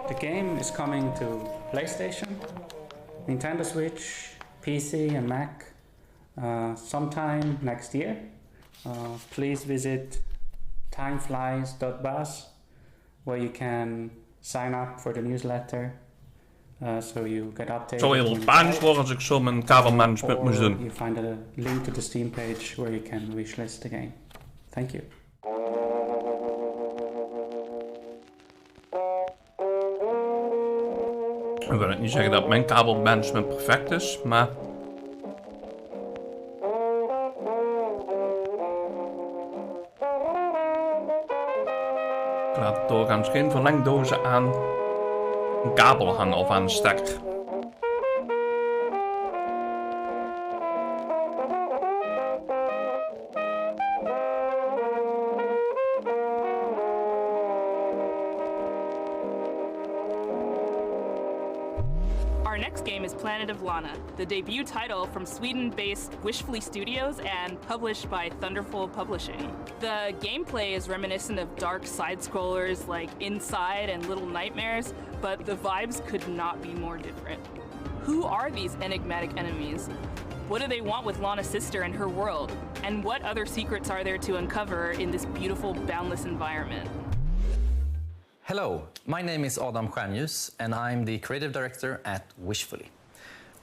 Speaker 18: The game is coming to PlayStation, Nintendo Switch, PC and Mac sometime next year. Please visit timeflies.buzz where you can sign up for the newsletter. So you get updated.
Speaker 2: Zou heel panisch worden als ik zo mijn kabelmanagement moest doen.
Speaker 18: You find a link to the Steam page where you can wishlist the game. Thank you.
Speaker 2: Ik wil niet zeggen dat mijn kabelmanagement perfect is, maar ik laat doorgaans geen verlengdozen aan een kabel hangen of aan een stekker.
Speaker 5: game is Planet of Lana, the debut title from Sweden-based Wishfully Studios and published by Thunderful Publishing. The gameplay is reminiscent of dark side-scrollers like Inside and Little Nightmares, but the vibes could not be more different. Who are these enigmatic enemies? What do they want with Lana's sister and her world? And what other secrets are there to uncover in this beautiful, boundless environment?
Speaker 17: Hello, my name is Adam Stjernljus and I'm the creative director at Wishfully.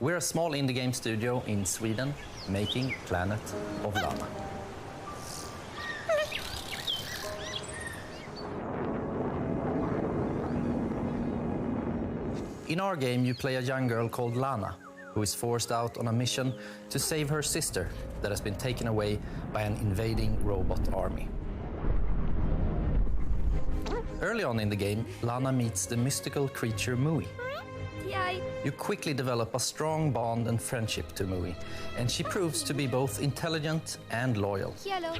Speaker 17: We're a small indie game studio in Sweden making Planet of Lana. In our game, you play a young girl called Lana, who is forced out on a mission to save her sister that has been taken away by an invading robot army. Early on in the game, Lana meets the mystical creature Mui.
Speaker 15: Yay.
Speaker 17: You quickly develop a strong bond and friendship to Mui, and she proves to be both intelligent and loyal.
Speaker 15: Hello.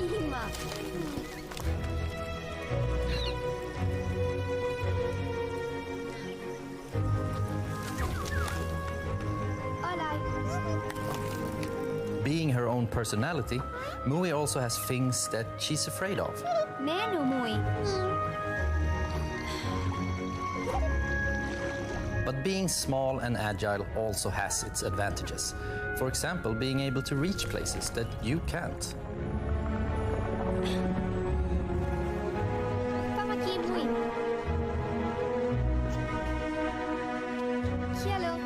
Speaker 15: Ima.
Speaker 17: Being her own personality, Mui also has things that she's afraid of.
Speaker 15: Nano Mui.
Speaker 17: But being small and agile also has its advantages. For example, being able to reach places that you can't.
Speaker 15: Pamaki Mui. Hello.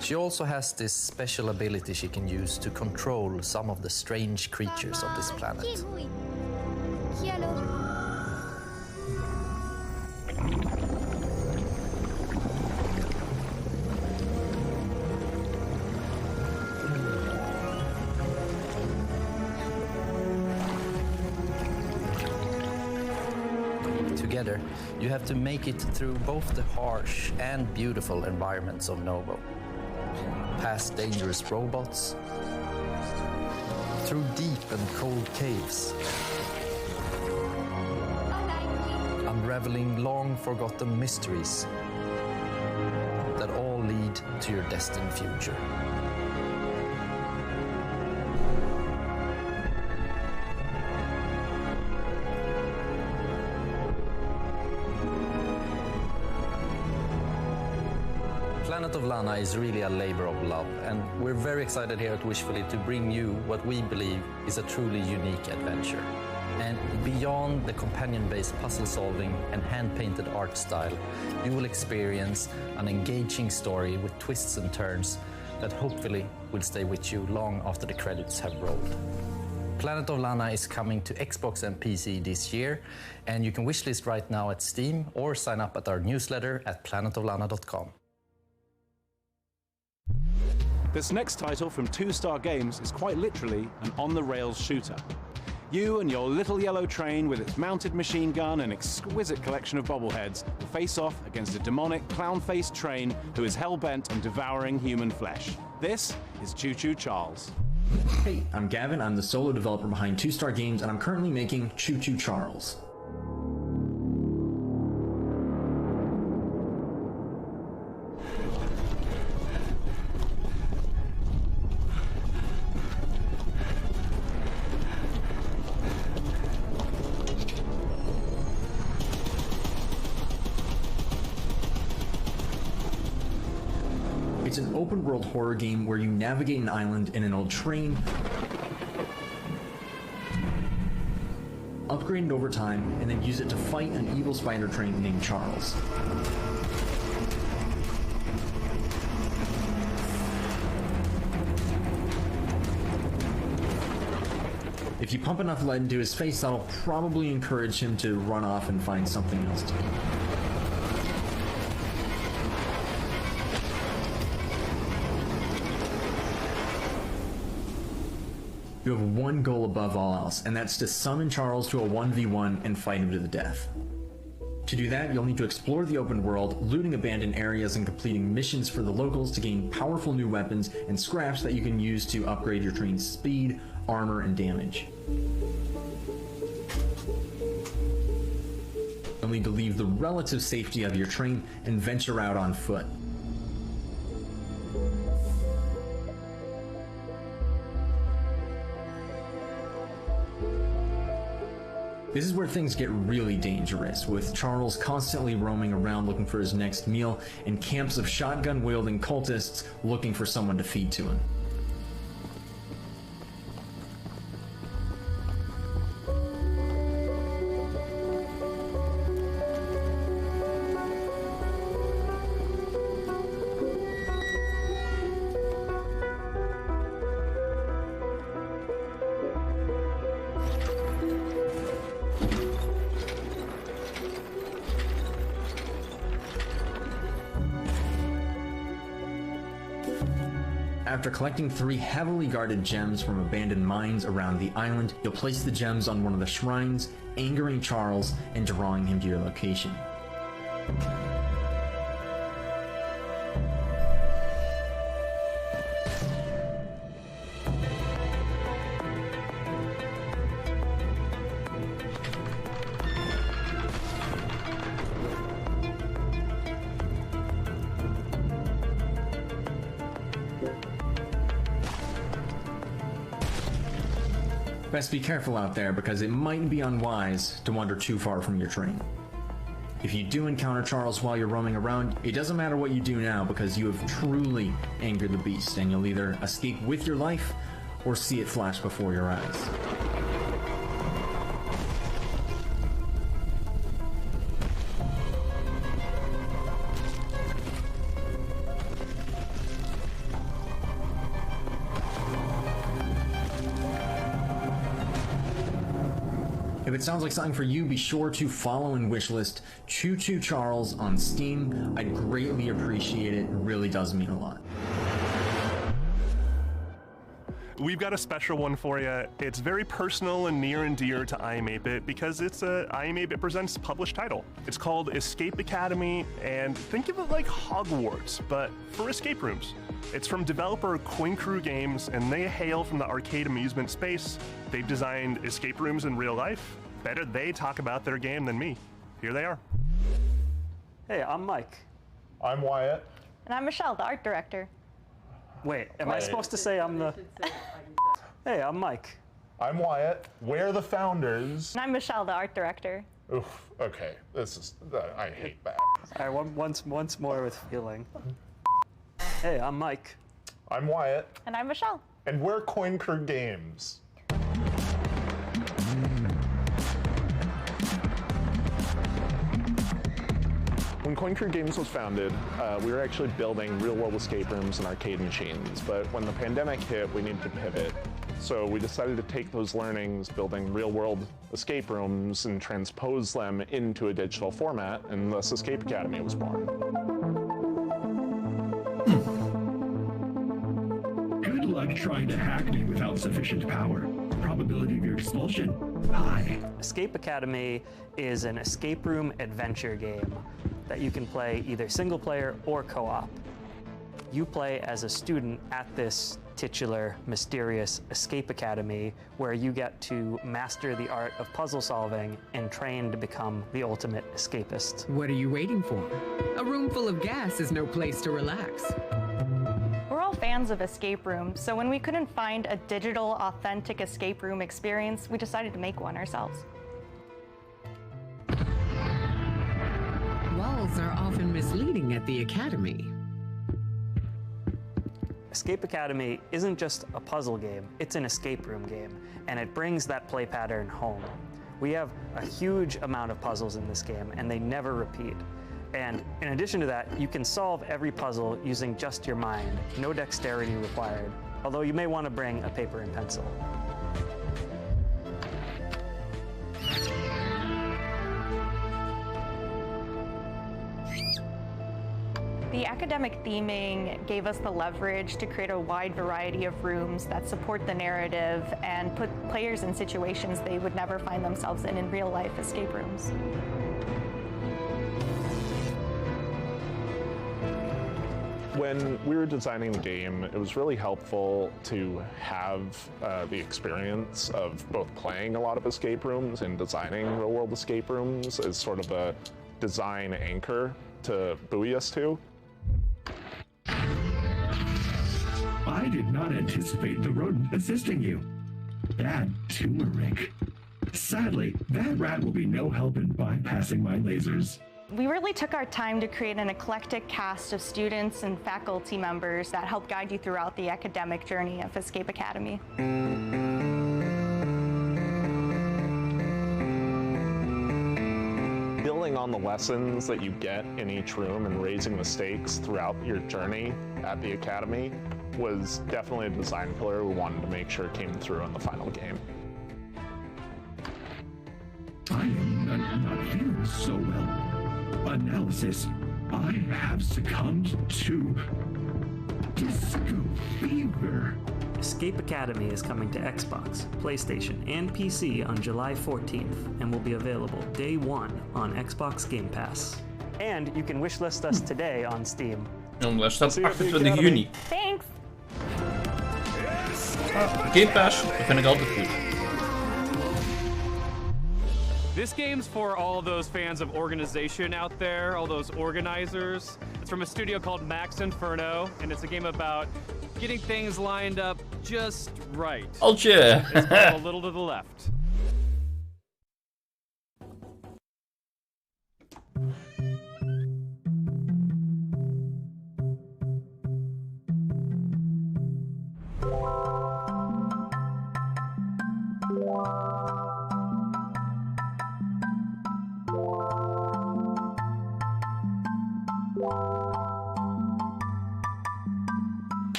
Speaker 17: She also has this special ability she can use to control some of the strange creatures of this planet. Together, you have to make it through both the harsh and beautiful environments of Novo. Past dangerous robots, through deep and cold caves, unraveling long-forgotten mysteries that all lead to your destined future. Planet of Lana is really a labor of love, and we're very excited here at Wishfully to bring you what we believe is a truly unique adventure. And beyond the companion-based puzzle solving and hand-painted art style, you will experience an engaging story with twists and turns that hopefully will stay with you long after the credits have rolled. Planet of Lana is coming to Xbox and PC this year, and you can wishlist right now at Steam or sign up at our newsletter at planetoflana.com.
Speaker 21: This next title from 2 Star Games is quite literally an on-the-rails shooter. You and your little yellow train with its mounted machine gun and exquisite collection of bobbleheads will face off against a demonic clown-faced train who is hell-bent on devouring human flesh. This is Choo Choo Charles.
Speaker 22: Hey, I'm Gavin. I'm the solo developer behind 2 Star Games, and I'm currently making Choo Choo Charles. It's an open-world horror game where you navigate an island in an old train, upgrade it over time, and then use it to fight an evil spider train named Charles. If you pump enough lead into his face, that'll probably encourage him to run off and find something else to do. You have one goal above all else, and that's to summon Charles to a 1v1 and fight him to the death. To do that, you'll need to explore the open world, looting abandoned areas and completing missions for the locals to gain powerful new weapons and scraps that you can use to upgrade your train's speed, armor, and damage. You'll ultimately to leave the relative safety of your train and venture out on foot. This is where things get really dangerous, with Charles constantly roaming around looking for his next meal, and camps of shotgun-wielding cultists looking for someone to feed to him. After collecting 3 heavily guarded gems from abandoned mines around the island, you'll place the gems on one of the shrines, angering Charles and drawing him to your location. Best be careful out there, because it might be unwise to wander too far from your train. If you do encounter Charles while you're roaming around, it doesn't matter what you do now, because you have truly angered the beast, and you'll either escape with your life or see it flash before your eyes. If it sounds like something for you, be sure to follow and wishlist Choo Choo Charles on Steam. I'd greatly appreciate it. It really does mean a lot.
Speaker 11: We've got a special one for you. It's very personal and near and dear to I Am 8-Bit because it's a I Am 8-Bit Presents published title. It's called Escape Academy, and think of it like Hogwarts, but for escape rooms. It's from developer Coin Crew Games, and they hail from the arcade amusement space. They've designed escape rooms in real life. Better they talk about their game than me. Here they are.
Speaker 12: Hey, I'm Mike.
Speaker 13: I'm Wyatt.
Speaker 23: And I'm Michelle, the art director.
Speaker 12: Wait, am I supposed to say I'm the... Hey, I'm Mike.
Speaker 13: I'm Wyatt. We're the founders.
Speaker 23: And I'm Michelle, the art director.
Speaker 13: Oof, okay. This is... I hate that.
Speaker 12: All right, once more with feeling. Hey, I'm Mike.
Speaker 13: I'm Wyatt.
Speaker 23: And I'm Michelle.
Speaker 13: And we're Coin Crew Games. When Coin Crew Games was founded, we were actually building real-world escape rooms and arcade machines, but when the pandemic hit, we needed to pivot. So we decided to take those learnings, building real-world escape rooms, and transpose them into a digital format, and thus Escape Academy was born.
Speaker 24: Good luck trying to hack me without sufficient power. Probability of your expulsion, high.
Speaker 12: Escape Academy is an escape room adventure game that you can play either single player or co-op. You play as a student at this titular, mysterious Escape Academy, where you get to master the art of puzzle solving and train to become the ultimate escapist.
Speaker 26: What are you waiting for? A room full of gas is no place to relax.
Speaker 23: We're all fans of escape rooms, so when we couldn't find a digital, authentic escape room experience, we decided to make one ourselves.
Speaker 26: Walls are often misleading at the Academy.
Speaker 12: Escape Academy isn't just a puzzle game, it's an escape room game, and it brings that play pattern home. We have a huge amount of puzzles in this game, and they never repeat. And in addition to that, you can solve every puzzle using just your mind, no dexterity required, although you may want to bring a paper and pencil.
Speaker 23: The academic theming gave us the leverage to create a wide variety of rooms that support the narrative and put players in situations they would never find themselves in real-life escape rooms.
Speaker 13: When we were designing the game, it was really helpful to have the experience of both playing a lot of escape rooms and designing real-world escape rooms as sort of a design anchor to buoy us to.
Speaker 24: I did not anticipate the rodent assisting you. Bad turmeric. Sadly, that rat will be no help in bypassing my lasers.
Speaker 23: We really took our time to create an eclectic cast of students and faculty members that help guide you throughout the academic journey of Escape Academy.
Speaker 13: Building on the lessons that you get in each room and raising the stakes throughout your journey at the Academy was definitely a design pillar we wanted to make sure came through in the final game.
Speaker 24: I am not feeling so well. Analysis. I have succumbed to disco fever.
Speaker 12: Escape Academy is coming to Xbox, PlayStation, and PC on July 14th and will be available day one on Xbox Game Pass. And you can wishlist us today on Steam.
Speaker 2: En dat staat 28 juni.
Speaker 23: Thanks!
Speaker 2: Game Pass, dat vind ik altijd goed.
Speaker 8: This game's for all those fans of organization out there, all those organizers. It's from a studio called Max Inferno, and it's a game about getting things lined up just right.
Speaker 2: Altje!
Speaker 8: It's called A Little to the Left.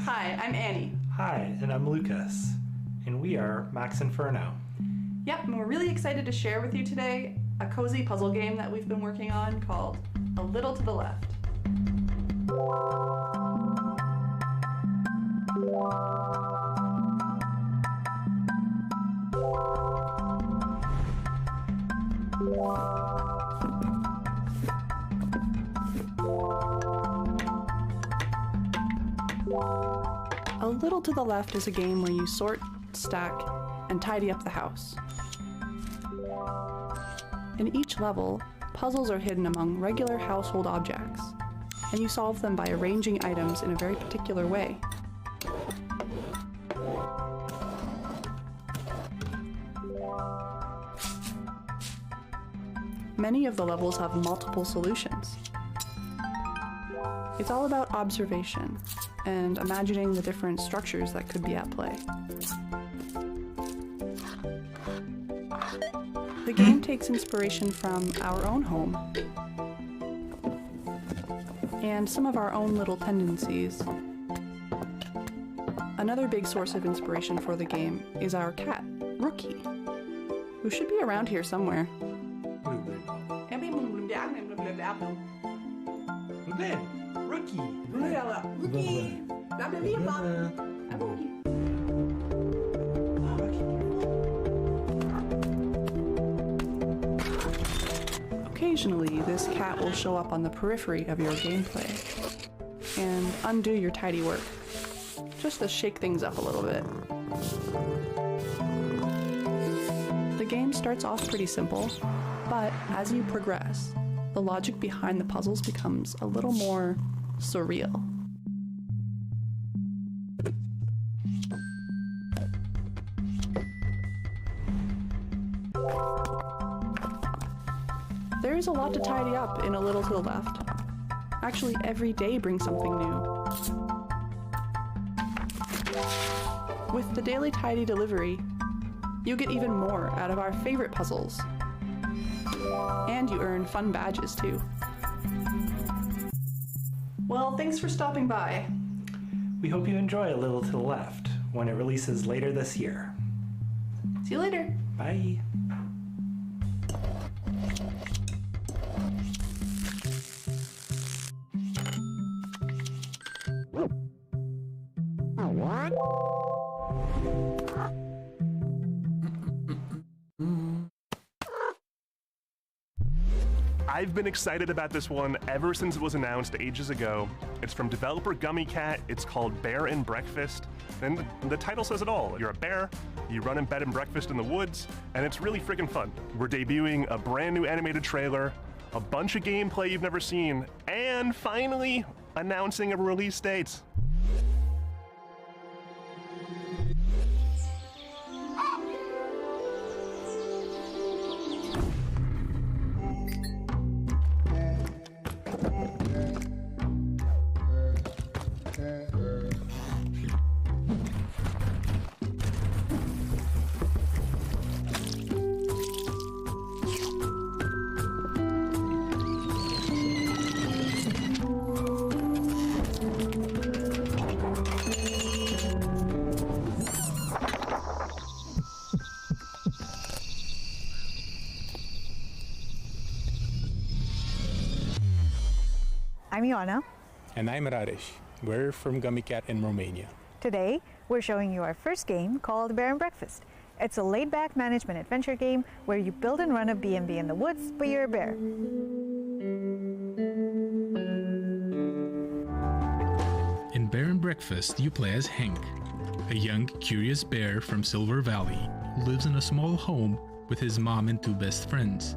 Speaker 4: Hi, I'm Annie.
Speaker 14: Hi, and I'm Lucas, and we are Max Inferno.
Speaker 4: Yep, and we're really excited to share with you today a cozy puzzle game that we've been working on called A Little to the Left. A Little to the Left is a game where you sort, stack, and tidy up the house. In each level, puzzles are hidden among regular household objects, and you solve them by arranging items in a very particular way. Many of the levels have multiple solutions. It's all about observation and imagining the different structures that could be at play. The game takes inspiration from our own home and some of our own little tendencies. Another big source of inspiration for the game is our cat, Rookie, who should be around here somewhere. Occasionally, this cat will show up on the periphery of your gameplay and undo your tidy work, just to shake things up a little bit. The game starts off pretty simple, but as you progress, the logic behind the puzzles becomes a little more surreal. There is a lot to tidy up in A Little to the Left. Actually, every day brings something new. With the daily tidy delivery, you get even more out of our favorite puzzles. And you earn fun badges too. Well, thanks for stopping by.
Speaker 14: We hope you enjoy A Little to the Left when it releases later this year.
Speaker 4: See you later.
Speaker 14: Bye.
Speaker 11: I I've been excited about this one ever since it was announced ages ago. It's from developer Gummy Cat. It's called Bear and Breakfast. And the title says it all. You're a bear, you run and bed and breakfast in the woods, and it's really freaking fun. We're debuting a brand new animated trailer, a bunch of gameplay you've never seen, and finally announcing a release date.
Speaker 1: I'm Ioana.
Speaker 9: And I'm Radesh. We're from Gummy Cat in Romania.
Speaker 1: Today, we're showing you our first game called Bear and Breakfast. It's a laid-back management adventure game where you build and run a B&B in the woods, but you're a bear.
Speaker 16: In Bear and Breakfast, you play as Hank, a young, curious bear from Silver Valley who lives in a small home with his mom and two best friends.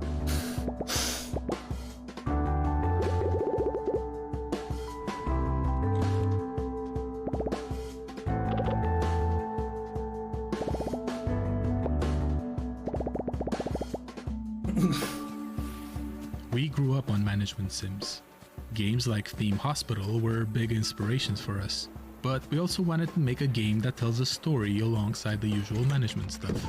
Speaker 16: We grew up on management sims. Games like Theme Hospital were big inspirations for us, but we also wanted to make a game that tells a story alongside the usual management stuff.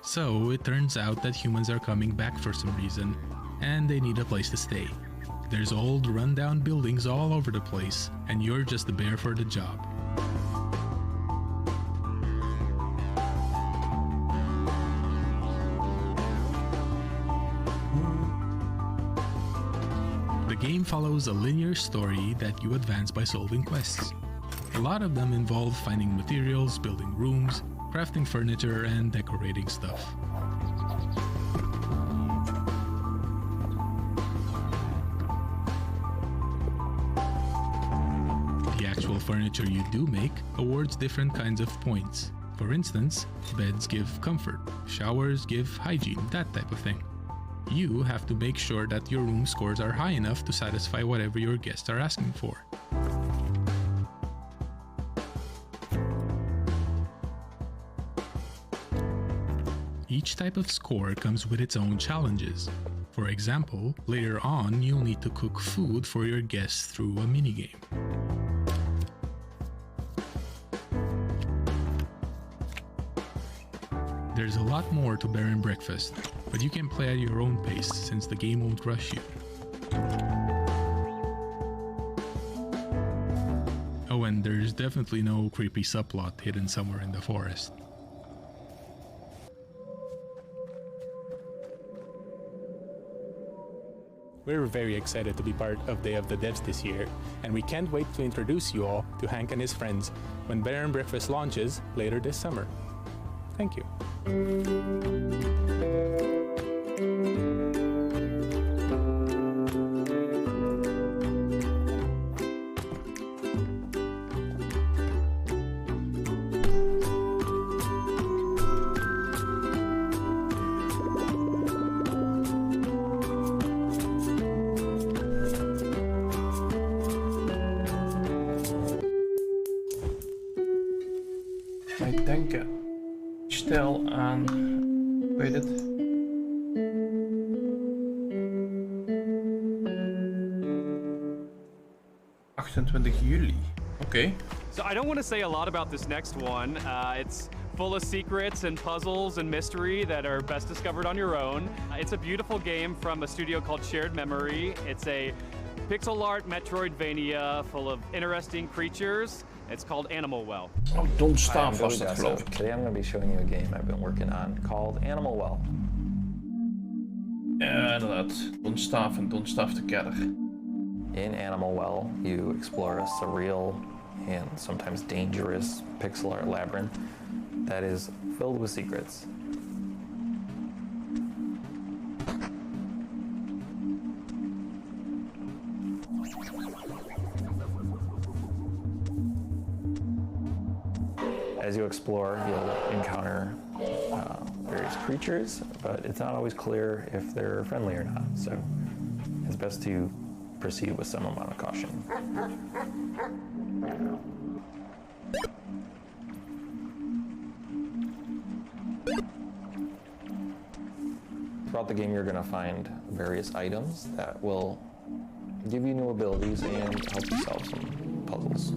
Speaker 16: So it turns out that humans are coming back for some reason, and they need a place to stay. There's old rundown buildings all over the place, and you're just the bear for the job. The game follows a linear story that you advance by solving quests. A lot of them involve finding materials, building rooms, crafting furniture, and decorating stuff. The actual furniture you do make awards different kinds of points. For instance, beds give comfort, showers give hygiene, that type of thing. You have to make sure that your room scores are high enough to satisfy whatever your guests are asking for. Each type of score comes with its own challenges. For example, later on you'll need to cook food for your guests through a minigame. There's a lot more to Bear and Breakfast, but you can play at your own pace since the game won't rush you. Oh, and there's definitely no creepy subplot hidden somewhere in the forest.
Speaker 9: We're very excited to be part of Day of the Devs this year, and we can't wait to introduce you all to Hank and his friends when Bear and Breakfast launches later this summer. Thank you.
Speaker 2: Wij denken stel aan, weet het? Juli. Okay.
Speaker 8: So I don't want to say a lot about this next one. It's full of secrets and puzzles and mystery that are best discovered on your own. It's a beautiful game from a studio called Shared Memory. It's a pixel art Metroidvania full of interesting creatures. It's called Animal Well.
Speaker 2: Oh, Don't Starve
Speaker 19: was
Speaker 2: was
Speaker 19: dat,
Speaker 2: dat,
Speaker 19: geloof
Speaker 2: geloof ik.
Speaker 19: Today I'm going to be showing you a game I've been working on called Animal Well.
Speaker 2: Ja, inderdaad. Don't Starve and Don't Starve Together.
Speaker 19: In Animal Well, you explore a surreal and sometimes dangerous pixel art labyrinth that is filled with secrets. As you explore, you'll encounter various creatures, but it's not always clear if they're friendly or not, so it's best to proceed with some amount of caution. Throughout the game, you're going to find various items that will give you new abilities and help you solve some puzzles.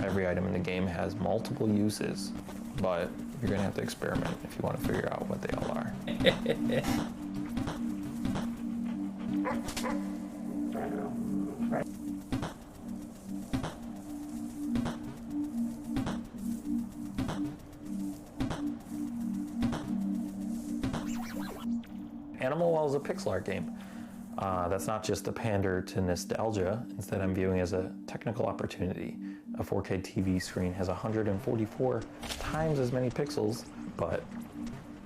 Speaker 19: Every item in the game has multiple uses, but you're going to have to experiment if you want to figure out what they all are. Animal Well is a pixel art game. That's not just a pander to nostalgia. Instead, I'm viewing it as a technical opportunity. A 4K TV screen has 144 times as many pixels, but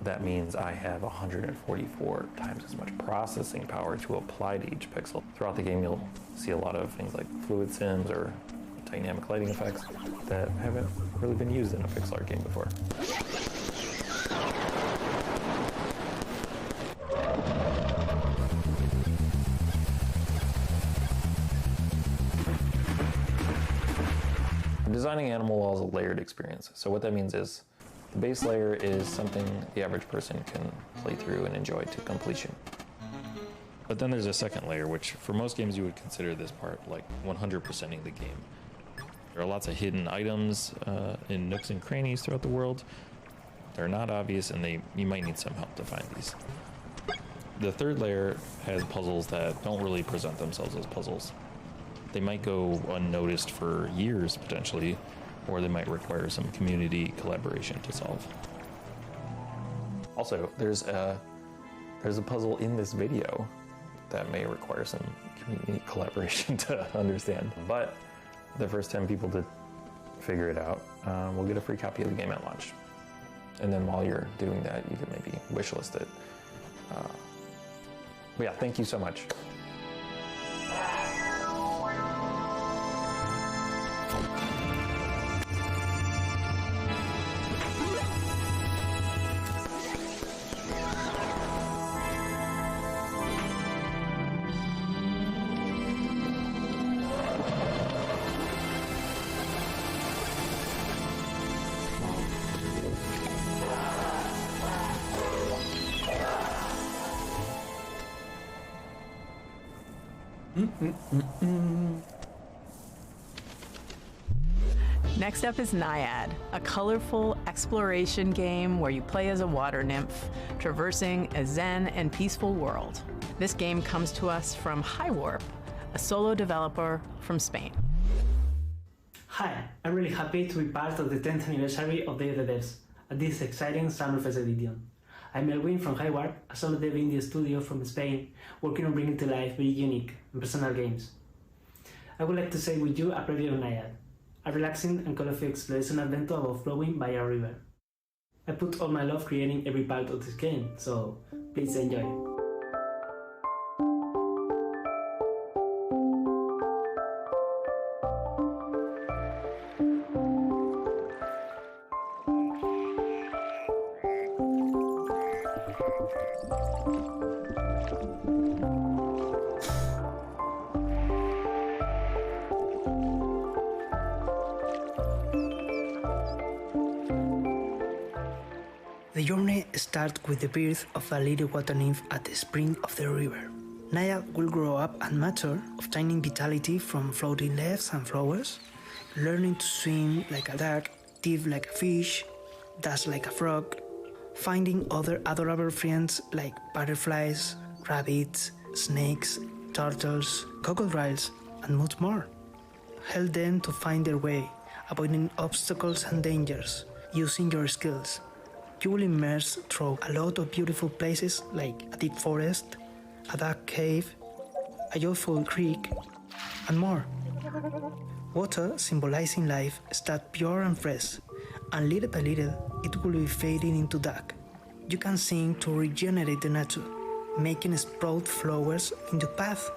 Speaker 19: that means I have 144 times as much processing power to apply to each pixel. Throughout the game, you'll see a lot of things like fluid sims or dynamic lighting effects that haven't really been used in a pixel art game before. Designing Animal Well is a layered experience. So what that means is the base layer is something the average person can play through and enjoy to completion. But then there's a second layer, which for most games you would consider this part like 100%ing the game. There are lots of hidden items in nooks and crannies throughout the world. They're not obvious and you might need some help to find these. The third layer has puzzles that don't really present themselves as puzzles. They might go unnoticed for years, potentially, or they might require some community collaboration to solve. Also, there's a puzzle in this video that may require some community collaboration to understand. But the first 10 people to figure it out will get a free copy of the game at launch. And then while you're doing that, you can maybe wishlist it. But yeah, thank you so much.
Speaker 3: Next up is Naiad, a colorful exploration game where you play as a water nymph, traversing a zen and peaceful world. This game comes to us from Highwarp, a solo developer from Spain.
Speaker 6: Hi, I'm really happy to be part of the 10th anniversary of Day of the Devs at this exciting Summerfest edition. I'm Elwin from Highwarp, a solo dev indie studio from Spain, working on bringing to life very unique and personal games. I would like to share with you a preview of Naiad, a relaxing and colorful exploration adventure overflowing by a river. I put all my love creating every part of this game, so please enjoy. The journey starts with the birth of a little water nymph at the spring of the river. Naiad will grow up and mature, obtaining vitality from floating leaves and flowers, learning to swim like a duck, dive like a fish, dance like a frog, finding other adorable friends like butterflies, rabbits, snakes, turtles, crocodiles, and much more. Help them to find their way, avoiding obstacles and dangers, using your skills, You will immerse through a lot of beautiful places like a deep forest, a dark cave, a joyful creek, and more. Water, symbolizing life, starts pure and fresh, and little by little it will be fading into dark. You can sing to regenerate the nature, making sprout flowers in your path.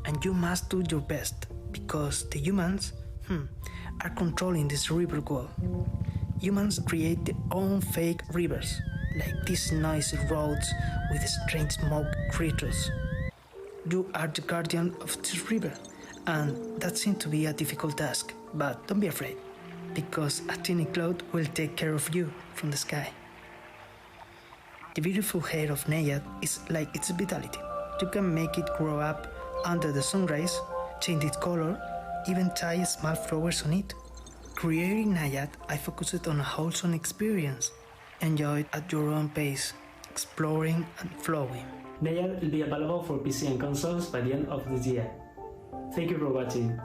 Speaker 6: And you must do your best, because the humans are controlling this river world. Humans create their own fake rivers, like these noisy roads with strange smoke creatures. You are the guardian of this river, and that seems to be a difficult task, but don't be afraid, because a tiny cloud will take care of you from the sky. The beautiful hair of Naiad is like its vitality. You can make it grow up under the sun rays, change its color, even tie small flowers on it. Creating Naiad, I focused on a wholesome experience. Enjoy it at your own pace, exploring and flowing.
Speaker 14: Naiad will be available for PC and consoles by the end of this year. Thank you for watching.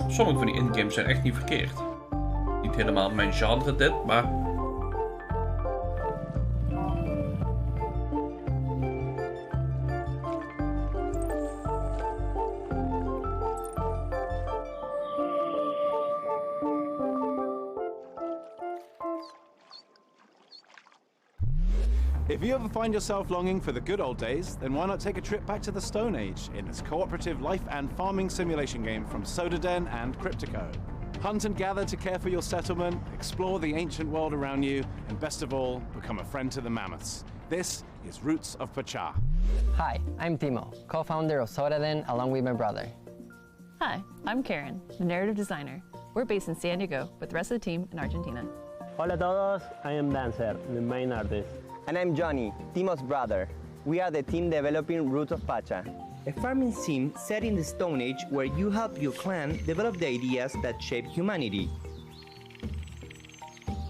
Speaker 2: Sommige van die indie-games zijn echt niet verkeerd. Niet helemaal mijn genre dit, maar...
Speaker 21: If you ever find yourself longing for the good old days, then why not take a trip back to the Stone Age in this cooperative life and farming simulation game from Sodaden and Cryptico. Hunt and gather to care for your settlement, explore the ancient world around you, and best of all, become a friend to the mammoths. This is Roots of Pacha.
Speaker 5: Hi, I'm Timo, co-founder of Sodaden along with my brother.
Speaker 7: Hi, I'm Karen, the narrative designer. We're based in San Diego with the rest of the team in Argentina.
Speaker 10: Hola a todos, I am Dancer, the main artist.
Speaker 18: And I'm Johnny, Timo's brother. We are the team developing Roots of Pacha, a farming sim set in the Stone Age where you help your clan develop the ideas that shape humanity.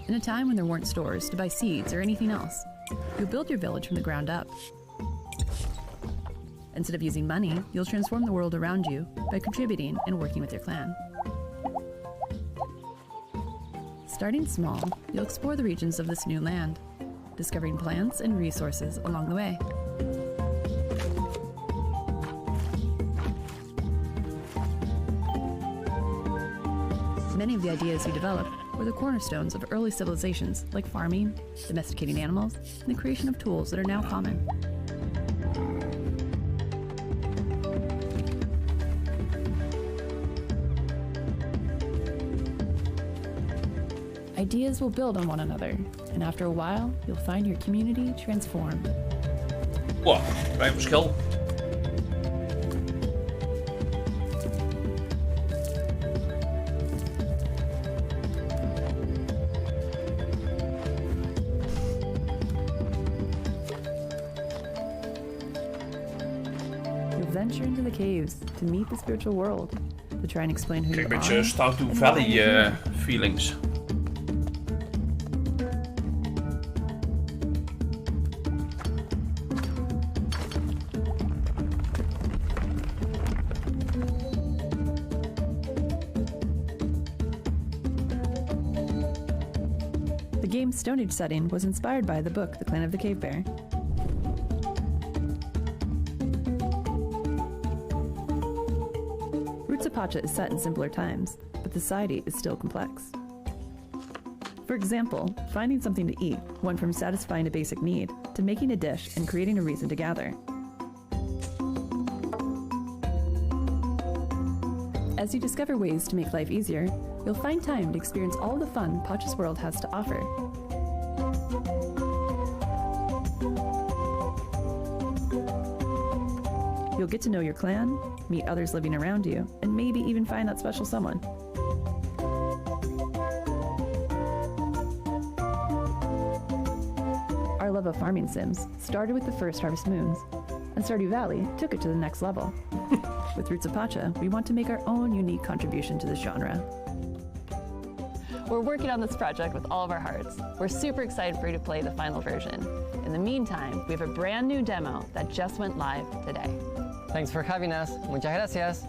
Speaker 7: In a time when there weren't stores to buy seeds or anything else, you'll build your village from the ground up. Instead of using money, you'll transform the world around you by contributing and working with your clan. Starting small, you'll explore the regions of this new land, discovering plants and resources along the way. Many of the ideas you developed were the cornerstones of early civilizations like farming, domesticating animals, and the creation of tools that are now common. Ideas will build on one another, and after a while, you'll find your community transformed.
Speaker 2: Wow, klein verschil.
Speaker 7: You'll venture into the caves to meet the spiritual world, to try and explain who you are.
Speaker 2: Kijk, een beetje Stardew Valley feelings.
Speaker 7: The game's Stone Age setting was inspired by the book The Clan of the Cave Bear. Roots of Pacha is set in simpler times, but the society is still complex. For example, finding something to eat went from satisfying a basic need to making a dish and creating a reason to gather. As you discover ways to make life easier, you'll find time to experience all the fun Pacha's world has to offer. You'll get to know your clan, meet others living around you, and maybe even find that special someone. Our love of farming sims started with the first Harvest Moons, and Stardew Valley took it to the next level. With Roots of Pacha, we want to make our own unique contribution to this genre. We're working on this project with all of our hearts. We're super excited for you to play the final version. In the meantime, we have a brand new demo that just went live today.
Speaker 5: Thanks for having us. Muchas gracias.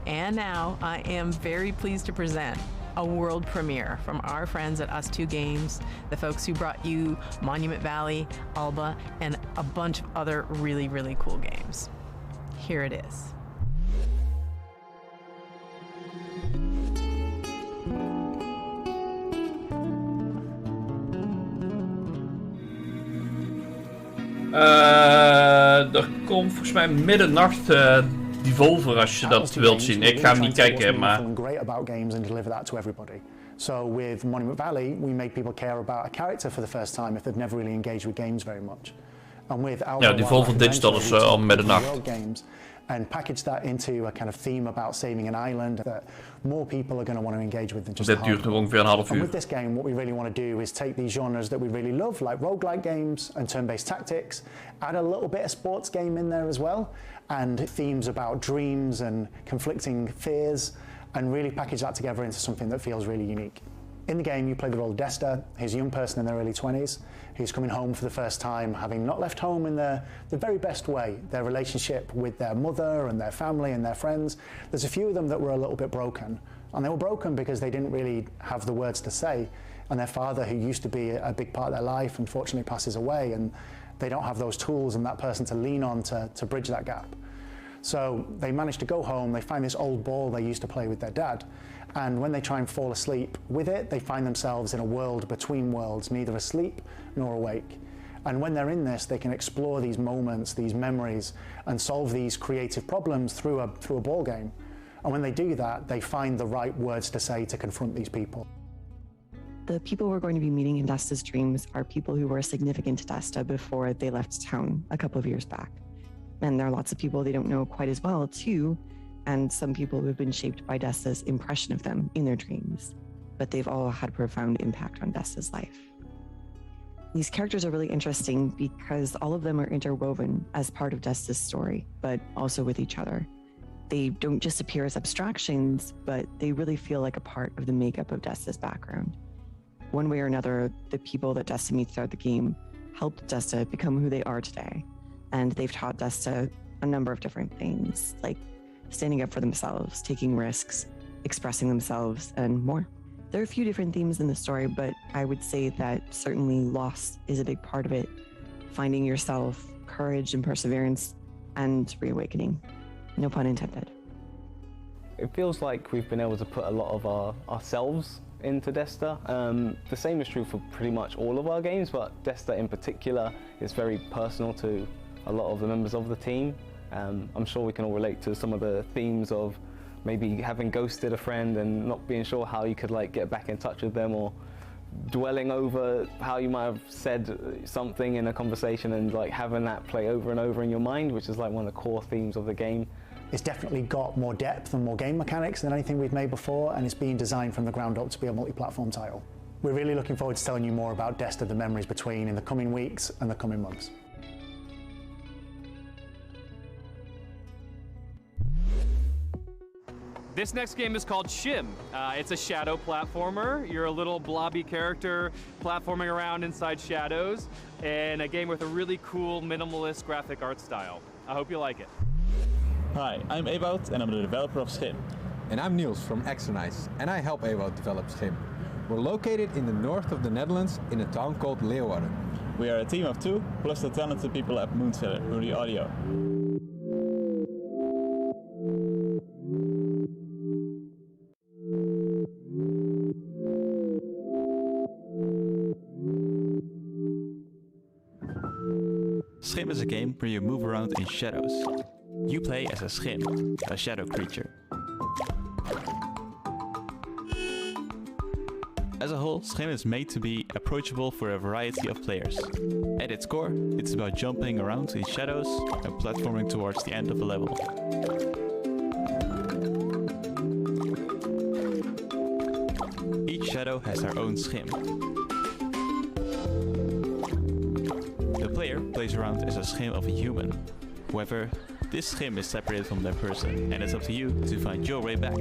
Speaker 3: And now I am very pleased to present a world premiere from our friends at Us2 Games, the folks who brought you Monument Valley, Alba, and a bunch of other really, really cool games. Here it is.
Speaker 2: Er komt volgens mij middernacht Devolver als je dat wilt zien. Ik ga hem niet kijken, maar...
Speaker 15: great about games and deliver that to everybody. So with Monument Valley, we made people care about a character for the first time if they've never really engaged with games very much. And with Alba,
Speaker 2: ja, Devolver Digital is al middernacht.
Speaker 15: Games, and package that into a kind of theme about saving an island that more people are going to want to engage with than just
Speaker 2: Dit duurt nog ongeveer een half uur.
Speaker 15: And with this game, what we really want to do is take these genres that we really love, like roguelike games and turn-based tactics, add a little bit of sports game in there as well, and themes about dreams and conflicting fears, and really package that together into something that feels really unique. In the game, you play the role of Desta. He's a young person in their early 20s who's coming home for the first time, having not left home in the very best way. Their relationship with their mother and their family and their friends, there's a few of them that were a little bit broken. And they were broken because they didn't really have the words to say. And their father, who used to be a big part of their life, unfortunately passes away, and they don't have those tools and that person to lean on to bridge that gap. So they manage to go home, they find this old ball they used to play with their dad, and when they try and fall asleep with it, they find themselves in a world between worlds, neither asleep nor awake. And when they're in this, they can explore these moments, these memories, and solve these creative problems through a ball game. And when they do that, they find the right words to say to confront these people.
Speaker 17: The people we're going to be meeting in Desta's dreams are people who were significant to Desta before they left town a couple of years back. And there are lots of people they don't know quite as well, too, and some people who have been shaped by Desta's impression of them in their dreams. But they've all had a profound impact on Desta's life. These characters are really interesting because all of them are interwoven as part of Desta's story, but also with each other. They don't just appear as abstractions, but they really feel like a part of the makeup of Desta's background. One way or another, the people that Desta meets throughout the game helped Desta become who they are today. And they've taught Desta a number of different things, like standing up for themselves, taking risks, expressing themselves, and more. There are a few different themes in the story, but I would say that certainly loss is a big part of it. Finding yourself, courage and perseverance, and reawakening. No pun intended.
Speaker 20: It feels like we've been able to put a lot of ourselves into Desta. The same is true for pretty much all of our games, but Desta in particular is very personal to a lot of the members of the team. I'm sure we can all relate to some of the themes of maybe having ghosted a friend and not being sure how you could like get back in touch with them, or dwelling over how you might have said something in a conversation and like having that play over and over in your mind, which is like one of the core themes of the game.
Speaker 15: It's definitely got more depth and more game mechanics than anything we've made before, and it's being designed from the ground up to be a multi-platform title. We're really looking forward to telling you more about Desta: The Memories Between in the coming weeks and the coming months.
Speaker 8: This next game is called Shim. It's a shadow platformer. You're a little blobby character platforming around inside shadows, and a game with a really cool minimalist graphic art style. I hope you like it.
Speaker 22: Hi, I'm Ewout and I'm the developer of Schim.
Speaker 25: And I'm Niels from Extranize, and I help Ewout develop Schim. We're located in the north of the Netherlands in a town called Leeuwarden.
Speaker 22: We are a team of 2, plus the talented people at Moonseller who do the audio. Schim is a game where you move around in shadows. You play as a Schim, a shadow creature. As a whole, Schim is made to be approachable for a variety of players. At its core, it's about jumping around in shadows and platforming towards the end of a level. shadow has their own schim. The player plays around as a schim of a human. However, this schim is separated from their person, and it's up to you to find your way back.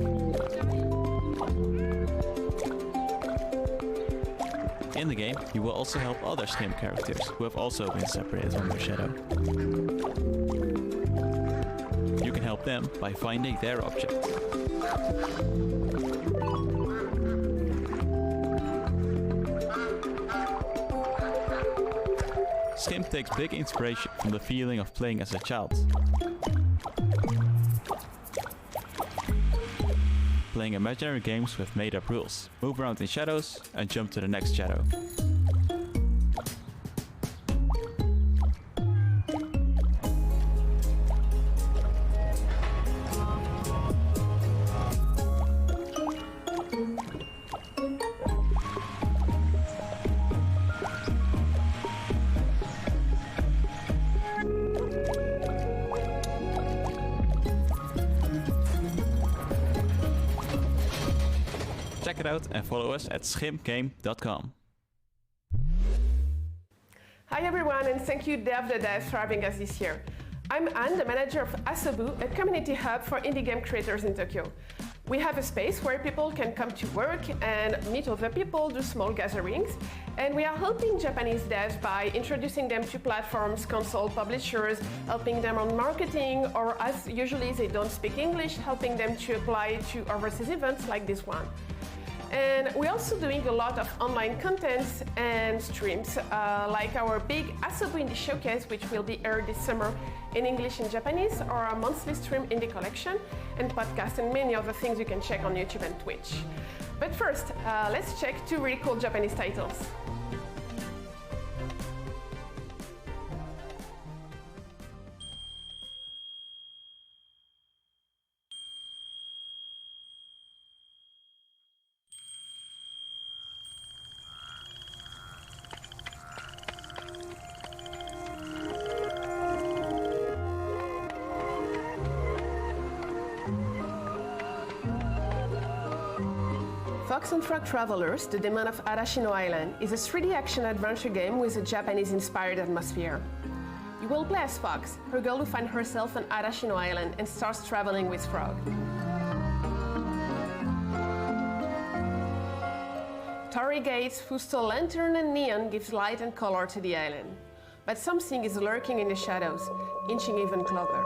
Speaker 22: In the game, you will also help other schim characters who have also been separated from their shadow. You can help them by finding their object. Schim takes big inspiration from the feeling of playing as a child. Playing imaginary games with made-up rules. Move around in shadows and jump to the next shadow. Check it out and follow us at schimgame.com.
Speaker 4: Hi everyone, and thank you Dev the Dev for having us this year. I'm Anne, the manager of Asobu, a community hub for indie game creators in Tokyo. We have a space where people can come to work and meet other people, do small gatherings, and we are helping Japanese devs by introducing them to platforms, console publishers, helping them on marketing, or as usually they don't speak English, helping them to apply to overseas events like this one. And we're also doing a lot of online contents and streams, like our big Asobu Indie Showcase, which will be aired this summer in English and Japanese, or our monthly stream Indie Collection, and podcasts, and many other things you can check on YouTube and Twitch. But first, let's check 2 really cool Japanese titles. Fox and Frog Travelers, The Demon of Arashino Island, is a 3D action-adventure game with a Japanese-inspired atmosphere. You will play as Fox, her girl who finds herself on Arashino Island and starts traveling with Frog. Torii Gates, whose tall lantern and neon gives light and color to the island. But something is lurking in the shadows, inching even closer.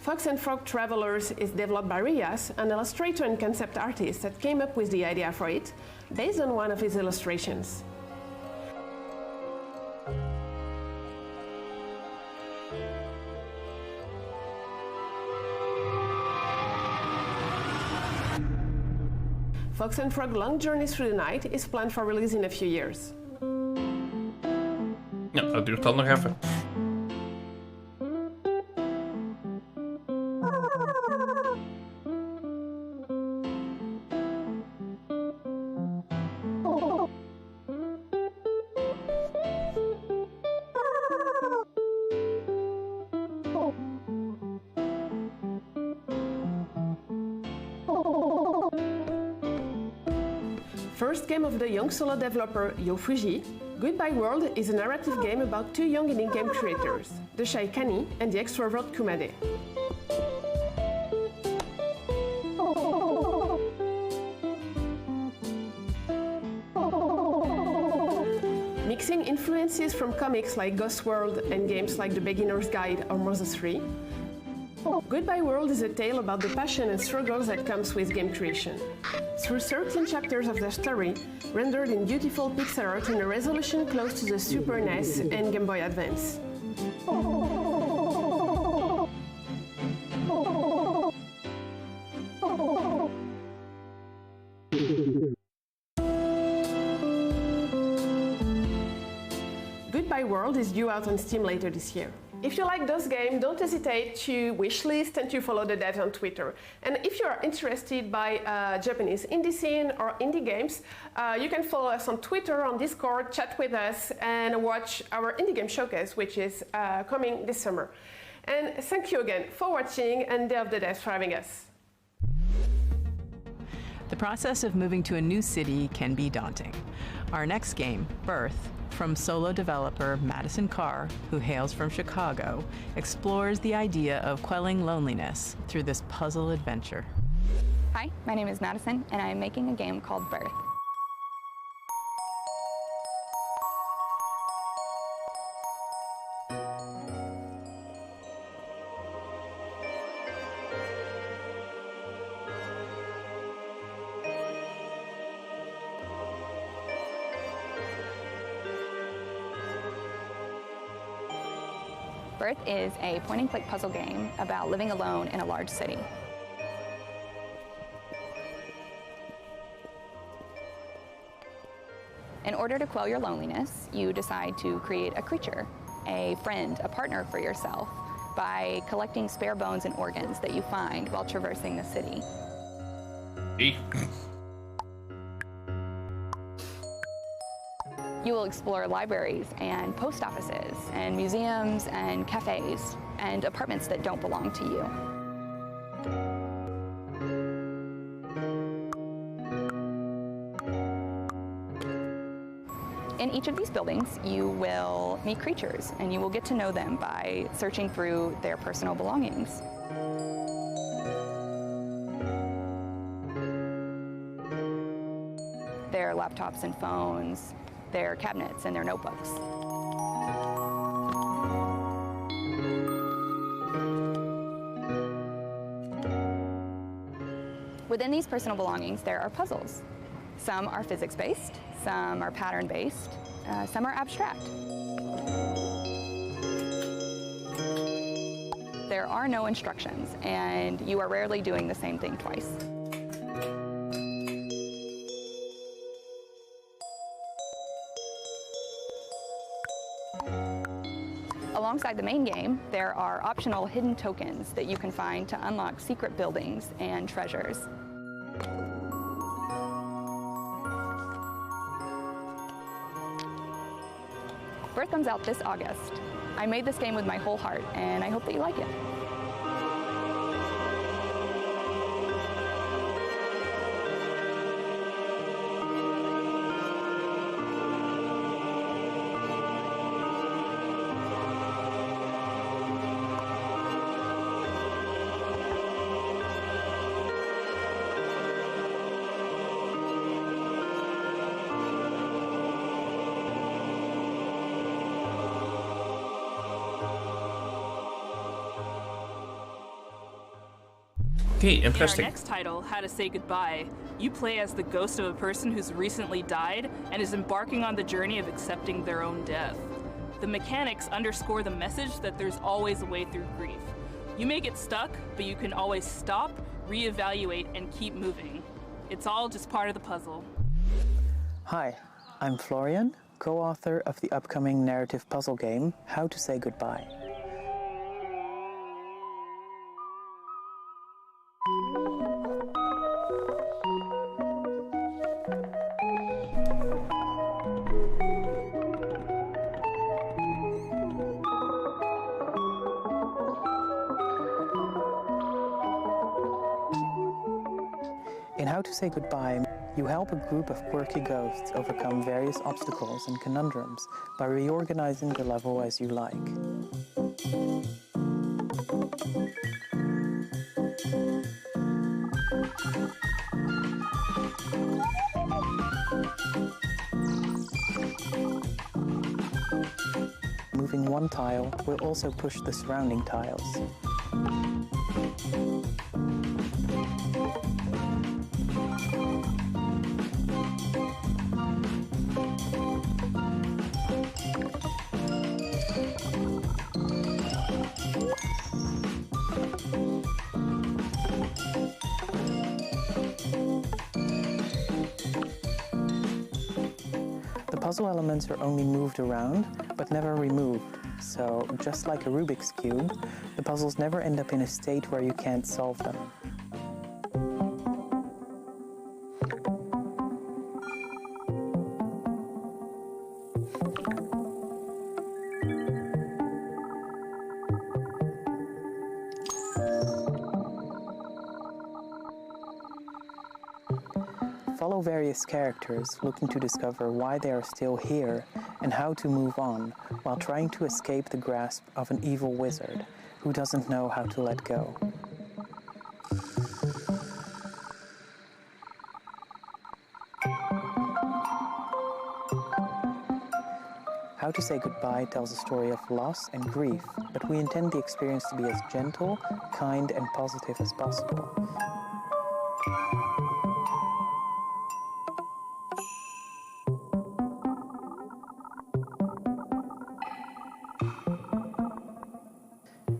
Speaker 4: Fox and Frog Travelers is developed by Rias, an illustrator and concept artist that came up with the idea for it, based on one of his illustrations. Fox and Frog Long Journey Through the Night is planned for release in a few years.
Speaker 2: Ja, dat duurt dan nog even.
Speaker 4: First game of the young solo developer YoFuji, Goodbye World is a narrative game about 2 young indie game creators, the shy Kani and the extrovert Kumade. Mixing influences from comics like Ghost World and games like The Beginner's Guide or Mother 3, Goodbye World is a tale about the passion and struggles that comes with game creation. Through 13 chapters of the story, rendered in beautiful pixel art in a resolution close to the Super NES and Game Boy Advance. Goodbye World is due out on Steam later this year. If you like those games, don't hesitate to wishlist and to follow the devs on Twitter. And if you are interested by Japanese indie scene or indie games, you can follow us on Twitter, on Discord, chat with us, and watch our Indie Game Showcase, which is coming this summer. And thank you again for watching, and Day of the Devs for having us.
Speaker 3: The process of moving to a new city can be daunting. Our next game, Birth, from solo developer Madison Carr, who hails from Chicago, explores the idea of quelling loneliness through this puzzle adventure.
Speaker 11: Hi, my name is Madison, and I am making a game called Birth. Birth is a point-and-click puzzle game about living alone in a large city. In order to quell your loneliness, you decide to create a creature, a friend, a partner for yourself, by collecting spare bones and organs that you find while traversing the city. You will explore libraries and post offices and museums and cafes and apartments that don't belong to you. In each of these buildings, you will meet creatures, and you will get to know them by searching through their personal belongings. Their laptops and phones, their cabinets and their notebooks. Within these personal belongings, there are puzzles. Some are physics-based, some are pattern-based, some are abstract. There are no instructions, and you are rarely doing the same thing twice. Alongside the main game, there are optional hidden tokens that you can find to unlock secret buildings and treasures. Birth comes out this August. I made this game with my whole heart, and I hope that you like it.
Speaker 2: Okay,
Speaker 12: In our
Speaker 2: interesting.
Speaker 12: next title, How to Say Goodbye, you play as the ghost of a person who's recently died and is embarking on the journey of accepting their own death. The mechanics underscore the message that there's always a way through grief. You may get stuck, but you can always stop, reevaluate, and keep moving. It's all just part of the puzzle.
Speaker 13: Hi, I'm Florian, co-author of the upcoming narrative puzzle game, How to Say Goodbye. In How to Say Goodbye, you help a group of quirky ghosts overcome various obstacles and conundrums by reorganizing the level as you like. Moving one tile will also push the surrounding tiles. The puzzle elements are only moved around, but never removed. So, just like a Rubik's Cube, the puzzles never end up in a state where you can't solve them. Follow various characters looking to discover why they are still here and how to move on while trying to escape the grasp of an evil wizard who doesn't know how to let go. How to Say Goodbye tells a story of loss and grief, but we intend the experience to be as gentle, kind, and positive as possible.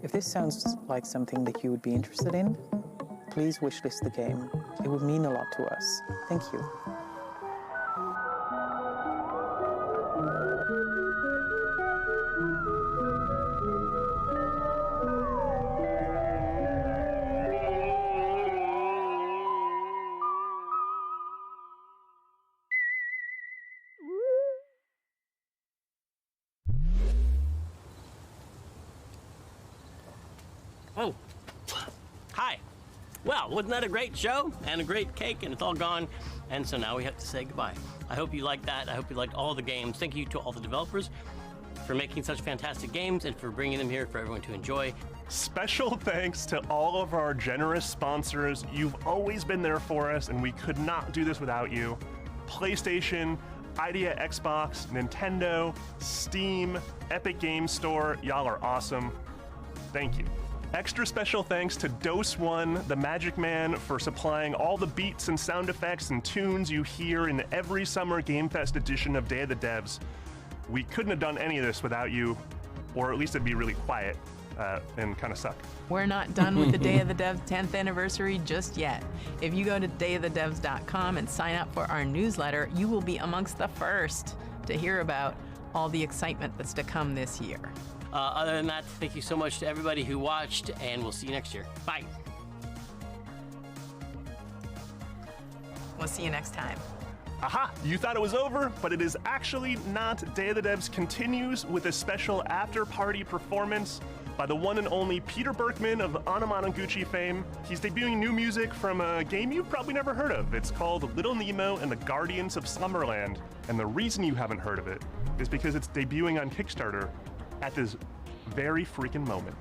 Speaker 13: If this sounds like something that you would be interested in, please wishlist the game. It would mean a lot to us. Thank you.
Speaker 1: Oh, hi. Well, wasn't that a great show and a great cake, and it's all gone, and so now we have to say goodbye. I hope you liked that. I hope you liked all the games. Thank you to all the developers for making such fantastic games and for bringing them here for everyone to enjoy.
Speaker 9: Special thanks to all of our generous sponsors. You've always been there for us, and we could not do this without you. PlayStation, Idea Xbox, Nintendo, Steam, Epic Games Store. Y'all are awesome. Thank you. Extra special thanks to Dose One, the Magic Man, for supplying all the beats and sound effects and tunes you hear in every Summer Game Fest edition of Day of the Devs. We couldn't have done any of this without you, or at least it'd be really quiet and kind of suck.
Speaker 3: We're not done with the Day of the Devs 10th anniversary just yet. If you go to dayofthedevs.com and sign up for our newsletter, you will be amongst the first to hear about all the excitement that's to come this year.
Speaker 1: Other than that, thank you so much to everybody who watched, and we'll see you next year. Bye.
Speaker 3: We'll see you next time.
Speaker 9: Aha! You thought it was over, but it is actually not. Day of the Devs continues with a special after-party performance by the one and only Peter Berkman of Anamanaguchi fame. He's debuting new music from a game you've probably never heard of. It's called Little Nemo and the Guardians of Slumberland. And the reason you haven't heard of it is because it's debuting on Kickstarter at this very freaking moment.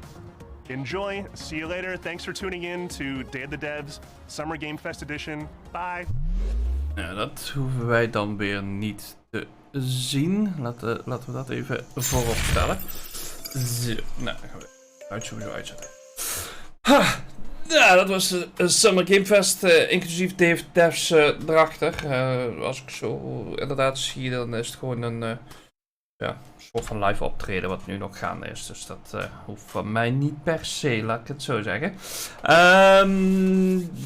Speaker 9: Enjoy. See you later. Thanks for tuning in to Day of the Devs Summer Game Fest Edition. Bye.
Speaker 2: Ja, dat hoeven wij dan weer niet te zien. Laten we dat even voorop stellen. Zo, nou, dan gaan we sowieso uitzetten. Ha! Ja, dat was de Summer Game Fest, inclusief Day of the Devs erachter. Als ik zo inderdaad zie, dan is het gewoon een soort van live optreden wat nu nog gaande is. Dus dat hoeft van mij niet per se, laat ik het zo zeggen.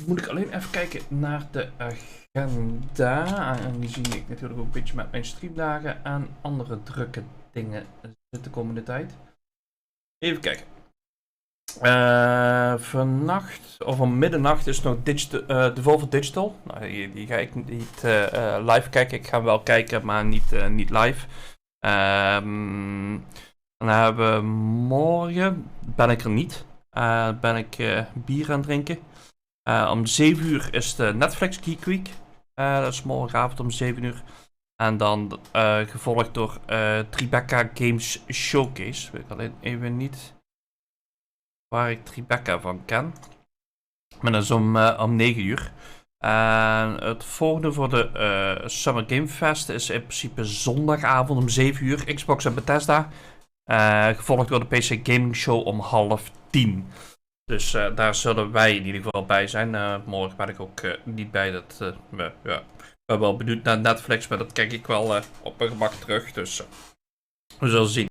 Speaker 2: Moet ik alleen even kijken naar de agenda. En die zie ik natuurlijk ook een beetje met mijn streamdagen en andere drukke dingen de komende tijd. Even kijken. Vannacht, of om middernacht, is nog Devolver Digital. Nou, die ga ik niet live kijken. Ik ga wel kijken, maar niet live. Dan hebben we morgen, ben ik er niet. Ben ik bier aan het drinken. Om 7 uur is de Netflix Geek Week. Dat is morgenavond om 7 uur. En dan gevolgd door Tribeca Games Showcase. Weet ik alleen even niet waar ik Tribeca van ken. Maar dat is om 9 uur. En het volgende voor de Summer Game Fest is in principe zondagavond om 7 uur. Xbox en Bethesda. Gevolgd door de PC Gaming Show om 9:30. Dus daar zullen wij in ieder geval bij zijn. Morgen ben ik ook niet bij. Ik ben wel benieuwd naar Netflix, maar dat kijk ik wel op mijn gemak terug. Dus we zullen zien.